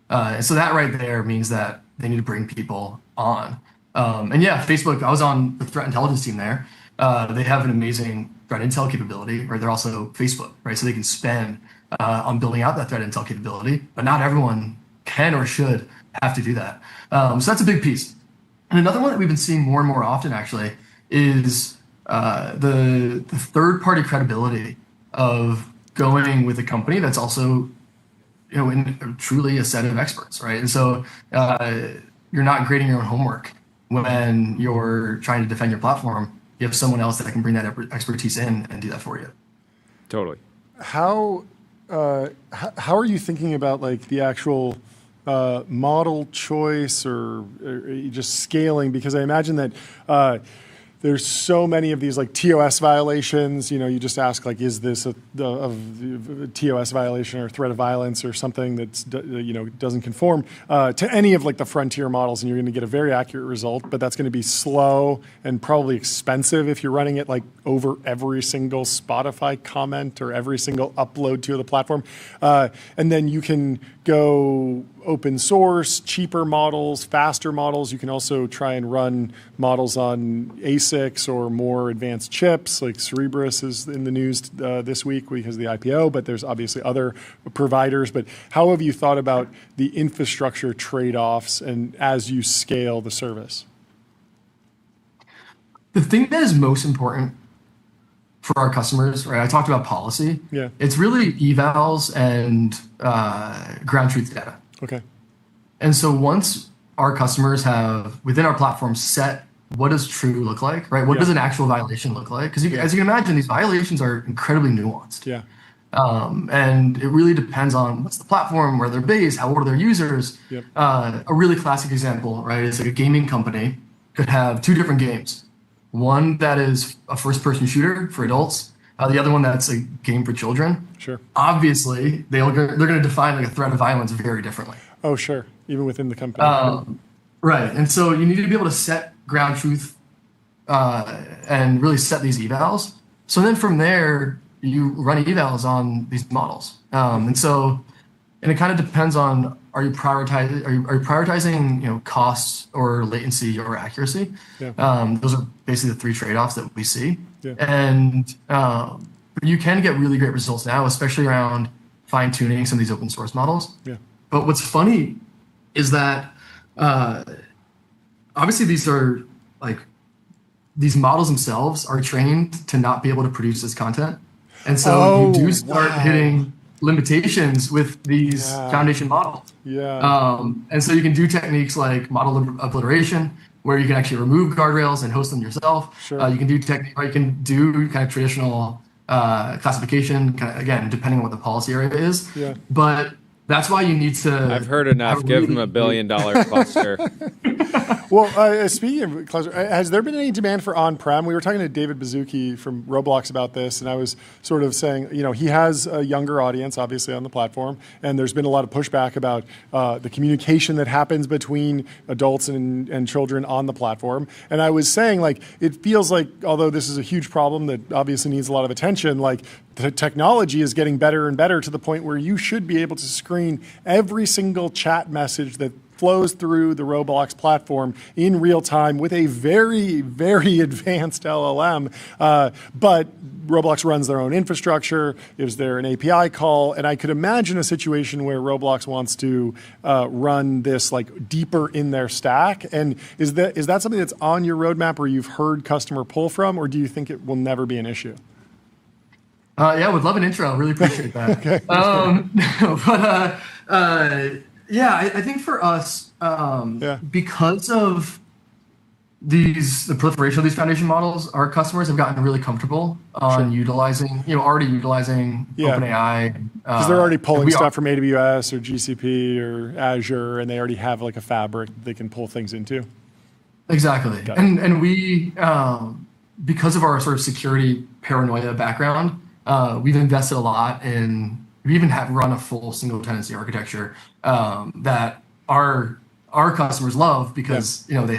And so that right there means that they need to bring people on. And yeah, Facebook, I was on the threat intelligence team there. They have an amazing threat intel capability, right? They're also Facebook, right? So they can spend on building out that threat intel capability, but not everyone can or should have to do that. So that's a big piece. And another one that we've been seeing more and more often actually is the third-party credibility of going with a company that's also, truly a set of experts, right? And so you're not grading your own homework when you're trying to defend your platform. You have someone else that can bring that expertise in and do that for you. Totally. How are you thinking about like the actual model choice or just scaling? Because I imagine that there's so many of these like TOS violations. You just ask like, is this a TOS violation or threat of violence or something that's doesn't conform to any of like the frontier models, and you're going to get a very accurate result. But that's going to be slow and probably expensive if you're running it like over every single Spotify comment or every single upload to the platform. And then you can go open source, cheaper models, faster models. You can also try and run models on ASICs or more advanced chips, like Cerebras is in the news this week because of the IPO, but there's obviously other providers. But how have you thought about the infrastructure trade-offs and as you scale the service? The thing that is most important for our customers, right? I talked about policy. Yeah. It's really evals and ground truth data. Okay. And so once our customers have within our platform set what does true look like, right? What does an actual violation look like? Because as you can imagine, these violations are incredibly nuanced. Yeah. And it really depends on what's the platform, where they're based, how old are their users. Yep. A really classic example, right, is like a gaming company could have two different games. One that is a first-person shooter for adults. The other one that's a game for children. Sure. Obviously, they're going to define like a threat of violence very differently. Oh, sure. Even within the company. Right. And so you need to be able to set ground truth and really set these evals. So then from there, you run evals on these models. And it kind of depends on, are you prioritizing costs or latency or accuracy? Yeah. Those are basically the three trade-offs that we see. Yeah. And you can get really great results now, especially around fine tuning some of these open source models. Yeah. But what's funny is that obviously these models themselves are trained to not be able to produce this content. And so you do start hitting limitations with these foundation models. Yeah. And so you can do techniques like model obliteration, where you can actually remove guardrails and host them yourself. Sure. You can do kind of traditional classification, kind of, again, depending on what the policy area is. Yeah. But that's why you need to. I've heard enough. Give him $1 billion cluster. Well, speaking of cluster, has there been any demand for on-prem? We were talking to David Bazuki from Roblox about this, and I was sort of saying, he has a younger audience, obviously, on the platform, and there's been a lot of pushback about the communication that happens between adults and children on the platform. And I was saying, it feels like, although this is a huge problem that obviously needs a lot of attention, the technology is getting better and better to the point where you should be able to screen every single chat message that flows through the Roblox platform in real time with a very, very advanced LLM. But Roblox runs their own infrastructure. Is there an API call? And I could imagine a situation where Roblox wants to run this deeper in their stack. And is that something that's on your roadmap or you've heard customer pull from, or do you think it will never be an issue? Yeah, would love an intro. I really appreciate that. Okay. I think for us, because of the proliferation of these foundation models, our customers have gotten really comfortable on utilizing OpenAI. Because they're already pulling stuff from AWS or GCP or Azure, and they already have a fabric they can pull things into. Exactly. And we, because of our sort of security paranoia background, we've invested a lot we even have run a full single tenancy architecture that our customers love because they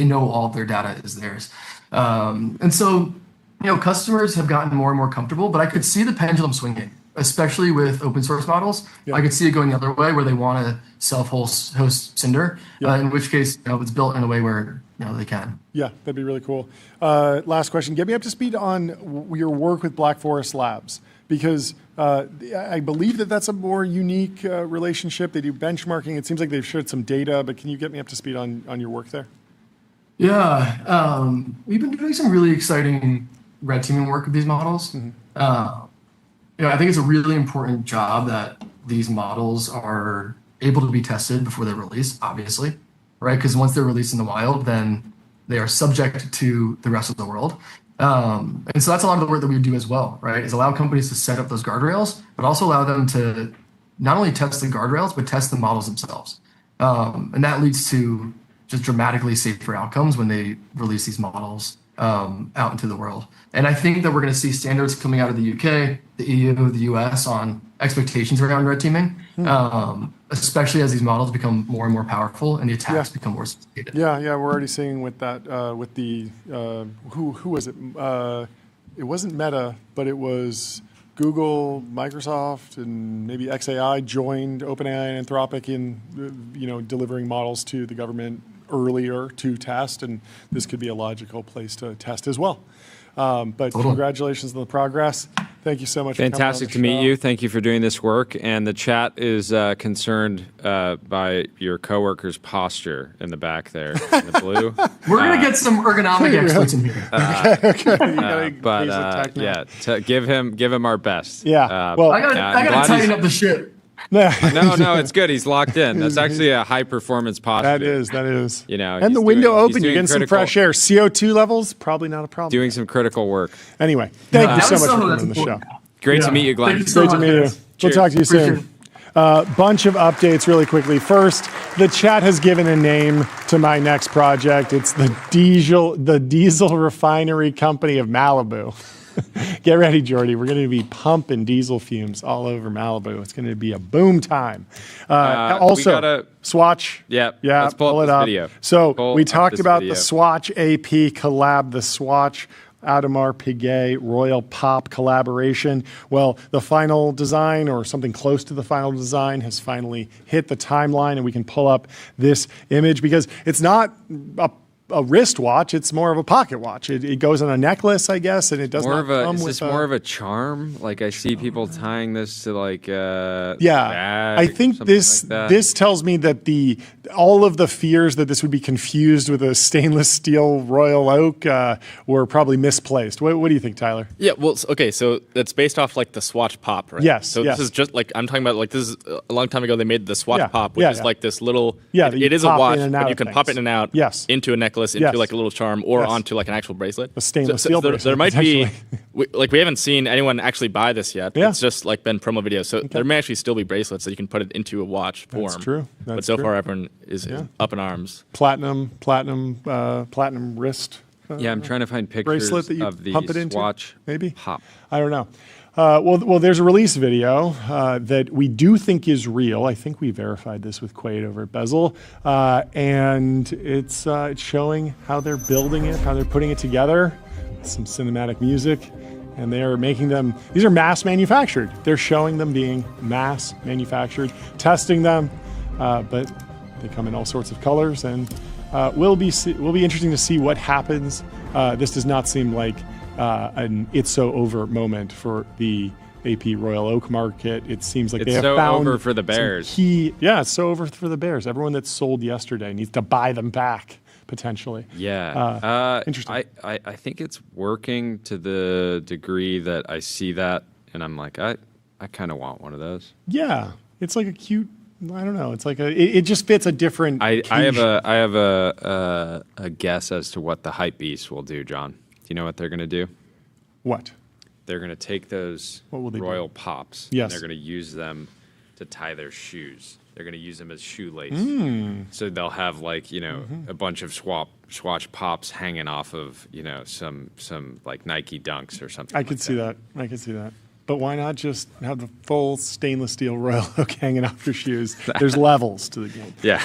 know all of their data is theirs. And so customers have gotten more and more comfortable, but I could see the pendulum swinging, especially with open source models. I could see it going the other way where they want to self-host Cinder, in which case it's built in a way where they can. Yeah, that'd be really cool. Last question. Get me up to speed on your work with Black Forest Labs, because I believe that's a more unique relationship. They do benchmarking. It seems like they've shared some data, but can you get me up to speed on your work there? Yeah, we've been doing some really exciting red teaming work with these models. Mm-hmm. I think it's a really important job that these models are able to be tested before they're released, obviously, right? Because once they're released in the wild, then they are subject to the rest of the world. And so that's a lot of the work that we do as well, right? Is allow companies to set up those guardrails, but also allow them to not only test the guardrails, but test the models themselves. And that leads to just dramatically safer outcomes when they release these models out into the world. And I think that we're going to see standards coming out of the UK, the EU, the US on expectations around red teaming, especially as these models become more and more powerful and the attacks become more sophisticated. Yeah, we're already seeing with that, with the, who was it? It wasn't Meta, but it was Google, Microsoft, and maybe XAI joined OpenAI and Anthropic in, delivering models to the government earlier to test, and this could be a logical place to test as well. But congratulations on the progress. Thank you so much. Fantastic to meet you. Thank you for doing this work. And the chat is concerned by your coworker's posture in the back there, in the blue. We're going to get some ergonomic experts in here. Give him our best. Yeah. I got to tighten up the ship. No, it's good. He's locked in. That's actually a high performance posture. That is. And the window open, you're getting some fresh air. CO2 levels, probably not a problem. Doing some critical work. Anyway, thank you so much for coming on the show. Great to meet you, Glenn. Great to meet you. We'll talk to you soon. Bunch of updates really quickly. First, the chat has given a name to my next project. It's the diesel refinery company of Malibu. Get ready, Jordy. We're going to be pumping diesel fumes all over Malibu. It's going to be a boom time. Also, Swatch. Yeah. Let's pull it up up. this video. So we talked about the Swatch AP collab, the Swatch Audemars Piguet Royal Pop collaboration. Well, the final design, or something close to the final design, has finally hit the timeline, and we can pull up this image because it's not a a wristwatch. It's more of a pocket watch. It goes on a necklace, I guess, and it does not come is with this more of a charm? Like I see people tying this to like I think this tells me that all of the fears that this would be confused with a stainless steel royal oak were probably misplaced. What do you think, Tyler? Yeah, well, okay, so it's based off like the Swatch Pop, right? Yes. So this is just like I'm talking about. Like this is a long time ago. They made the Swatch Pop, which is like this little. Yeah, it is a watch, but you can pop it in and out. Yes. Into a necklace, into like a little charm, or onto like an actual bracelet. A stainless steel bracelet. There might be, we haven't seen anyone actually buy this yet. Yeah. It's just like been promo videos. So there may actually still be bracelets that you can put it into a watch form. That's true. But so far, everyone is up in arms. Platinum wrist. Yeah, I'm trying to find pictures bracelet that you of the pump it into, Swatch maybe? Pop. I don't know. Well, there's a release video that we do think is real. I think we verified this with Quaid over at Bezel, and it's showing how they're building it, how they're putting it together. Some cinematic music, and they are making them. These are mass manufactured. They're showing them being mass manufactured, testing them, but they come in all sorts of colors, and will be interesting to see what happens. This does not seem like an "it's so over" moment for the AP Royal Oak market. It seems like they have found over for the Bears. It's so over for the Bears. Everyone that sold yesterday needs to buy them back potentially. Yeah, interesting. I think it's working to the degree that I see that, and I'm like, I kind of want one of those. Yeah, it's like a cute. I don't know. It's like it just fits a different. I have a guess as to what the hype beast will do, John. Do you know what they're going to do? What? They're going to take those royal pops. Yes. And they're going to use them to tie their shoes. They're going to use them as shoelace. So they'll have like, a bunch of Swatch pops hanging off of, some like Nike Dunks or something. I could see that. But why not just have the full stainless steel Royal Oak hanging off your shoes? There's levels to the game. Yeah.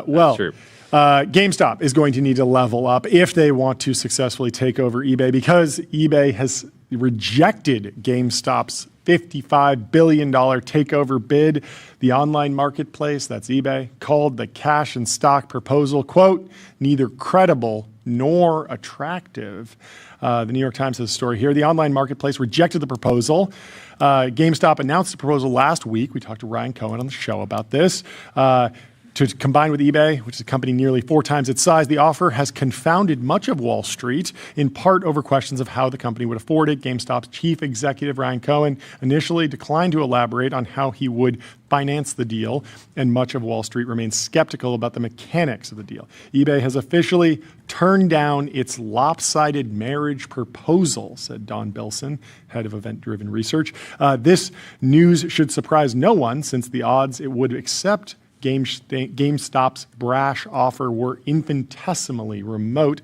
Well, true. GameStop is going to need to level up if they want to successfully take over eBay, because eBay has rejected GameStop's $55 billion takeover bid. The online marketplace, that's eBay, called the cash and stock proposal, quote, neither credible nor attractive. The New York Times has a story here. The online marketplace rejected the proposal. GameStop announced the proposal last week. We talked to Ryan Cohen on the show about this. To combine with eBay, which is a company nearly 4 times its size, the offer has confounded much of Wall Street, in part over questions of how the company would afford it. GameStop's chief executive, Ryan Cohen, initially declined to elaborate on how he would finance the deal, and much of Wall Street remains skeptical about the mechanics of the deal. eBay has officially turned down its lopsided marriage proposal, said Don Bilson, head of event-driven research. This news should surprise no one, since the odds it would accept GameStop's brash offer were infinitesimally remote.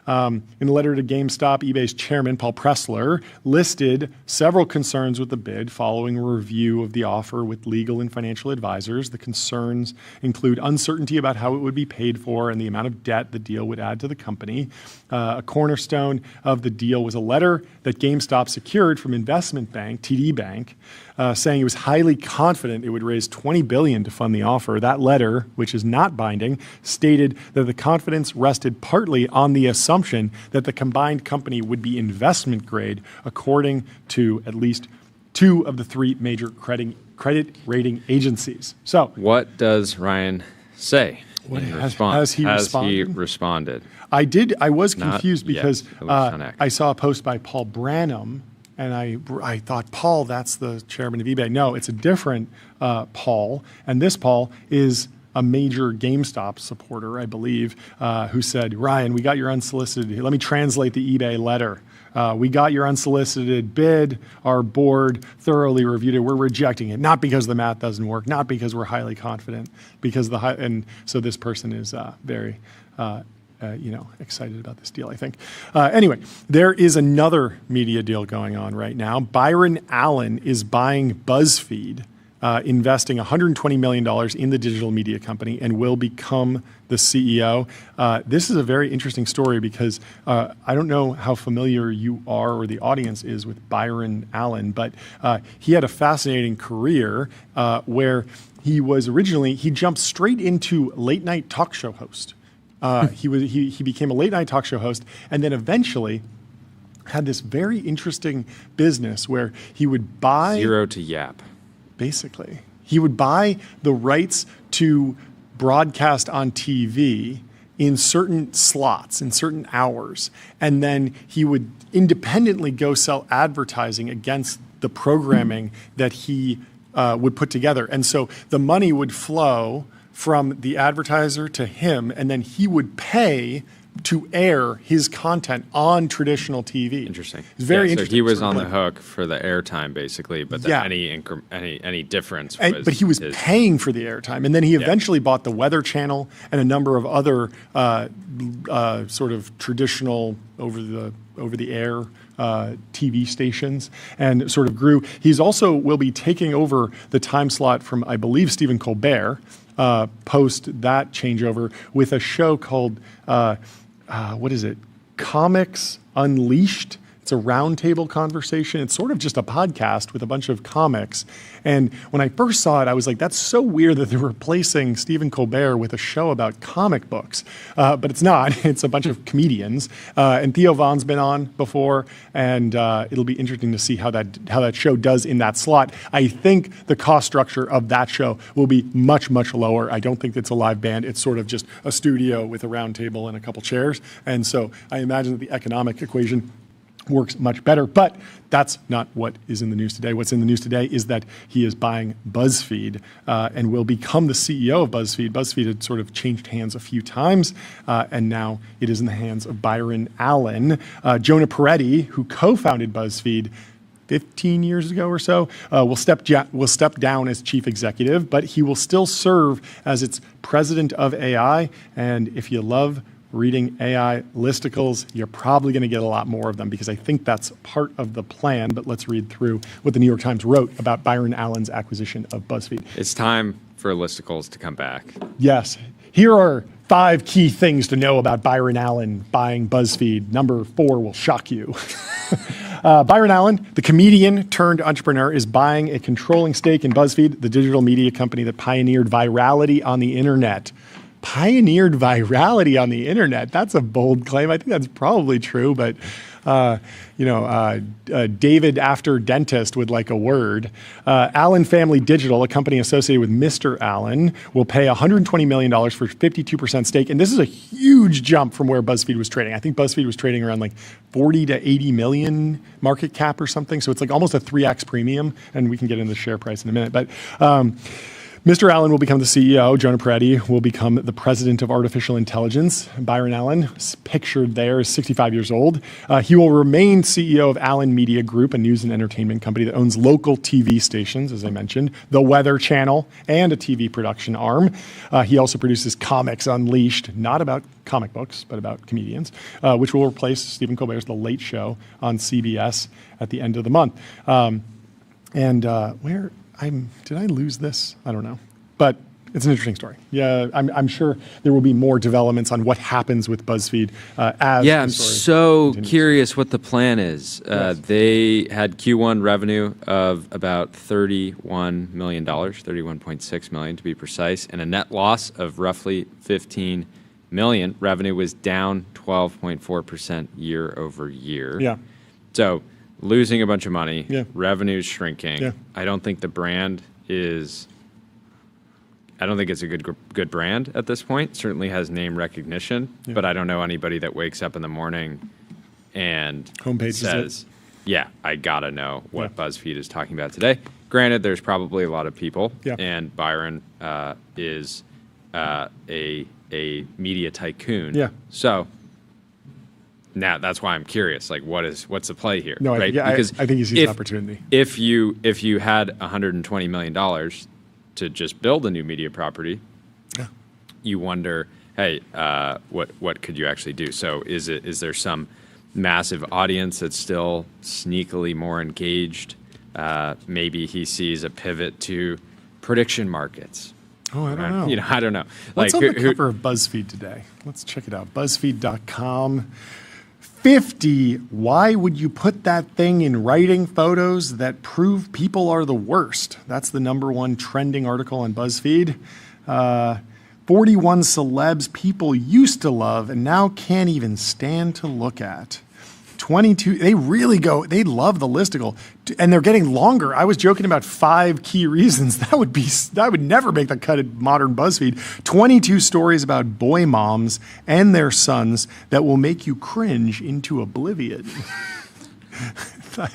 In a letter to GameStop, eBay's chairman, Paul Pressler, listed several concerns with the bid following a review of the offer with legal and financial advisors. The concerns include uncertainty about how it would be paid for and the amount of debt the deal would add to the company. A cornerstone of the deal was a letter that GameStop secured from investment bank, TD Bank, saying it was highly confident it would raise $20 billion to fund the offer. That letter, which is not binding, stated that the confidence rested partly on the assumption that the combined company would be investment grade, according to at least 2 of the 3 major credit rating agencies. So, what does Ryan say? Has he responded? I was confused because I saw a post by Paul Branham, and I thought, Paul, that's the chairman of eBay. No, it's a different Paul, and this Paul is a major GameStop supporter, I believe, who said, Ryan, we got your unsolicited, let me translate the eBay letter. We got your unsolicited bid. Our board thoroughly reviewed it. We're rejecting it, not because the math doesn't work, not because we're highly confident, because and so this person is very, excited about this deal, I think. Anyway, there is another media deal going on right now. Byron Allen is buying BuzzFeed, investing $120 million in the digital media company, and will become the CEO. This is a very interesting story because I don't know how familiar you are or the audience is with Byron Allen, but he had a fascinating career where he jumped straight into late night talk show host. He became a late night talk show host, and then eventually had this very interesting business where he would buy Zero to Yap. Basically, he would buy the rights to broadcast on TV in certain slots, in certain hours, and then he would independently go sell advertising against the programming that he would put together. And so the money would flow from the advertiser to him, and then he would pay to air his content on traditional TV. Interesting. It's very So interesting. he was sort on of the hook for the airtime, basically, but Yeah. any difference And- was but he was his- paying for the airtime, and then he eventually bought the Weather Channel and a number of other sort of traditional over the air TV stations, and sort of grew. He's also will be taking over the time slot from, I believe, Stephen Colbert post that changeover with a show called what is it? Comics Unleashed. It's a roundtable conversation. It's sort of just a podcast with a bunch of comics. And when I first saw it, I was like, that's so weird that they're replacing Stephen Colbert with a show about comic books. But it's not. It's a bunch of comedians. And Theo Von's been on before, and it'll be interesting to see how that show does in that slot. I think the cost structure of that show will be much, much lower. I don't think it's a live band. It's sort of just a studio with a round table and a couple chairs. And so I imagine that the economic equation works much better, but that's not what is in the news today. What's in the news today is that he is buying BuzzFeed and will become the CEO of BuzzFeed. BuzzFeed had sort of changed hands a few times, and now it is in the hands of Byron Allen. Jonah Peretti, who co-founded BuzzFeed 15 years ago or so, will step down as chief executive, but he will still serve as its president of AI. And if you love reading AI listicles, you're probably going to get a lot more of them, because I think that's part of the plan. But let's read through what the New York Times wrote about Byron Allen's acquisition of BuzzFeed. It's time for listicles to come back. Yes. Here are 5 key things to know about Byron Allen buying BuzzFeed. Number 4 will shock you. Byron Allen, the comedian turned entrepreneur, is buying a controlling stake in BuzzFeed, the digital media company that pioneered virality on the internet. Pioneered virality on the internet. That's a bold claim. I think that's probably true, but David after dentist would like a word. Allen Family Digital, a company associated with Mr. Allen, will pay $120 million for 52% stake. And this is a huge jump from where BuzzFeed was trading. I think BuzzFeed was trading around like 40 to 80 million market cap or something. So it's like almost a 3x premium. And we can get into the share price in a minute. But Mr. Allen will become the CEO. Jonah Peretti will become the president of artificial intelligence. Byron Allen, pictured there, is 65 years old. He will remain CEO of Allen Media Group, a news and entertainment company that owns local TV stations, as I mentioned, the Weather Channel, and a TV production arm. He also produces Comics Unleashed, not about comic books, but about comedians, which will replace Stephen Colbert's The Late Show on CBS at the end of the month. Did I lose this? I don't know. But it's an interesting story. Yeah, I'm sure there will be more developments on what happens with BuzzFeed as Yeah, the I'm story so continues. curious what the plan is. They had Q1 revenue of about $31 million, $31.6 million to be precise, and a net loss of roughly $15 million. Revenue was down 12.4% year over year. Yeah. So losing a bunch of money, Yeah. revenue's shrinking. Yeah. I don't think the brand is. I don't think it's a good brand at this point. Certainly has name recognition, Yeah. but I don't know anybody that wakes up in the morning and Homepage says, "Yeah, I gotta know what BuzzFeed is talking about today." Granted, there's probably a lot of people, and Byron is a media tycoon. Yeah. So. Now that's why I'm curious. Like, what's the play here? No, right? I Because think he sees an opportunity. If you had $120 million to just build a new media property, you wonder, hey, what could you actually do? So is there some massive audience that's still sneakily more engaged? Maybe he sees a pivot to prediction markets. Oh, I don't know. I don't know. What's like, on the cover of BuzzFeed today? Let's check it out. BuzzFeed.com. 50. Why would you put that thing in writing photos that prove people are the worst? That's the #1 trending article on BuzzFeed. 41 celebs people used to love and now can't even stand to look at. 22, they love the listicle, and they're getting longer. I was joking about 5 key reasons. That would never make the cut at modern BuzzFeed. 22 stories about boy moms and their sons that will make you cringe into oblivion.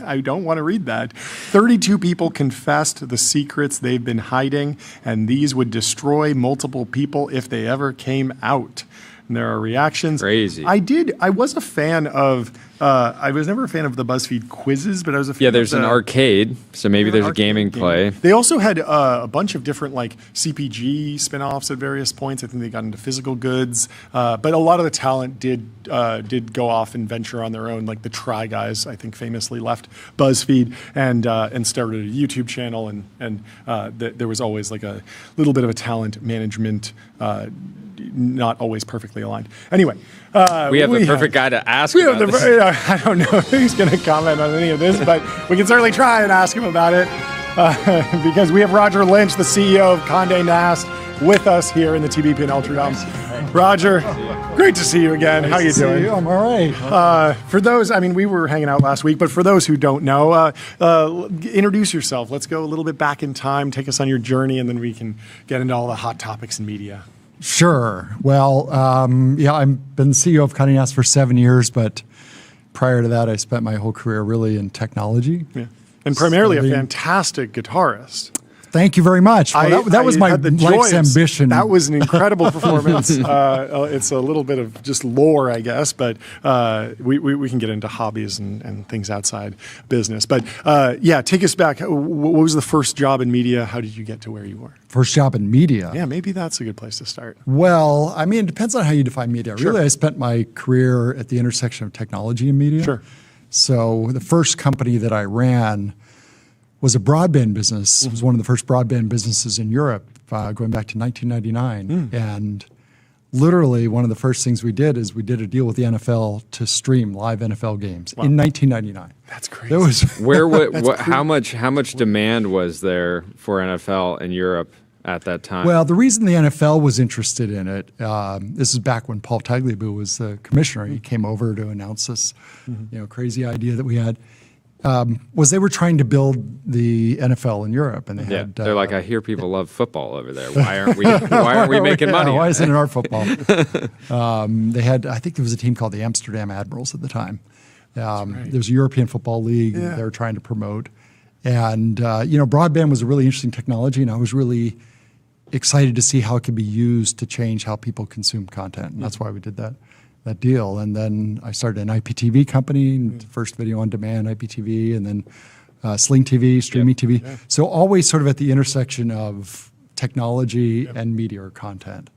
I don't want to read that. 32 people confessed the secrets they've been hiding, and these would destroy multiple people if they ever came out. And there are reactions. Crazy. I was a fan of, I was never a fan of the BuzzFeed quizzes, but I was a fan there's an arcade, so maybe there's a gaming play. They also had a bunch of different like CPG spinoffs at various points. I think they got into physical goods, but a lot of the talent did go off and venture on their own. Like the Try Guys, I think, famously left BuzzFeed and started a YouTube channel, and there was always like a little bit of a talent management. Not always perfectly aligned. Anyway, we have the perfect guy to ask about this. I don't know if he's going to comment on any of this, but we can certainly try and ask him about it because we have Roger Lynch, the CEO of Condé Nast, with us here in the TBP and Ultradome. Roger, great to see you again. How you doing? I'm all right. For those, we were hanging out last week, but for those who don't know, introduce yourself. Let's go a little bit back in time, take us on your journey, and then we can get into all the hot topics in media. Sure. Well, I've been CEO of Condé Nast for 7 years, but prior to that, I spent my whole career really in technology. Yeah. And primarily a fantastic guitarist. Thank you very much. Well, that was my life's ambition. That was an incredible performance. It's a little bit of just lore, I guess, but we can get into hobbies and things outside business. But take us back. What was the first job in media? How did you get to where you were? First job in media? Yeah, maybe that's a good place to start. Well, it depends on how you define media. Sure. Really, I spent my career at the intersection of technology and media. Sure. So the first company that I ran was a broadband business. It was one of the first broadband businesses in Europe, going back to 1999. And literally, one of the first things we did is we did a deal with the NFL to stream live NFL games in 1999. That's crazy. How much demand was there for NFL in Europe at that time? Well, the reason the NFL was interested in it, this is back when Paul Tagliabue was the commissioner. He came over to announce this, crazy idea that we had. Was they were trying to build the NFL in Europe, and they're like, I hear people love football over there. Why aren't we making money? Why isn't it our football? They had, I think there was a team called the Amsterdam Admirals at the time. There was a European Football League they were trying to promote, and broadband was a really interesting technology, and I was really excited to see how it could be used to change how people consume content, and that's why we did that deal. And then I started an IPTV company, first video on demand, IPTV, and then Sling TV, streaming TV. Yeah. So always sort of at the intersection of technology and media or content.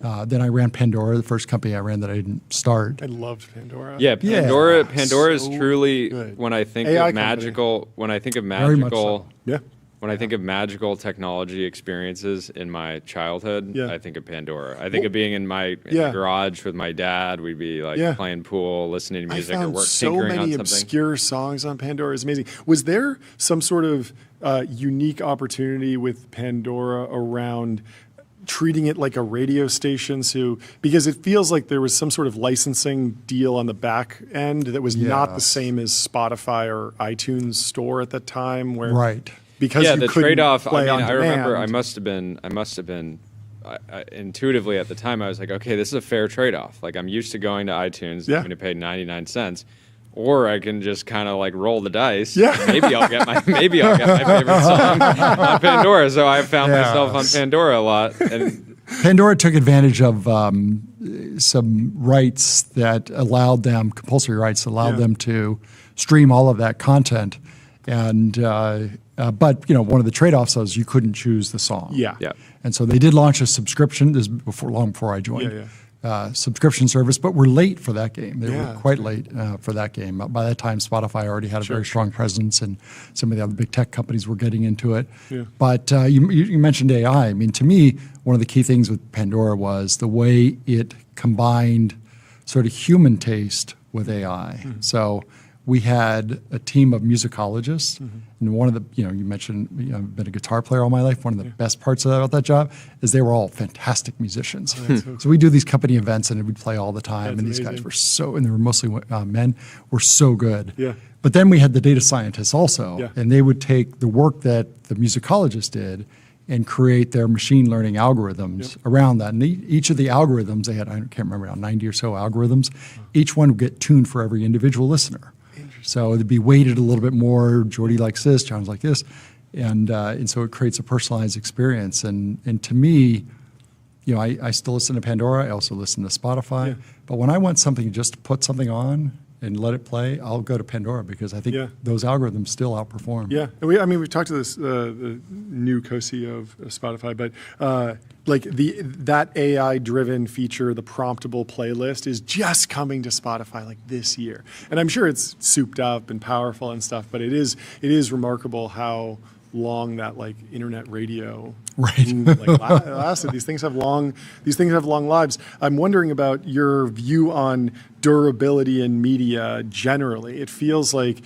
Then I ran Pandora, the first company I ran that I didn't start. I loved Pandora. Yeah, Pandora is truly when I think AI of magical. Company. When I think of Very much magical. so. When I think of magical technology experiences in my childhood, I think of Pandora. I think of being in the garage with my dad. We'd be like playing pool, listening to music, or tinkering on something. So many obscure songs on Pandora. It's amazing. Was there some sort of unique opportunity with Pandora around treating it like a radio station? Because it feels like there was some sort of licensing deal on the back end that was not the same as Spotify or iTunes Store at that time. Because the trade-off. I remember I must have been intuitively at the time. I was like, okay, this is a fair trade-off. Like I'm used to going to iTunes and having to pay 99 cents, or I can just kind of like roll the dice. Yeah. Maybe I'll get my favorite song on Pandora. So I found myself on Pandora a lot. And Pandora took advantage of some rights that allowed them, compulsory rights, allowed them to stream all of that content. And but one of the trade-offs was you couldn't choose the song. Yeah. And so they did launch a subscription. This was long before I joined. Subscription service, but we're late for that game. They were quite late for that game. By that time, Spotify already had a very strong presence, and some of the other big tech companies were getting into it. Yeah. But you mentioned AI. I mean, to me, one of the key things with Pandora was the way it combined sort of human taste with AI. So we had a team of musicologists, and one of the, you mentioned, I've been a guitar player all my life. One of the best parts about that job is they were all fantastic musicians. So we do these company events, and we'd play all the time, and these guys were and they were mostly men, were so good. Yeah. But then we had the data scientists also, and they would take the work that the musicologists did and create their machine learning algorithms around that. And each of the algorithms, they had, I can't remember now, 90 or so algorithms, each one would get tuned for every individual listener. So it'd be weighted a little bit more. Jordy likes this, John's like this. And so it creates a personalized experience. And to me, I still listen to Pandora. I also listen to Spotify. But when I want something, just to put something on and let it play, I'll go to Pandora because I think those algorithms still outperform. Yeah, and we've talked to this the new co-CEO of Spotify, but like that AI-driven feature, the promptable playlist, is just coming to Spotify like this year, and I'm sure it's souped up and powerful and stuff. But it is remarkable how long that like internet radio lasted. These things have long lives. I'm wondering about your view on durability in media generally. It feels like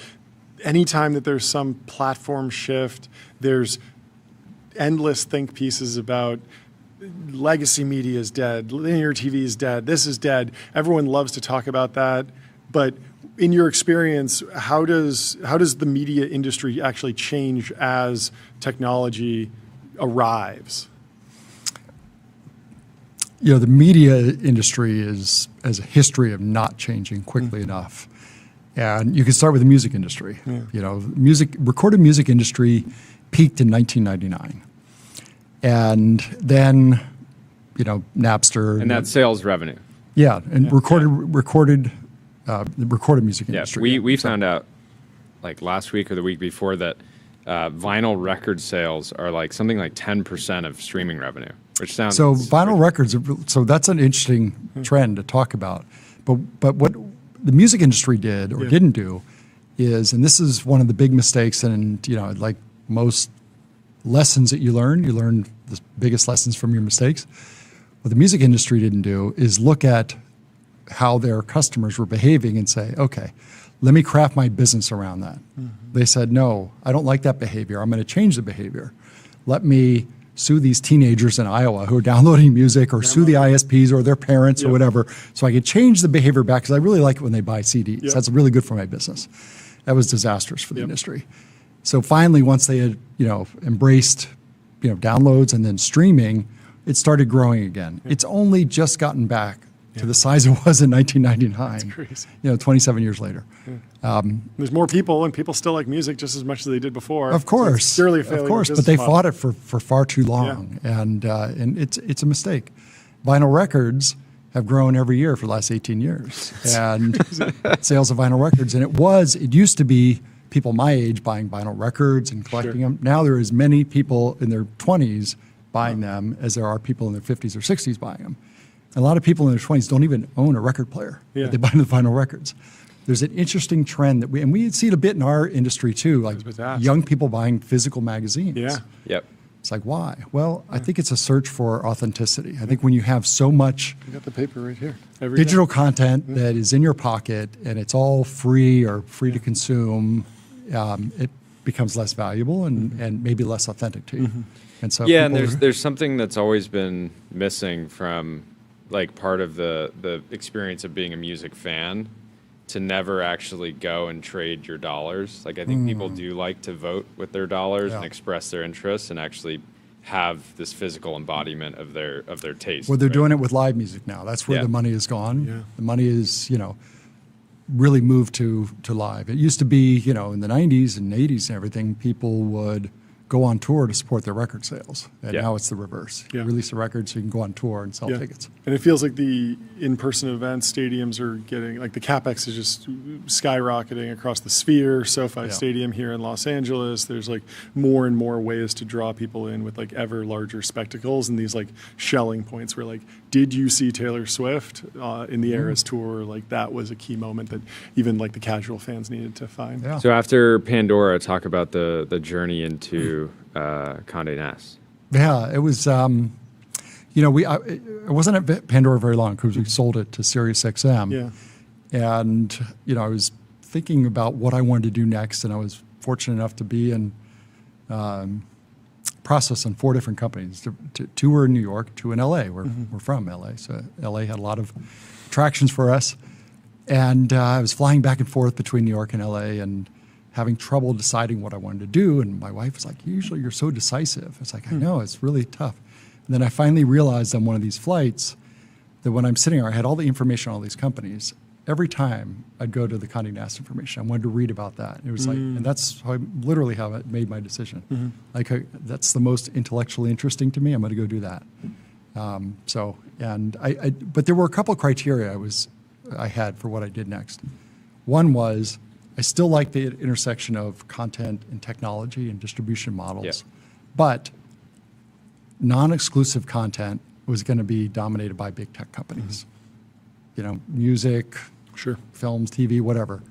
anytime that there's some platform shift, there's endless think pieces about legacy media is dead, linear TV is dead, this is dead. Everyone loves to talk about that, but in your experience, how does the media industry actually change as technology arrives? The media industry has a history of not changing quickly enough. And you can start with the music industry. Recorded music industry peaked in 1999. And then, Napster. And that's sales revenue. Yeah, and recorded the recorded music industry. Yeah, we found out like last week or the week before that vinyl record sales are like something like 10% of streaming revenue, which sounds so vinyl records. So that's an interesting trend to talk about. But what the music industry did or didn't do is, and this is one of the big mistakes, and like most lessons that you learn the biggest lessons from your mistakes. What the music industry didn't do is look at how their customers were behaving and say, okay, let me craft my business around that. They said, no, I don't like that behavior. I'm going to change the behavior. Let me sue these teenagers in Iowa who are downloading music, or sue the ISPs or their parents or whatever, so I could change the behavior back, because I really like it when they buy CDs. That's really good for my business. That was disastrous for the industry. So finally, once they had embraced downloads and then streaming, it started growing again. It's only just gotten back to the size it was in 1999. That's crazy. 27 years later. There's more people, and people still like music just as much as they did before. Of course, so it's of course, but they fought it for far too long, and it's a mistake. Vinyl records have grown every year for the last 18 years, and sales of vinyl records, and it used to be people my age buying vinyl records and collecting them. Now there are as many people in their 20s buying them as there are people in their 50s or 60s buying them. And a lot of people in their 20s don't even own a record player. But they buy the vinyl records. There's an interesting trend that we see it a bit in our industry too, like young people buying physical magazines. It's like, why? Well, I think it's a search for authenticity. I think when you have so much you got the paper right here. Digital content that is in your pocket and it's all free or free to consume, it becomes less valuable and maybe less authentic to you. And so and there's something that's always been missing from like part of the experience of being a music fan, to never actually go and trade your dollars. Like I think people do like to vote with their dollars and express their interests and actually have this physical embodiment of their taste. Well, they're doing it with live music now. That's where the money has gone. The money is, really moved to live. It used to be, in the 90s and 80s and everything, people would go on tour to support their record sales. And now it's the reverse. You release a record so you can go on tour and sell tickets. And it feels like the in-person events, stadiums are getting, like the CapEx is just skyrocketing across the sphere. SoFi Stadium here in Los Angeles, there's like more and more ways to draw people in with like ever larger spectacles and these like shelling points where like, did you see Taylor Swift in the Eras tour? Like that was a key moment that even like the casual fans needed to find. So after Pandora, talk about the journey into Condé Nast. Yeah, it was, it wasn't at Pandora very long because we sold it to SiriusXM. And, I was thinking about what I wanted to do next, and I was fortunate enough to be in process on 4 different companies. 2 were in New York, 2 in LA. We're from LA, so LA had a lot of attractions for us. And I was flying back and forth between New York and LA and having trouble deciding what I wanted to do. And my wife was like, usually you're so decisive. It's like, I know, it's really tough. And then I finally realized on one of these flights that when I'm sitting there, I had all the information on all these companies. Every time I'd go to the Condé Nast information, I wanted to read about that. It was like, and that's literally how I made my decision. Like, that's the most intellectually interesting to me. I'm going to go do that. But there were a couple of criteria I had for what I did next. One was I still like the intersection of content and technology and distribution models, but non-exclusive content was going to be dominated by big tech companies. You know, music, films, TV, whatever.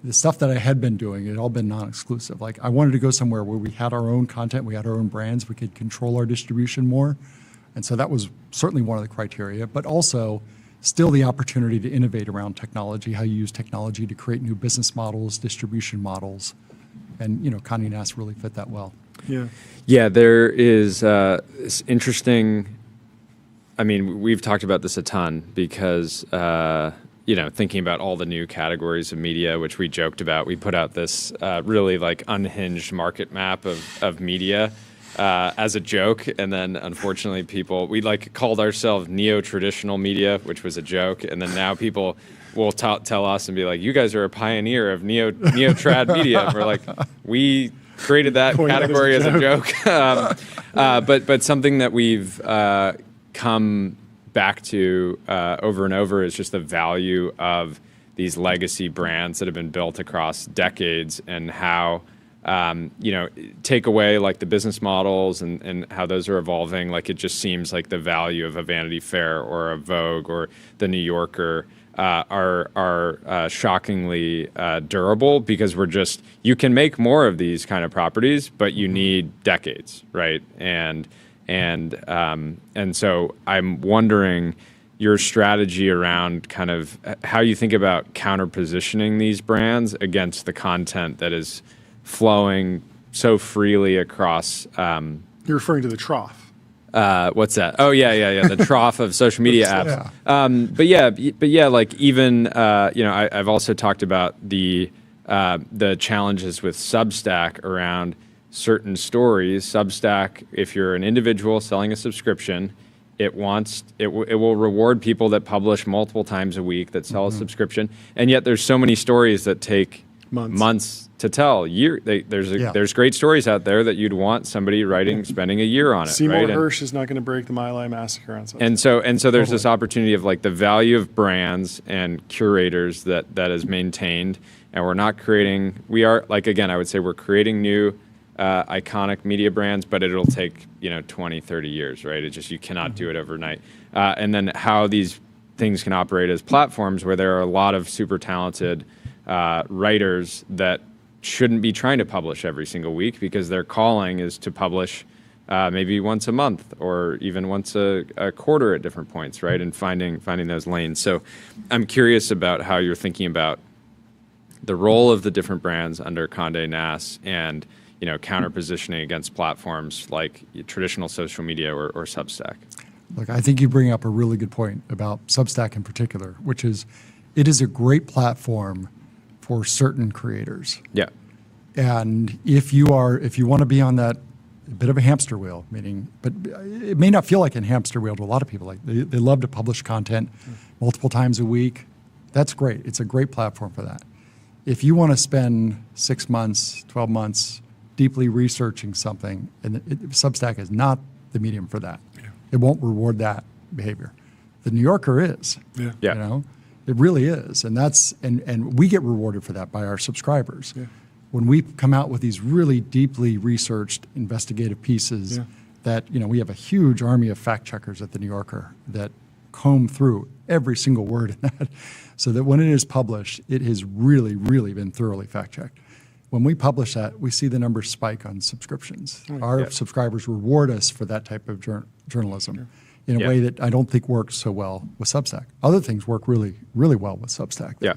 The stuff that I had been doing, it had all been non-exclusive. Like, I wanted to go somewhere where we had our own content, we had our own brands, we could control our distribution more. And so that was certainly one of the criteria, but also still the opportunity to innovate around technology, how you use technology to create new business models, distribution models. And, you know, Condé Nast really fit that well. Yeah, there is this interesting, I mean, we've talked about this a ton because, you know, thinking about all the new categories of media, which we joked about, we put out this really like unhinged market map of media as a joke. And then unfortunately we like called ourselves neo-traditional media, which was a joke. And then now people will tell us and be like, you guys are a pioneer of neo-trad media. And we're like, we created that category as a joke. But something that we've come back to over and over is just the value of these legacy brands that have been built across decades and how, you know, take away like the business models and how those are evolving. Like, it just seems like the value of a Vanity Fair or a Vogue or the New Yorker are shockingly durable because you can make more of these kind of properties, but you need decades, right? And so I'm wondering your strategy around kind of how you think about counter-positioning these brands against the content that is flowing so freely across. You're referring to the trough. What's that? Oh, yeah. The trough of social media apps. But yeah, like even, you know, I've also talked about the challenges with Substack around certain stories. Substack, if you're an individual selling a subscription, it will reward people that publish multiple times a week that sell a subscription. And yet there's so many stories that take months to tell. There's great stories out there that you'd want somebody spending a year on it. Seymour Hersh is not going to break the My Lai massacre on Substack. And so there's this opportunity of like the value of brands and curators that is maintained, and we're not creating. We are like, again, I would say we're creating new iconic media brands, but it'll take 20, 30 years, right? You cannot do it overnight. And then how these things can operate as platforms where there are a lot of super talented writers that shouldn't be trying to publish every single week because their calling is to publish maybe once a month or even once a quarter at different points, right? And finding those lanes. So I'm curious about how you're thinking about the role of the different brands under Condé Nast and counter positioning against platforms like traditional social media or Substack. Look, I think you bring up a really good point about Substack in particular, which is it is a great platform for certain creators. Yeah. And if you want to be on that bit of a hamster wheel, but it may not feel like a hamster wheel to a lot of people. Like they love to publish content multiple times a week. That's great. It's a great platform for that. If you want to spend 6 months, 12 months deeply researching something, and Substack is not the medium for that. Yeah. It won't reward that behavior. The New Yorker is. Yeah. It really is, and we get rewarded for that by our subscribers. Yeah. When we come out with these really deeply researched investigative pieces, that we have a huge army of fact checkers at the New Yorker that comb through every single word in that, so that when it is published, it has really, really been thoroughly fact checked. When we publish that, we see the numbers spike on subscriptions. Our subscribers reward us for that type of journalism in a way that I don't think works so well with Substack. Other things work really, really well with Substack. Yeah.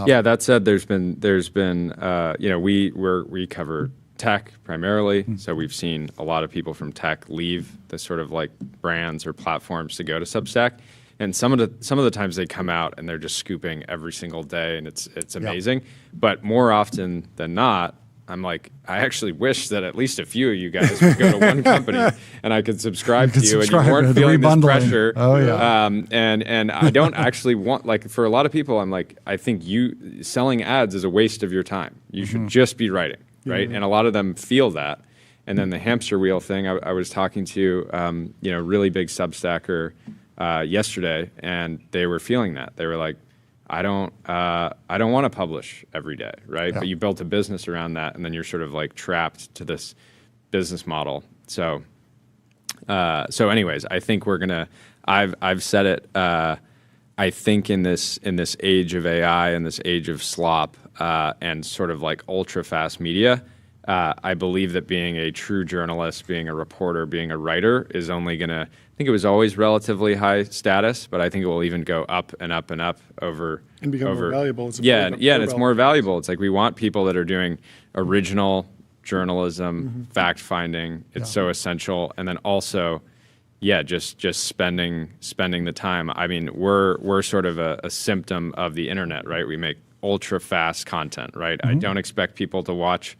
Yeah, that said, there's been we cover tech primarily, so we've seen a lot of people from tech leave the sort of like brands or platforms to go to Substack, and some of the times they come out and they're just scooping every single day, and it's amazing. But more often than not, I'm like, I actually wish that at least a few of you guys would go to one company and I could subscribe to you, and you weren't feeling this pressure. Oh yeah. And I don't actually want, like, for a lot of people, I'm like, I think selling ads is a waste of your time. You should just be writing, right? And a lot of them feel that. And then the hamster wheel thing, I was talking to really big Substacker yesterday, and they were feeling that. They were like, I don't want to publish every day, right? Yeah. But you built a business around that, and then you're sort of like trapped to this business model. So anyways, I think we're gonna. I've said it. I think in this age of AI and this age of slop and sort of like ultra fast media, I believe that being a true journalist, being a reporter, being a writer is only gonna. I think it was always relatively high status, but I think it will even go up and up and up over and become more valuable. And it's more valuable. It's like we want people that are doing original journalism, fact finding. It's so essential, and then also, just spending the time. I mean, we're sort of a symptom of the internet, right? We make ultra fast content, right? I don't expect people to watch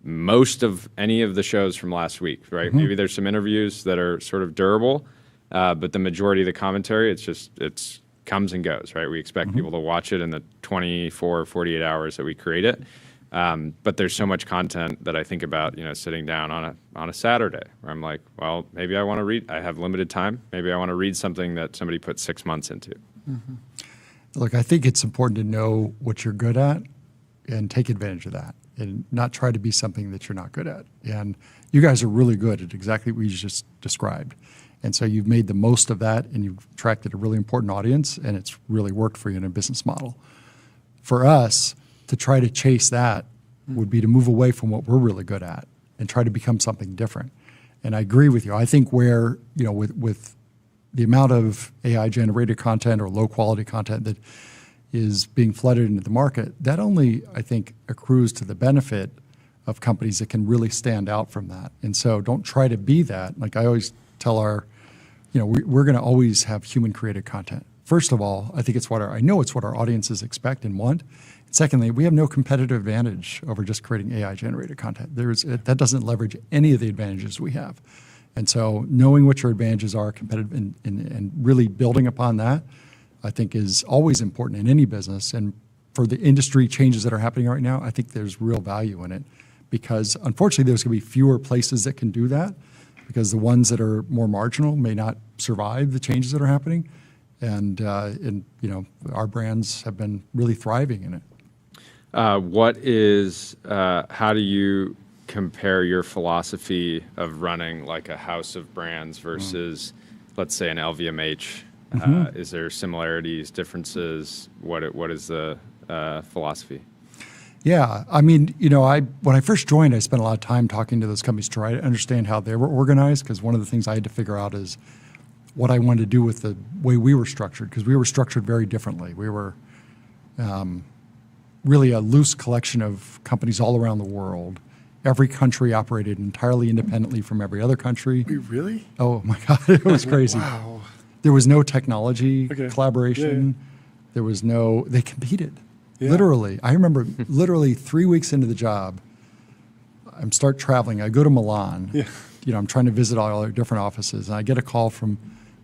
most of any of the shows from last week, right? Maybe there's some interviews that are sort of durable, but the majority of the commentary, it's comes and goes, right? We expect people to watch it in the 24, 48 hours that we create it. But there's so much content that I think about, sitting down on a Saturday where I'm like, well, maybe I want to read. I have limited time. Maybe I want to read something that somebody put 6 months into. Look, I think it's important to know what you're good at and take advantage of that, and not try to be something that you're not good at. And you guys are really good at exactly what you just described. And so you've made the most of that, and you've attracted a really important audience, and it's really worked for you in a business model. For us, to try to chase that would be to move away from what we're really good at and try to become something different. And I agree with you. I think where, with the amount of AI-generated content or low-quality content that is being flooded into the market, that only, I think, accrues to the benefit of companies that can really stand out from that. And so don't try to be that. Like I always tell we're going to always have human-created content. First of all, I think I know it's what our audiences expect and want. And secondly, we have no competitive advantage over just creating AI-generated content. That doesn't leverage any of the advantages we have. And so knowing what your advantages are, competitive, and really building upon that, I think is always important in any business. And for the industry changes that are happening right now, I think there's real value in it, because unfortunately there's going to be fewer places that can do that, because the ones that are more marginal may not survive the changes that are happening. And our brands have been really thriving in it. How do you compare your philosophy of running like a house of brands versus, let's say, an LVMH? Is there similarities, differences? What is the philosophy? Yeah, I mean, when I first joined, I spent a lot of time talking to those companies to try to understand how they were organized, because one of the things I had to figure out is what I wanted to do with the way we were structured, because we were structured very differently. We were really a loose collection of companies all around the world. Every country operated entirely independently from every other country. Really? Oh my God, it was crazy. Wow. There was no technology collaboration. There was they competed. Yeah. Literally. I remember literally 3 weeks into the job, I start traveling. I go to Milan. Yeah. I'm trying to visit all our different offices, and I get a call from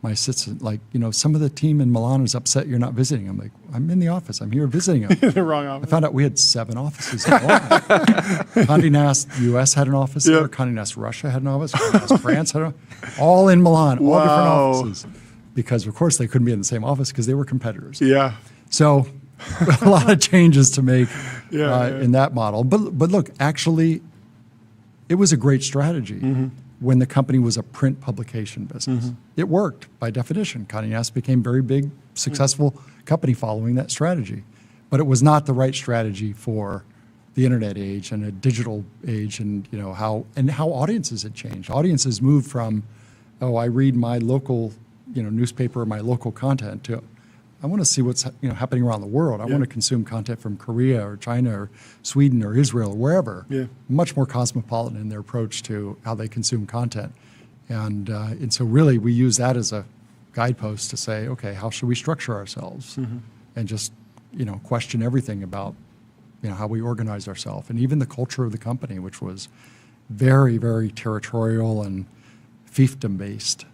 my assistant, like, some of the team in Milan is upset you're not visiting. I'm like, I'm in the office. I'm here visiting them. The wrong office. I found out we had 7 offices in Milan. Condé Nast US had an office there. Condé Nast Russia had an office. Condé Nast France had all in Milan, all different offices. Because, of course, they couldn't be in the same office because they were competitors. Yeah. So a lot of changes to make in that model. But look, actually, it was a great strategy when the company was a print publication business. It worked by definition. Condé Nast became a very big, successful company following that strategy. But it was not the right strategy for the internet age and a digital age, and how audiences had changed. Audiences moved from, I read my local newspaper or my local content to, want to see what's happening around the world. I want to consume content from Korea or China or Sweden or Israel or wherever. Yeah. Much more cosmopolitan in their approach to how they consume content. And so really we use that as a guidepost to say, okay, how should we structure ourselves? And just, question everything about, how we organize ourselves, and even the culture of the company, which was very, very territorial and fiefdom based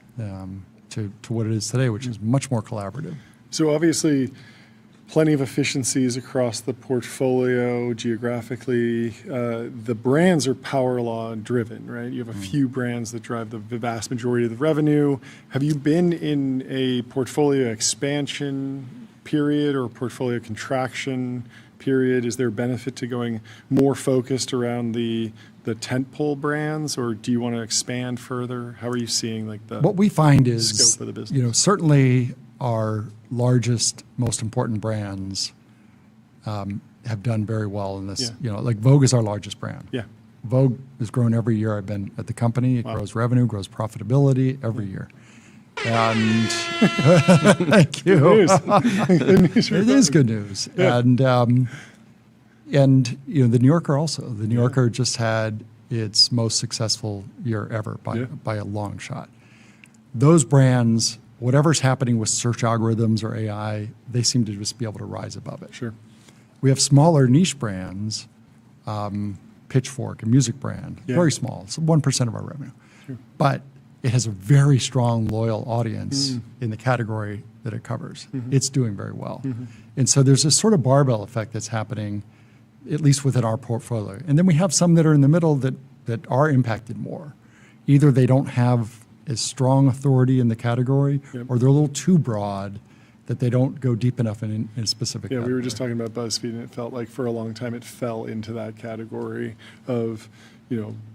to what it is today, which is much more collaborative. So obviously, plenty of efficiencies across the portfolio geographically. The brands are power law driven, right? You have a few brands that drive the vast majority of the revenue. Have you been in a portfolio expansion period or portfolio contraction period? Is there a benefit to going more focused around the tentpole brands, or do you want to expand further? How are you seeing what we find is scope of the business? Certainly our largest, most important brands have done very well in this. Like Vogue is our largest brand. Yeah. Vogue has grown every year I've been at the company. It grows revenue, grows profitability every year. And thank you. Good news. It is good news. Yeah. And the New Yorker also. The New Yorker just had its most successful year ever by a long shot. Those brands, whatever's happening with search algorithms or AI, they seem to just be able to rise above it. Sure. We have smaller niche brands, Pitchfork, a music brand, very small. It's 1% of our revenue. Sure. But it has a very strong, loyal audience in the category that it covers. It's doing very well. And so there's this sort of barbell effect that's happening, at least within our portfolio. And then we have some that are in the middle that are impacted more. Either they don't have as strong authority in the category, or they're a little too broad that they don't go deep enough in a specific category. We were just talking about BuzzFeed, and it felt like for a long time it fell into that category of,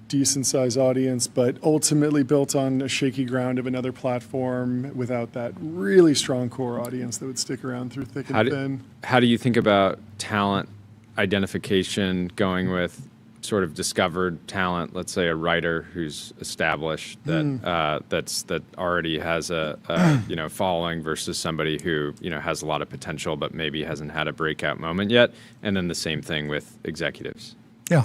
decent size audience, but ultimately built on a shaky ground of another platform without that really strong core audience that would stick around through thick and thin. How do you think about talent identification going with sort of discovered talent, let's say a writer who's established that already has a following versus somebody who has a lot of potential but maybe hasn't had a breakout moment yet, and then the same thing with executives? Yeah.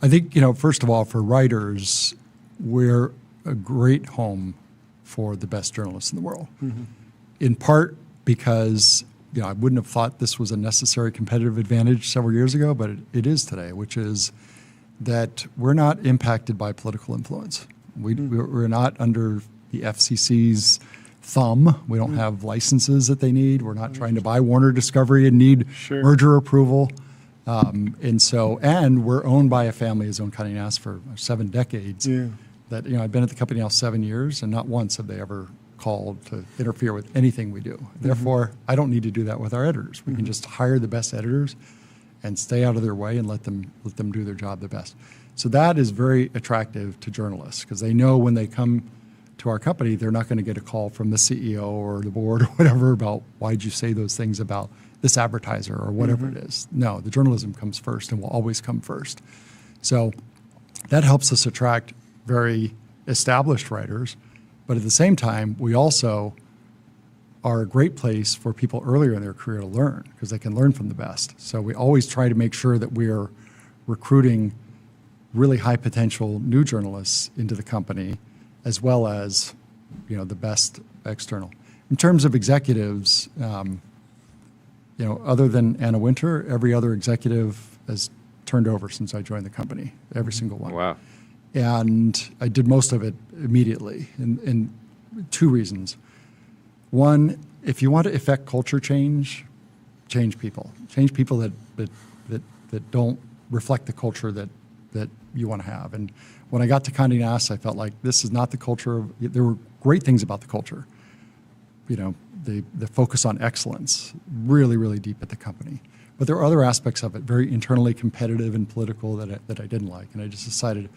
I think, first of all, for writers, we're a great home for the best journalists in the world. In part because, I wouldn't have thought this was a necessary competitive advantage several years ago, but it is today, which is that we're not impacted by political influence. We're not under the FCC's thumb. We don't have licenses that they need. We're not trying to buy Warner Discovery and need merger approval. And we're owned by a family who's owned Condé Nast for 7 decades. That I've been at the company now 7 years, and not once have they ever called to interfere with anything we do. Therefore, I don't need to do that with our editors. We can just hire the best editors and stay out of their way and let them do their job the best. So that is very attractive to journalists because they know when they come to our company, they're not going to get a call from the CEO or the board or whatever about why'd you say those things about this advertiser or whatever it is. No, the journalism comes first and will always come first. So that helps us attract very established writers, but at the same time, we also are a great place for people earlier in their career to learn because they can learn from the best. So we always try to make sure that we're recruiting really high potential new journalists into the company, as well as the best external. In terms of executives, other than Anna Winter, every other executive has turned over since I joined the company, every single one. Wow. And I did most of it immediately, in 2 reasons. One, if you want to effect culture change, change people. Change people that don't reflect the culture that you want to have. And when I got to Condé Nast, I felt like this is not the culture. There were great things about the culture. The focus on excellence, really, really deep at the company. But there are other aspects of it, very internally competitive and political that I didn't like. And I just decided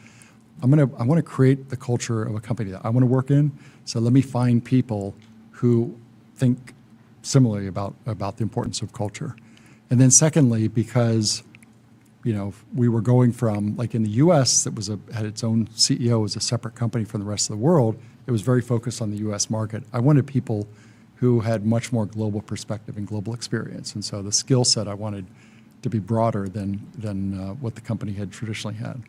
I want to create the culture of a company that I want to work in. So let me find people who think similarly about the importance of culture. And then secondly, because we were going from, like in the US, that had its own CEO as a separate company from the rest of the world, it was very focused on the US market. I wanted people who had much more global perspective and global experience. And so the skill set I wanted to be broader than what the company had traditionally had.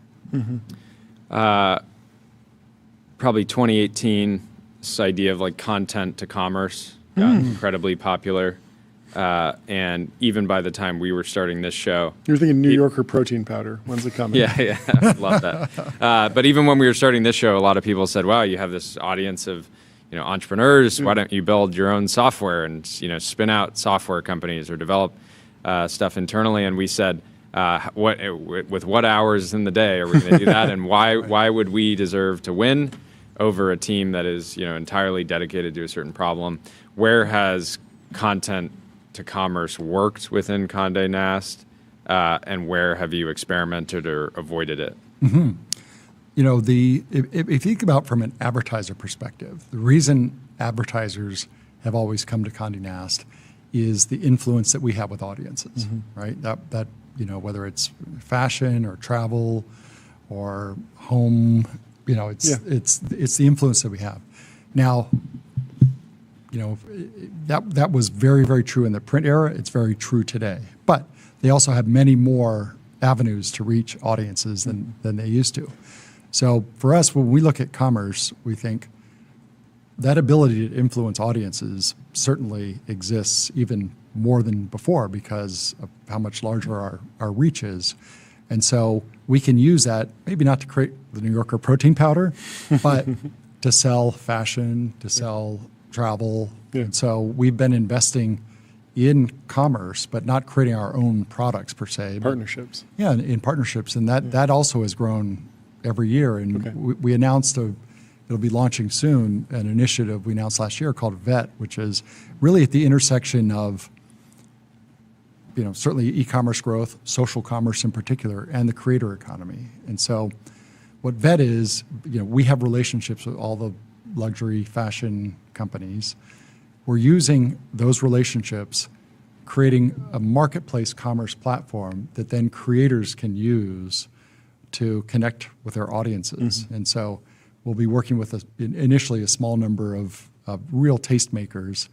Probably 2018, this idea of like content to commerce got incredibly popular. And even by the time we were starting this show, you're thinking New Yorker protein powder. When's it coming? Yeah, love that. But even when we were starting this show, a lot of people said, "Wow, you have this audience of, entrepreneurs. Why don't you build your own software and spin out software companies or develop stuff internally?" And we said, with what hours in the day are we going to do that? And why would we deserve to win over a team that is entirely dedicated to a certain problem? Where has content to commerce worked within Condé Nast, and where have you experimented or avoided it? If you think about from an advertiser perspective, the reason advertisers have always come to Condé Nast is the influence that we have with audiences, right? That whether it's fashion or travel or home, it's the influence that we have. Now, that was very, very true in the print era. It's very true today. But they also have many more avenues to reach audiences than they used to. So for us, when we look at commerce, we think that ability to influence audiences certainly exists even more than before because of how much larger our reach is. And so we can use that, maybe not to create the New Yorker protein powder, but to sell fashion, to sell travel. And so we've been investing in commerce, but not creating our own products per se. Partnerships. Yeah, in partnerships. And that also has grown every year. And we announced it'll be launching soon, an initiative we announced last year called VET, which is really at the intersection of certainly e-commerce growth, social commerce in particular, and the creator economy. And so what VET is, we have relationships with all the luxury fashion companies. We're using those relationships, creating a marketplace commerce platform that then creators can use to connect with their audiences. And so we'll be working with initially a small number of real tastemakers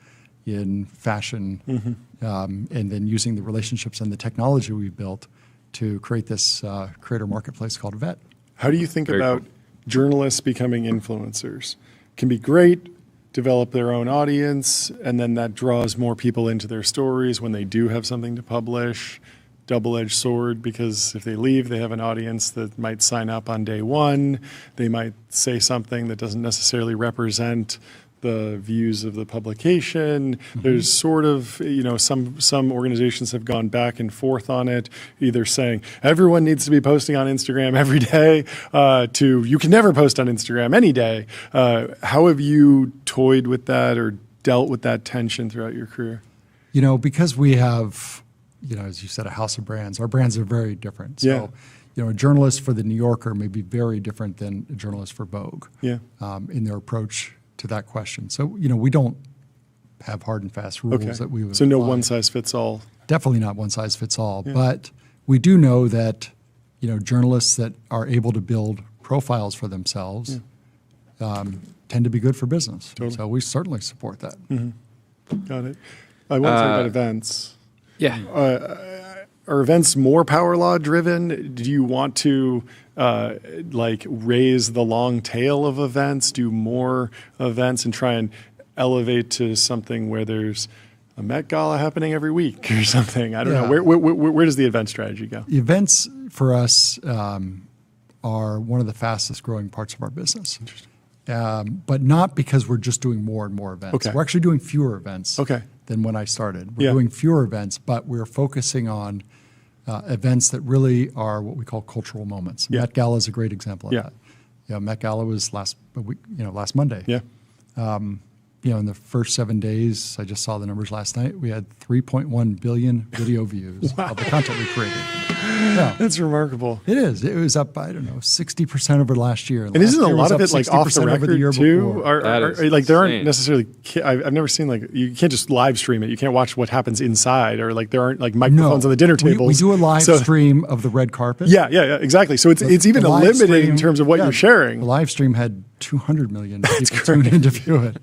in fashion, and then using the relationships and the technology we've built to create this creator marketplace called VET. How do you think about journalists becoming influencers? Can be great, develop their own audience, and then that draws more people into their stories when they do have something to publish. Double-edged sword, because if they leave, they have an audience that might sign up on day one. They might say something that doesn't necessarily represent the views of the publication. There's sort of, some organizations have gone back and forth on it, either saying everyone needs to be posting on Instagram every day to you can never post on Instagram any day. How have you toyed with that or dealt with that tension throughout your career? Because we have, as you said, a house of brands, our brands are very different. So, a journalist for the New Yorker may be very different than a journalist for Vogue in their approach to that question. So, we don't have hard and fast rules that we would So no apply. one size fits all. Definitely not one size fits all. But we do know that, journalists that are able to build profiles for themselves tend to be good for business. Totally. So we certainly support that. Got it. I want to talk about events. Yeah. Are events more power law driven? Do you want to raise the long tail of events, do more events, and try and elevate to something where there's a Met Gala happening every week or something? I don't know. Where does the event strategy go? Events for us are one of the fastest growing parts of our business. But not because we're just doing more and more events. We're actually doing fewer events than when I started. We're doing fewer events, but we're focusing on events that really are what we call cultural moments. Met Gala is a great example of that. Met Gala was last Monday. In the first 7 days, I just saw the numbers last night, we had 3.1 billion video views of the content we created. That's remarkable. It is. It was up, 60% over last year. And isn't a lot of it off the record too? There aren't necessarily. I've never seen you can't just live stream it. You can't watch what happens inside, or there aren't microphones on the dinner tables. We do a live stream of the red carpet. Yeah, exactly. So it's even limited in terms of what you're sharing. The live stream had 200 million people tuned in to view it.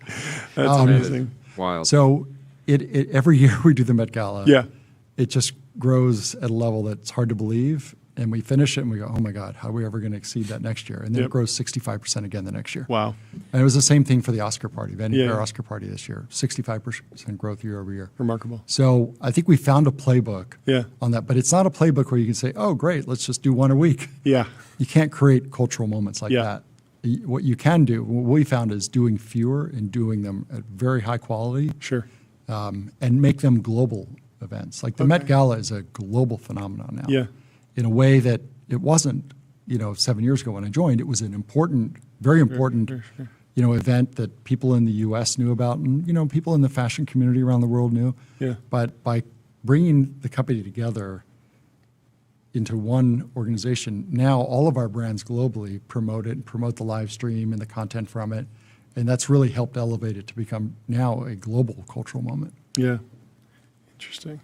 That's amazing. wild. So it every year we do the Met Gala. Yeah. It just grows at a level that's hard to believe. And we finish it and we go, oh my God, how are we ever going to exceed that next year? And then it grows 65% again the next year. Wow. And it was the same thing for the Oscar party, Vanity Yeah. Fair Oscar party this year, 65% growth year over year. Remarkable. So I think we found a playbook on that, but it's not a playbook where you can say, oh, great, let's just do one a week. Yeah. You can't create cultural moments like that. What you can do, what we found is doing fewer and doing them at very high quality. Sure. And make them global events. Like the Met Gala is a global phenomenon now. Yeah. In a way that it wasn't, 7 years ago when I joined. It was an important, very important, event that people in the U.S. knew about, and people in the fashion community around the world knew. Yeah. But by bringing the company together into one organization, now all of our brands globally promote it and promote the live stream and the content from it, and that's really helped elevate it to become now a global cultural moment. Yeah. Interesting.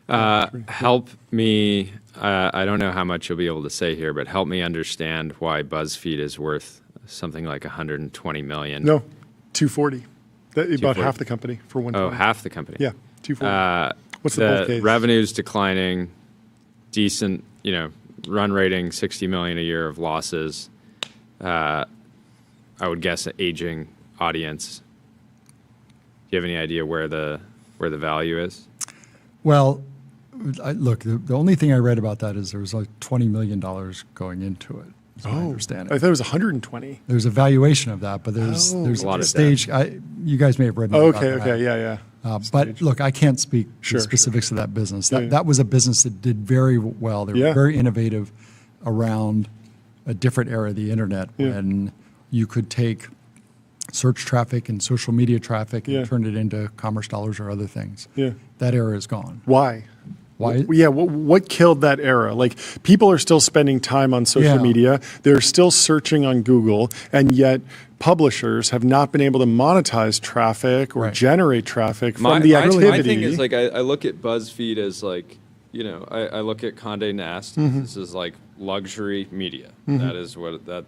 Help me, I don't know how much you'll be able to say here, but help me understand why BuzzFeed is worth something like 120 million. No, 240. About 240. half the company for 120. Oh, half the company. Yeah, 240. What's the bull case? Revenue's declining, decent, run rating 60 million a year of losses. I would guess an aging audience. Do you have any idea where the value is? Well, look, the only thing I read about that is there was like $20 million going into it. I understand it. I thought it was 120. There's a valuation of that, but there's a lot a of stage. You guys may have read more about that. Okay, yeah. But look, I can't speak to the specifics of that business. That was a business that did very well. They were very innovative around a different era of the internet when you could take search traffic and social media traffic and turn it into commerce dollars or other things. Yeah. That era is gone. Why? Why? Yeah, what killed that era? Like, people are still spending time on social media. They're still searching on Google, and yet publishers have not been able to monetize traffic or generate traffic from the activity. My thing is, like, I look at BuzzFeed as, like, I look at Condé Nast. This is like luxury media. That is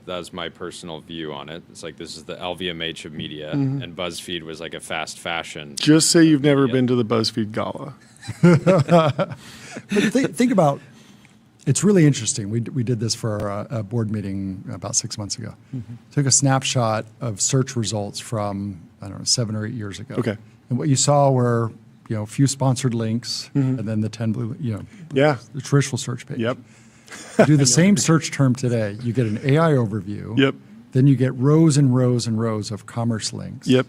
that's my personal view on it. It's like this is the LVMH of media, and BuzzFeed was like a fast fashion. Just say you've never been to the BuzzFeed Gala. But think about, it's really interesting. We did this for a board meeting about 6 months ago. Took a snapshot of search results from, 7 or 8 years ago. Okay. And what you saw were, a few sponsored links, and then the 10 blue, the traditional search page. Yep. Do the same search term today. You get an AI overview. Yep. Then you get rows and rows and rows of commerce links. Yep.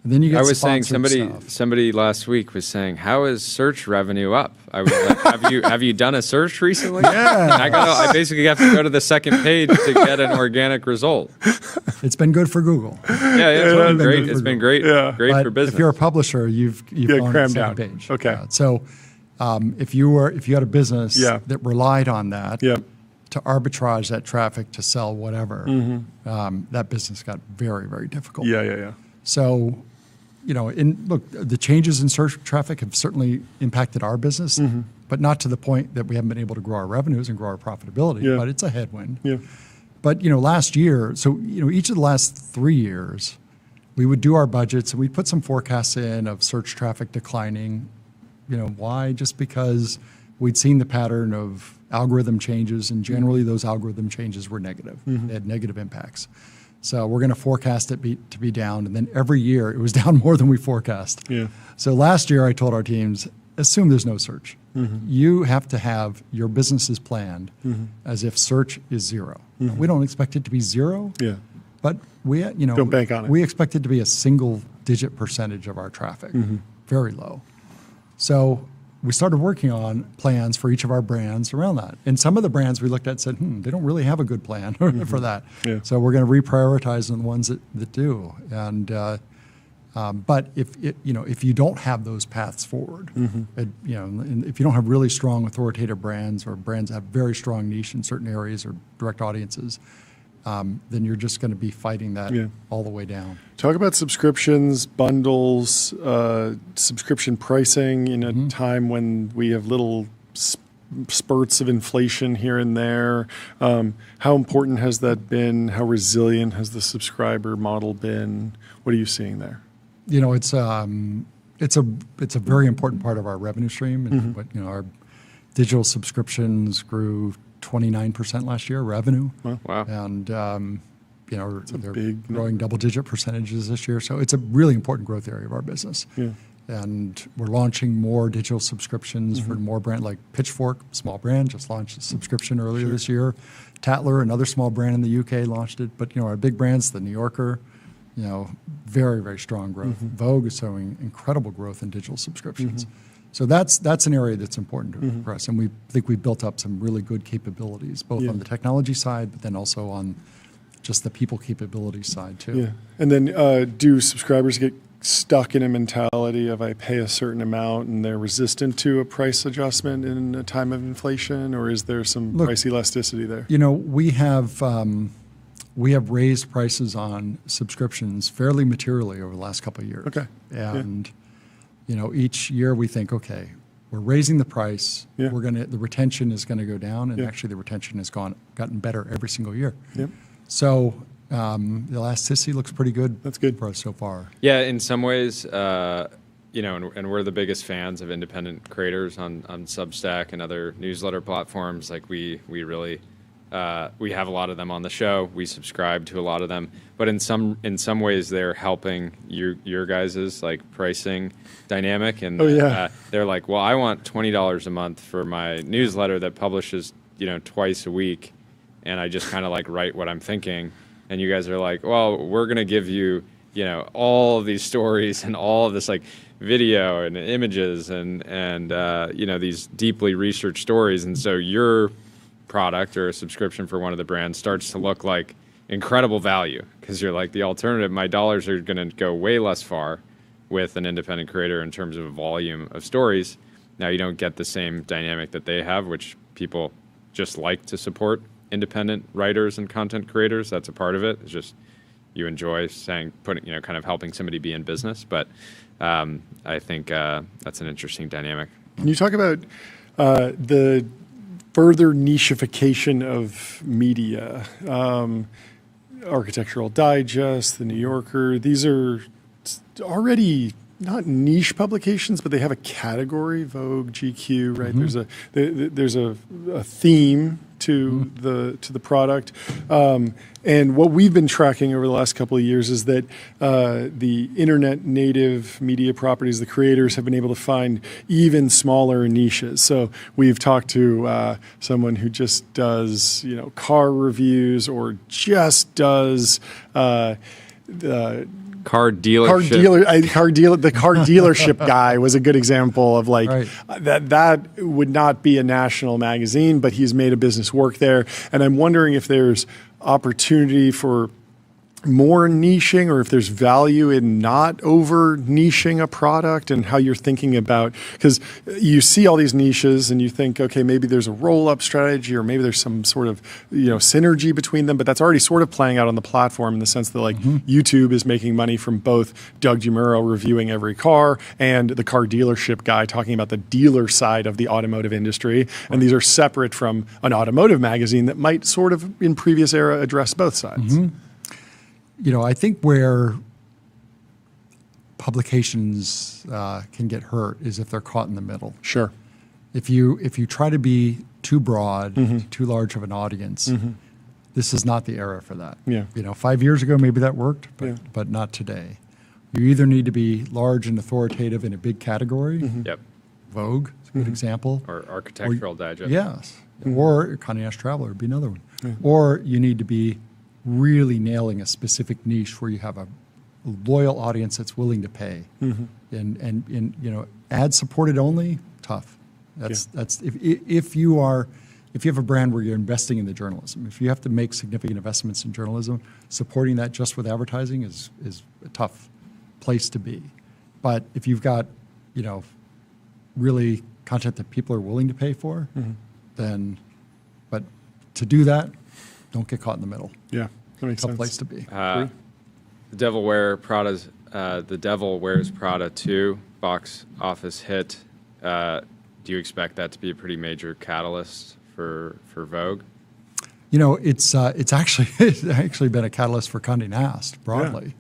And then you get I was saying sponsored somebody last week was saying, how is search revenue up? I was like, have you done a search recently? Yeah. I basically have to go to the second page to get an organic result. It's been good for Google. Yeah, it's been great. It's been great. Great But for business. if you're a publisher, you've gone to the second page. Okay. So if you had a business that relied on that to arbitrage that traffic to sell whatever, that business got very, very difficult. Yeah. So, look, the changes in search traffic have certainly impacted our business, but not to the point that we haven't been able to grow our revenues and grow our profitability. But it's a headwind. Yeah. But last year, each of the last 3 years, we would do our budgets and we'd put some forecasts in of search traffic declining. Why? Just because we'd seen the pattern of algorithm changes, and generally those algorithm changes were negative. They had negative impacts. So we're going to forecast it to be down, and then every year it was down more than we forecast. Yeah. So last year I told our teams, assume there's no search. You have to have your businesses planned as if search is zero. We don't expect it to be zero. Yeah. But we, don't bank on it. We expect it to be a single-digit percentage of our traffic, very low. So we started working on plans for each of our brands around that. And some of the brands we looked at said, they don't really have a good plan for that. Yeah. So we're going to reprioritize on the ones that do. And but if you don't have those paths forward, and if you don't have really strong authoritative brands or brands that have very strong niche in certain areas or direct audiences, then you're just going to be fighting that all the way down. Talk about subscriptions, bundles, subscription pricing in a time when we have little spurts of inflation here and there. How important has that been? How resilient has the subscriber model been? What are you seeing there? You know, it's a very important part of our revenue stream, and what our digital subscriptions grew 29% last year, revenue. Wow. And they're growing double-digit percentages this year. So it's a really important growth area of our business. Yeah. And we're launching more digital subscriptions for more brand, like Pitchfork, small brand, just launched a subscription earlier this year. Tatler, another small brand in the UK, launched it. But our big brands, the New Yorker, very, very strong growth. Vogue is showing incredible growth in digital subscriptions. So that's an area that's important for us. And we think we've built up some really good capabilities, both on the technology side, but then also on just the people capability side too. Yeah. And then do subscribers get stuck in a mentality of I pay a certain amount and they're resistant to a price adjustment in a time of inflation, or is there some price elasticity there? We have raised prices on subscriptions fairly materially over the last couple of years. Okay. And each year we think, okay, we're raising the price. Yeah. The retention is going to go down, and actually the retention has gotten better every single year. Yep. So the elasticity looks pretty good. That's good for us so far. Yeah, in some ways, and we're the biggest fans of independent creators on Substack and other newsletter platforms. Like we really, we have a lot of them on the show. We subscribe to a lot of them, but in some ways, they're helping your guys's like pricing dynamic. And they're like, well, I want $20 a month for my newsletter that publishes twice a week, and I just kind of like write what I'm thinking. And you guys are like, well, we're going to give you, all of these stories and all of this like video and images and these deeply researched stories. And so your product or a subscription for one of the brands starts to look like incredible value, because you're like, the alternative, my dollars are going to go way less far with an independent creator in terms of volume of stories. Now you don't get the same dynamic that they have, which people just like to support independent writers and content creators. That's a part of it. It's just you enjoy kind of helping somebody be in business. But I think that's an interesting dynamic. Can you talk about the further nichification of media? Architectural Digest, The New Yorker, these are already not niche publications, but they have a category, Vogue, GQ, right? There's a theme to the product. And what we've been tracking over the last couple of years is that the internet native media properties, the creators, have been able to find even smaller niches. So we've talked to someone who just does car reviews, or just does car dealership. The car dealership guy was a good example of that would not be a national magazine, but he's made a business work there. And I'm wondering if there's opportunity for more niching, or if there's value in not over niching a product, and how you're thinking about, because you see all these niches and you think, okay, maybe there's a roll-up strategy, or maybe there's some sort of synergy between them, but that's already sort of playing out on the platform, in the sense that YouTube is making money from both Doug DeMuro reviewing every car and the car dealership guy talking about the dealer side of the automotive industry. And these are separate from an automotive magazine that might sort of in previous era address both sides. I think where publications can get hurt is if they're caught in the middle. Sure. If you try to be too broad, too large of an audience, this is not the era for that. Yeah. 5 years ago, maybe that worked, but not today. You either need to be large and authoritative in a big category. Yep. Vogue is a good example. Or Architectural Digest. Yes. Or Condé Nast Traveler would be another one. Or you need to be really nailing a specific niche where you have a loyal audience that's willing to pay. And ad supported only, tough. That's if you have a brand where you're investing in the journalism, if you have to make significant investments in journalism, supporting that just with advertising is a tough place to be. But if you've got really content that people are willing to pay for, then, but to do that, don't get caught in the middle. Yeah, that makes sense. Tough place to be. The Devil Wears Prada 2 box office hit. Do you expect that to be a pretty major catalyst for Vogue? It's actually been a catalyst for Condé Nast broadly.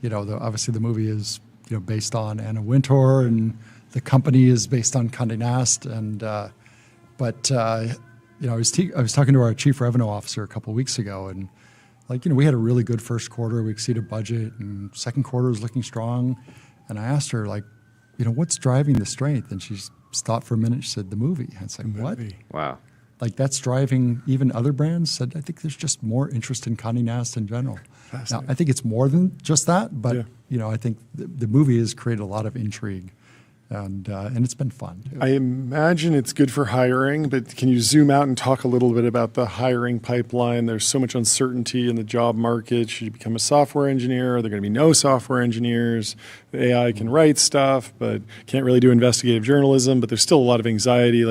Obviously the movie is based on Anna Wintour, and the company is based on Condé Nast. And but I was talking to our chief revenue officer a couple of weeks ago, and we had a really good first quarter. We exceeded budget, and second quarter was looking strong. And I asked her, what's driving the strength? And she thought for a minute. She said, the movie. And it's like, what? Wow. That's driving even other brands. Said, I think there's just more interest in Condé Nast in general. Now, I think it's more than just that, but I think the movie has created a lot of intrigue. And it's been fun. I imagine it's good for hiring, but can you zoom out and talk a little bit about the hiring pipeline? There's so much uncertainty in the job market. Should you become a software engineer? Are there going to be no software engineers? The AI can write stuff, but can't really do investigative journalism, but there's still a lot of anxiety.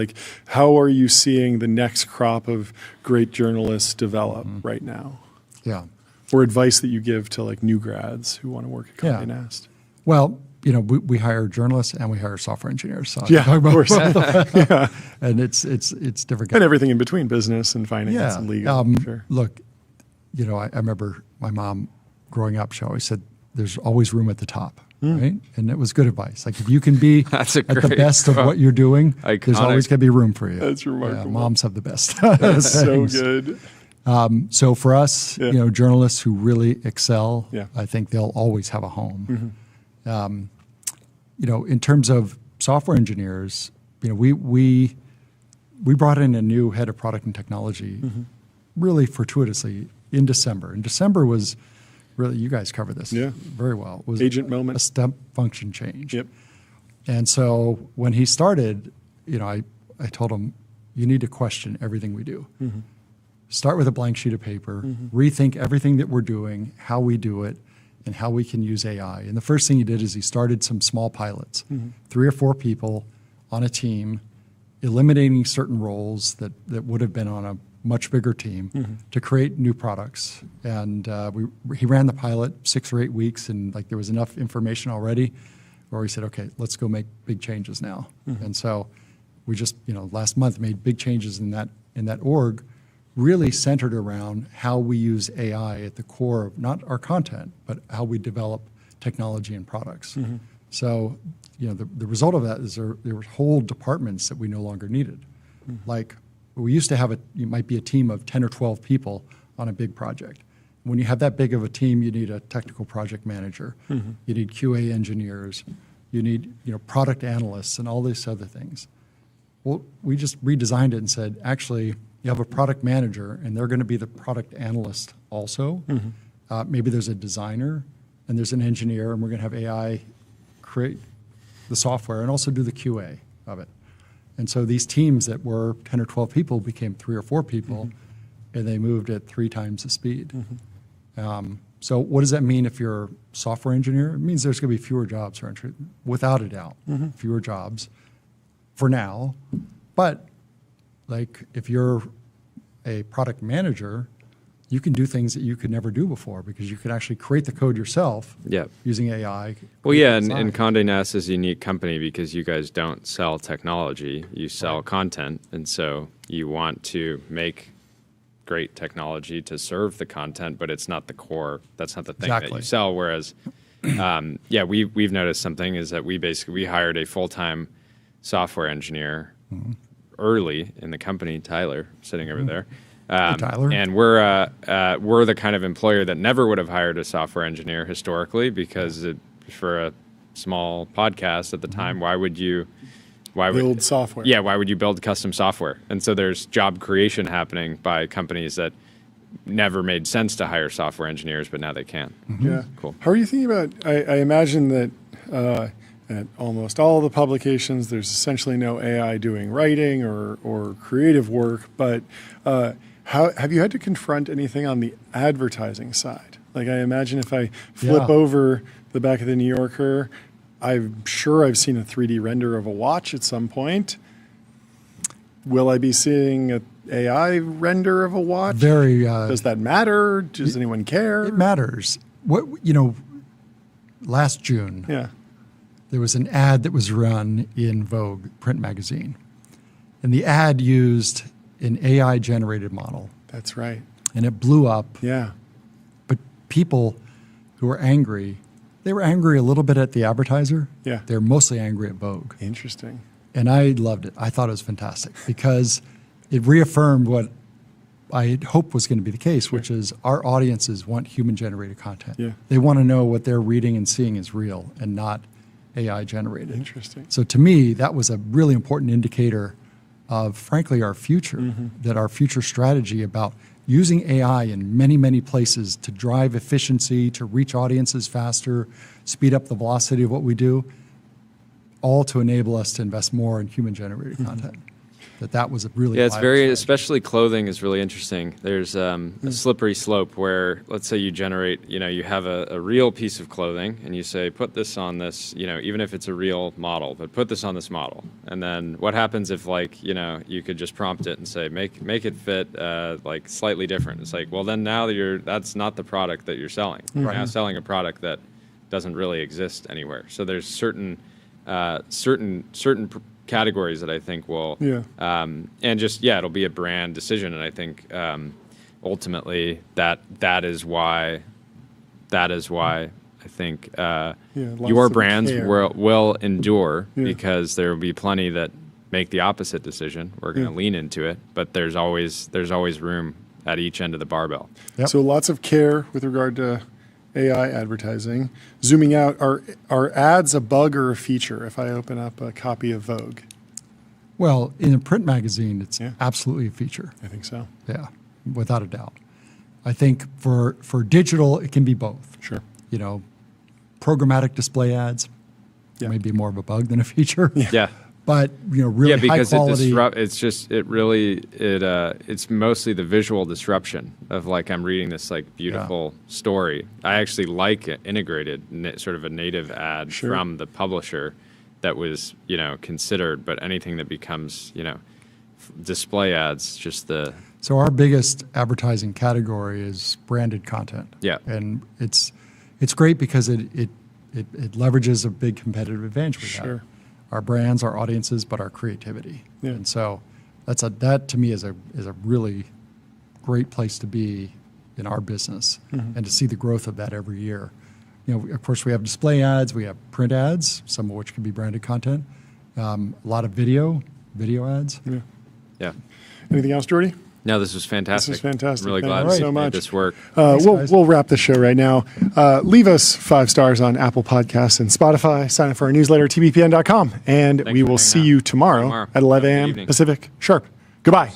How are you seeing the next crop of great journalists develop right now? Yeah. Or advice that you give to new grads who want to work at Condé Nast? Well, we hire journalists and we hire software engineers. So of course. And it's different. And everything in between, business and finance and legal. Sure. Look, I remember my mom growing up, she always said, there's always room at the top, right? And it was good advice. If you can be at the best of what you're doing, there's always going to be room for you. That's remarkable. Moms have the best. That's so good. So for us, journalists who really excel, I think they'll always have a home. Mm-hmm. In terms of software engineers, we brought in a new head of product and technology really fortuitously in December. And December was really, you guys cover this very well. It was agent moment. A step function change. Yep. And so when he started, I told him, you need to question everything we do. Mm-hmm. Start with a blank sheet of paper, rethink everything that we're doing, how we do it, and how we can use AI. And the first thing he did is he started some small pilots, 3 or 4 people on a team, eliminating certain roles that would have been on a much bigger team to create new products. And he ran the pilot 6 or 8 weeks, and there was enough information already where we said, okay, let's go make big changes now. And so we just, last month made big changes in that org, really centered around how we use AI at the core of not our content, but how we develop technology and products. So, the result of that is there were whole departments that we no longer needed. We used to have you might be a team of 10 or 12 people on a big project. When you have that big of a team, you need a technical project manager, you need QA engineers, you need product analysts and all these other things. Well, we just redesigned it and said, actually, you have a product manager, and they're going to be the product analyst also. Maybe there's a designer, and there's an engineer, and we're going to have AI create the software and also do the QA of it. And so these teams that were 10 or 12 people became 3 or 4 people, and they moved at 3 times the speed. So what does that mean if you're a software engineer? It means there's going to be fewer jobs for entry, without a doubt, fewer jobs for now. But if you're a product manager, you can do things that you could never do before because you can actually create the code yourself using AI. Well, and Condé Nast is a unique company because you guys don't sell technology, you sell content. And so you want to make great technology to serve the content, but it's not the core, that's not the thing that you sell. Whereas, we've noticed something is that we hired a full-time software engineer early in the company, Tyler, sitting over there. Hey, Tyler. And we're the kind of employer that never would have hired a software engineer historically because for a small podcast at the time, why would you build software? Yeah, why would you build custom software? And so there's job creation happening by companies that never made sense to hire software engineers, but now they can. Yeah, cool. How are you thinking about? I imagine that. At almost all the publications, there's essentially no AI doing writing or creative work. But have you had to confront anything on the advertising side? I imagine if I flip over the back of the New Yorker, I'm sure I've seen a 3D render of a watch at some point. Will I be seeing an AI render of a watch? Does that matter? Does anyone care? It matters. Last June. Yeah. There was an ad that was run in Vogue print magazine. And the ad used an AI-generated model. That's right. And it blew up. Yeah. But people who were angry They were angry a little bit at the advertiser. Yeah. They're mostly angry at Vogue. Interesting. And I loved it. I thought it was fantastic because it reaffirmed what I had hoped was going to be the case, which is our audiences want human-generated content. Yeah. They want to know what they're reading and seeing is real and not AI-generated. Interesting. So to me, that was a really important indicator of, frankly, our future, that our future strategy about using AI in many, many places to drive efficiency, to reach audiences faster, speed up the velocity of what we do, all to enable us to invest more in human-generated content. That was a really it's viable very, strategy. especially clothing is really interesting. There's a slippery slope where, let's say you generate, you have a real piece of clothing and you say, put this on this, even if it's a real model, but put this on this model. And then what happens if you could just prompt it and say, make it fit slightly different. It's like, well, then now that's not the product that you're selling. You're now selling a product that doesn't really exist anywhere. So there's certain categories that I think will, and just it'll be a brand decision, and I think ultimately that is why I think your brands will endure because there will be plenty that make the opposite decision. We're going to lean into it, but there's always room at each end of the barbell. Yep. So lots of care with regard to AI advertising. Zooming out, are ads a bug or a feature if I open up a copy of Vogue? Well, in a print magazine, it's absolutely a feature. I think so. Yeah, without a doubt. I think for digital, it can be both. Sure. Programmatic display ads may be more of a bug than a feature. Yeah. But really because high quality. It's mostly the visual disruption of I'm reading this beautiful story. I actually like it integrated, sort of a native ad from the publisher that was considered. But anything that becomes display ads, just the. So our biggest advertising category is branded content. Yeah. And it's great because it leverages a big competitive advantage we have. Our brands, our audiences, but our creativity. Yeah. And so that to me is a really great place to be in our business and to see the growth of that every year. Of course, we have display ads, we have print ads, some of which can be branded content, a lot of video ads. Yeah. Yeah. Anything else, Jordy? No, this was fantastic. This is fantastic. I'm really Thank glad you we so made much. this work. We'll wrap the show right now. Leave us 5 stars on Apple Podcasts and Spotify. Sign up for our newsletter, tbpn.com. And we will see you tomorrow at 11 a.m. Pacific sharp. Goodbye.